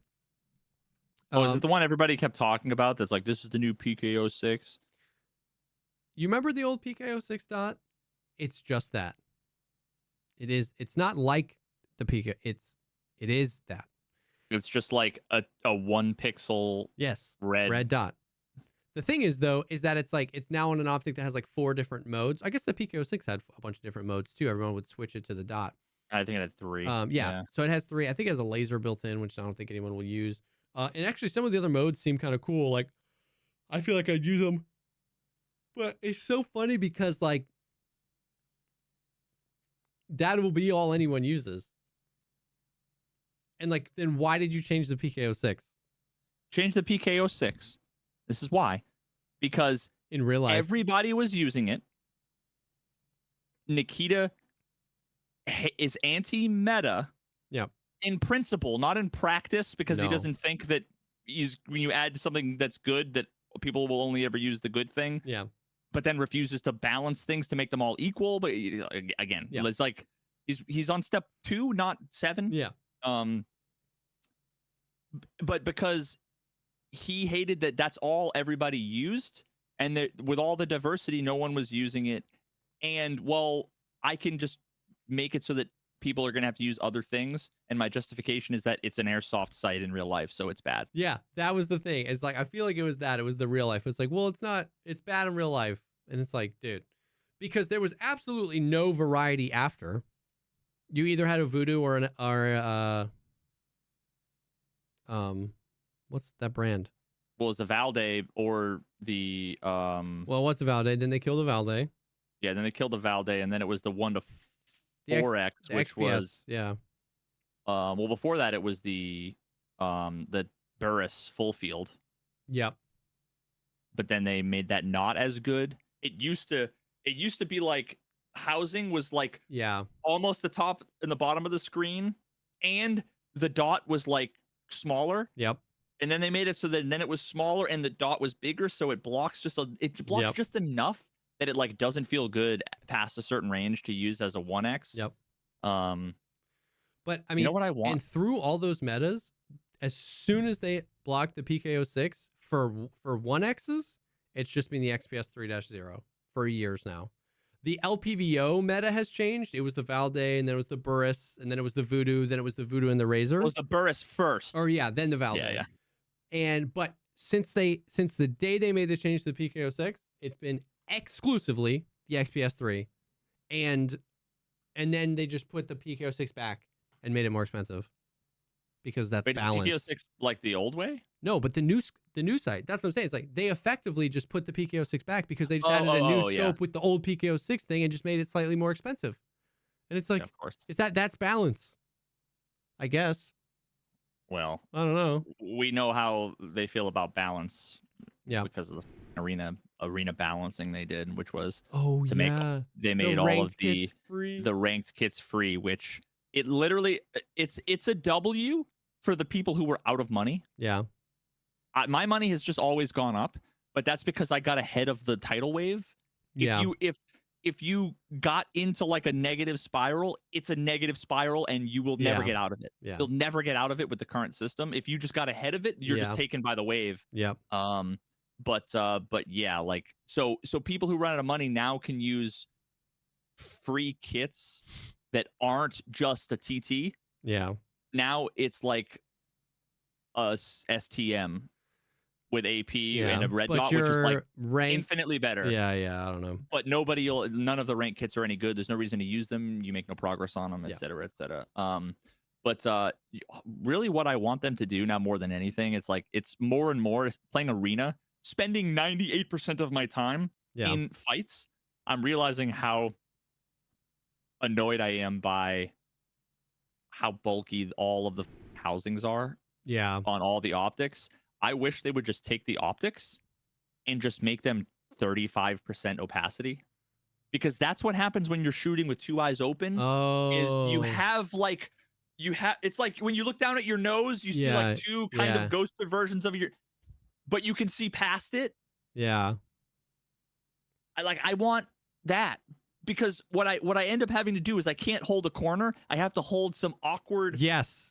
Oh, is it the one everybody kept talking about? That's like, this is the new PKO6. You remember the old PKO6 dot? It's just that. It is. It's not like the PK. It is that. It's just like a 1 pixel. Yes. Red dot. The thing is, though, is that it's now on an optic that has like 4 different modes. I guess the PKO6 had a bunch of different modes too. Everyone would switch it to the dot. I think it had 3. Yeah. So it has 3. I think it has a laser built in, which I don't think anyone will use. And actually, some of the other modes seem kind of cool. Like, I feel like I'd use them. But it's so funny because like that will be all anyone uses. And like, then why did you change the PKO6? Change the PKO6. This is why. Because in real life, everybody was using it. Nikita is anti-meta. Yeah. In principle, not in practice, because he doesn't think that when you add something that's good, that people will only ever use the good thing. Yeah. But then refuses to balance things to make them all equal. But again, it's like he's on step 2, not 7. Yeah. But because he hated that that's all everybody used, and that with all the diversity, no one was using it. And well, I can just make it so that people are going to have to use other things. And my justification is that it's an airsoft site in real life, so it's bad. Yeah, that was the thing. It's like, I feel like it was the real life. It's like, well, it's not, it's bad in real life. And it's like, dude, because there was absolutely no variety after. You either had a Voodoo or what's that brand? Well, it was the Valde or the Well, it was the Valde. Then they killed the Valde. Yeah, then they killed the Valde, and then it was the 1 to 4X, which XPS, was well, before that it was the Burris full field. Yep. But then they made that not as good. It used to be like housing was like almost the top and the bottom of the screen, and the dot was like smaller. Yep. And then they made it so that then it was smaller and the dot was bigger, so it blocks just enough that it like doesn't feel good past a certain range to use as a 1X. Yep. But I mean, you know what I want? And through all those metas, as soon as they blocked the PKO6 for 1Xs, it's just been the XPS 3-0 for years now. The LPVO meta has changed. It was the Valde, and then it was the Burris, and then it was the Voodoo, then it was the Voodoo and the Razor. It was the Burris first. Or then the Valde. Yeah. But since the day they made the change to the PKO6, it's been exclusively the XPS 3, and then they just put the PKO6 back and made it more expensive because that's balance. PKO6 like the old way? No, but the new site. That's what I'm saying. It's like they effectively just put the PKO6 back because they just added a new scope with the old PKO6 thing and just made it slightly more expensive. And it's like, of course, that's balance, I guess. Well, I don't know. We know how they feel about balance. Yeah, because of the arena balancing they did, which was they made all of the ranked kits free, which it literally it's a W for the people who were out of money. Yeah. My money has just always gone up, but that's because I got ahead of the tidal wave. If you got into like a negative spiral, it's a negative spiral and you will never get out of it. Yeah. You'll never get out of it with the current system. If you just got ahead of it, you're just taken by the wave. Yeah. but yeah, like so people who run out of money now can use free kits that aren't just a TT. Yeah. Now it's like a STM with AP and a red but dot, which is like ranked, infinitely better. Yeah, I don't know. But none of the rank kits are any good. There's no reason to use them. You make no progress on them, et cetera, et cetera. But really what I want them to do now more than anything, it's like it's more and more playing arena, spending 98% of my time in fights. I'm realizing how annoyed I am by how bulky all of the housings are. Yeah. On all the optics. I wish they would just take the optics and just make them 35% opacity. Because that's what happens when you're shooting with two eyes open. Is you have it's like when you look down at your nose, you see like two kind of ghosted versions of but you can see past it. Yeah. I want that. Because what I end up having to do is I can't hold a corner. I have to hold some awkward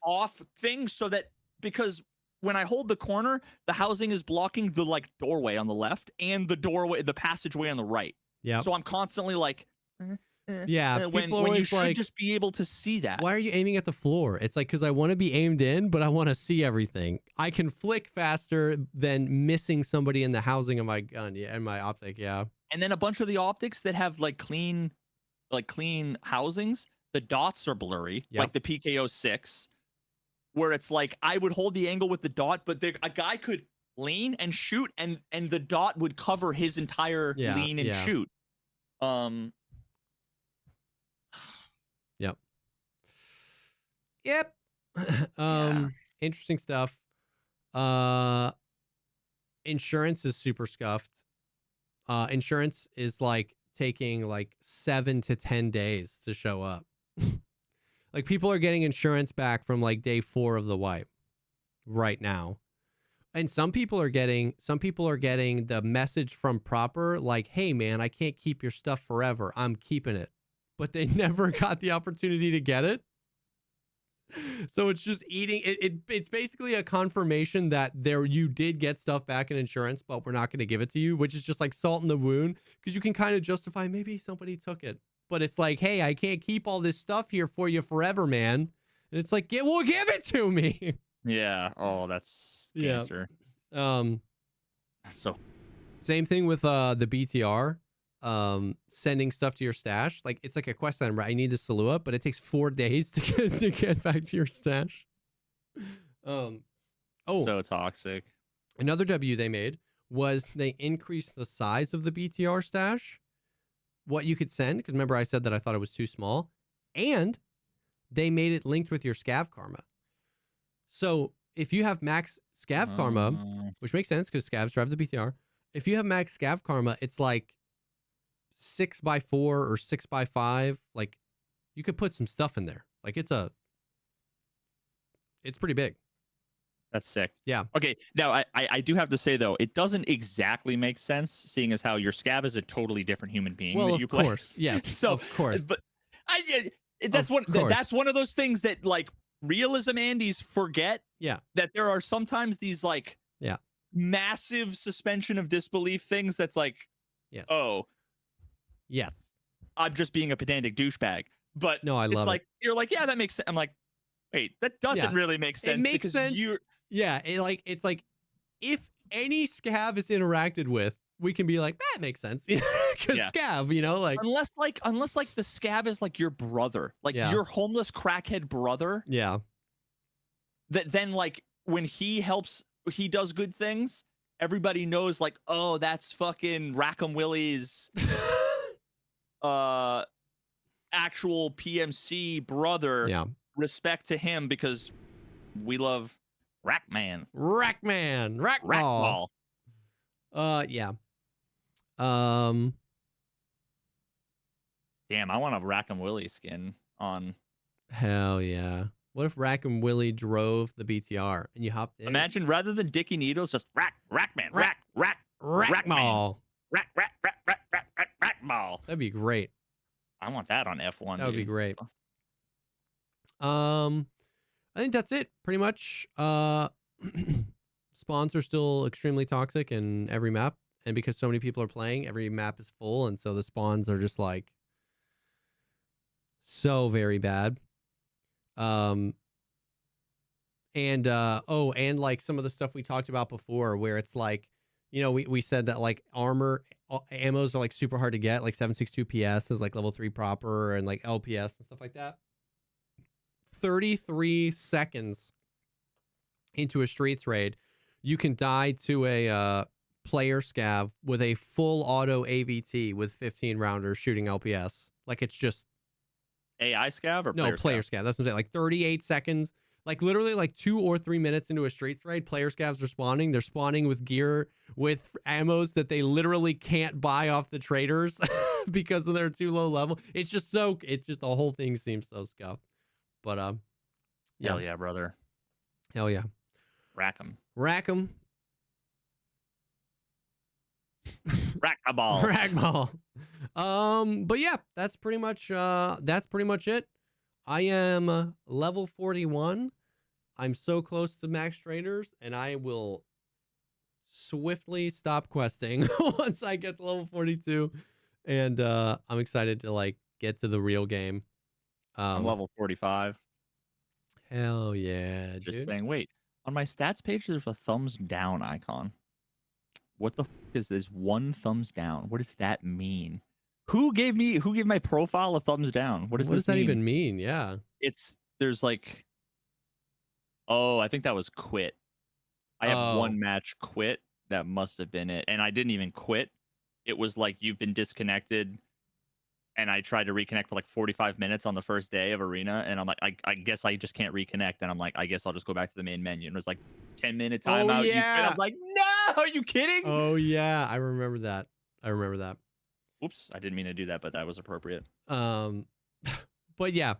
off things so that, because when I hold the corner, the housing is blocking the like doorway on the left and the passageway on the right. Yeah. So I'm constantly like, when you should just be able to see that. Why are you aiming at the floor? It's like, because I want to be aimed in, but I want to see everything. I can flick faster than missing somebody in the housing of my gun, and my optic, And then a bunch of the optics that have like clean housings, the dots are blurry, like the PKO6, where it's like I would hold the angle with the dot, but a guy could lean and shoot, and the dot would cover his entire lean and shoot. Yep. Interesting stuff. Insurance is super scuffed. Insurance is like taking like 7 to 10 days to show up. Like people are getting insurance back from like day 4 of the wipe right now. And some people are getting the message from proper like, hey man, I can't keep your stuff forever. I'm keeping it. But they never got the opportunity to get it. So it's just eating it's basically a confirmation that you did get stuff back in insurance, but we're not going to give it to you, which is just like salt in the wound, because you can kind of justify maybe somebody took it, but it's like, hey, I can't keep all this stuff here for you forever, man. And it's like, well, give it to me. Yeah. Oh, that's cancer. So same thing with the BTR. Sending stuff to your stash, like it's like a quest item, right? I need the Salua, but it takes 4 days to get back to your stash. So toxic. Another W they made was they increased the size of the BTR stash, what you could send, because remember I said that I thought it was too small, and they made it linked with your scav karma. So if you have max scav karma, which makes sense because scavs drive the BTR, if you have max scav karma, it's like 6x4 or 6x5. Like you could put some stuff in there. Like it's pretty big. That's sick. Yeah. Okay. Now I do have to say though, it doesn't exactly make sense, seeing as how your scav is a totally different human being. Well, that you play. Course. Yes. So of course. But that's one of those things that like realism Andes forget. Yeah. That there are sometimes these like massive suspension of disbelief things that's like, oh. Yes. I'm just being a pedantic douchebag. But no, I love it. You're like, yeah, that makes sense. I'm like, wait, that doesn't really make sense. It makes sense. It's like if any scav is interacted with, we can be like, that makes sense. Because scav, like unless the scav is like your brother, like your homeless crackhead brother. Yeah. That then like when he does good things, everybody knows like, oh, that's fucking Rackham Willie's actual PMC brother. Yeah. Respect to him because we love Rackman. Rackball. Yeah. Damn, I want a Rackham Willie skin on. Hell yeah. What if Rackham Willie drove the BTR and you hopped in? Imagine rather than Dickie Needles, just Rackman. Rackball. Rackball. That'd be great. I want that on F1. That would be great. I think that's it, pretty much. spawns are still extremely toxic in every map, and because so many people are playing, every map is full, and so the spawns are just like so very bad. And and like some of the stuff we talked about before, where it's like, you know, we said that like armor ammos are like super hard to get, like 762 PS is like level 3 proper, and like LPS and stuff like that. 33 seconds into a streets raid, you can die to a player scav with a full auto AVT with 15 rounders shooting LPS. Like, it's just AI scav or player scav. That's what I'm saying. Like 38 seconds, like literally like 2 or 3 minutes into a streets raid, player scavs are spawning. They're spawning with gear, with ammos that they literally can't buy off the traders because they're too low level. It's just the whole thing seems so scuffed. But yeah. Hell yeah, brother. Hell yeah. Rack 'em. Rack 'em. Rack a ball. Rack ball. But yeah, that's pretty much it. I am level 41. I'm so close to max traders, and I will swiftly stop questing once I get to level 42. And I'm excited to like get to the real game. I'm level 45. Hell yeah, Just dude. saying, wait, on my stats page, there's a thumbs down icon. What the f is this one thumbs down? What does that mean? Who gave my profile a thumbs down? What does that even mean? Yeah. There's like, oh, I think that was quit. I have one match quit. That must have been it. And I didn't even quit. It was like, you've been disconnected. And I tried to reconnect for like 45 minutes on the first day of Arena. And I'm like, I guess I just can't reconnect. And I'm like, I guess I'll just go back to the main menu. And it was like 10-minute timeout. Oh, yeah. I'm like, no, are you kidding? Oh, yeah. I remember that. Oops, I didn't mean to do that, but that was appropriate. But yeah.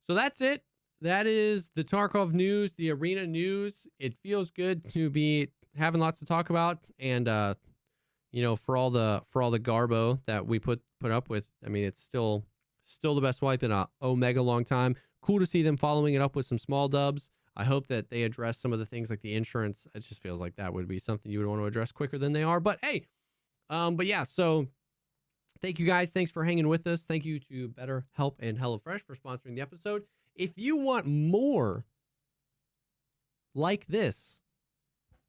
So that's it. That is the Tarkov news, the Arena news. It feels good to be having lots to talk about. And, you know, for all the garbo that we put up with, I mean, it's still the best wipe in a omega long time. Cool to see them following it up with some small dubs. I hope that they address some of the things like the insurance. It just feels like that would be something you would want to address quicker than they are. But hey, but yeah, so thank you guys. Thanks for hanging with us. Thank you to BetterHelp and HelloFresh for sponsoring the episode. If you want more like this,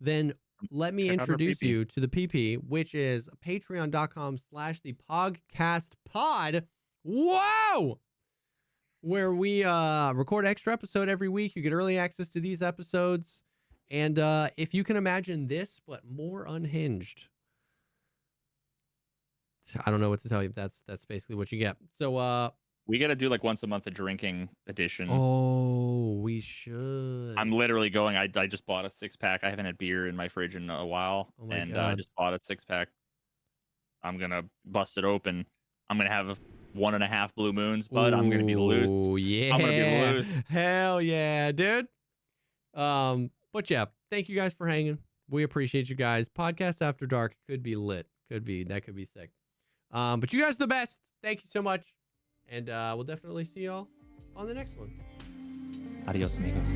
then let me introduce you to the PP, which is patreon.com/thepodcastpod. Whoa! Where we record extra episode every week. You get early access to these episodes. And if you can imagine this, but more unhinged. I don't know what to tell you. That's basically what you get. So we got to do like once a month a drinking edition. Oh, we should. I'm literally going. I just bought a 6-pack. I haven't had beer in my fridge in a while, and I just bought a 6-pack. I'm gonna bust it open. I'm gonna have 1.5 blue moons, but I'm gonna be loose. Oh yeah, I'm gonna be loose. Hell yeah, dude. But yeah, thank you guys for hanging. We appreciate you guys. Podcast After Dark could be lit. Could be sick. But you guys are the best. Thank you so much. And we'll definitely see y'all on the next one. Adios, amigos.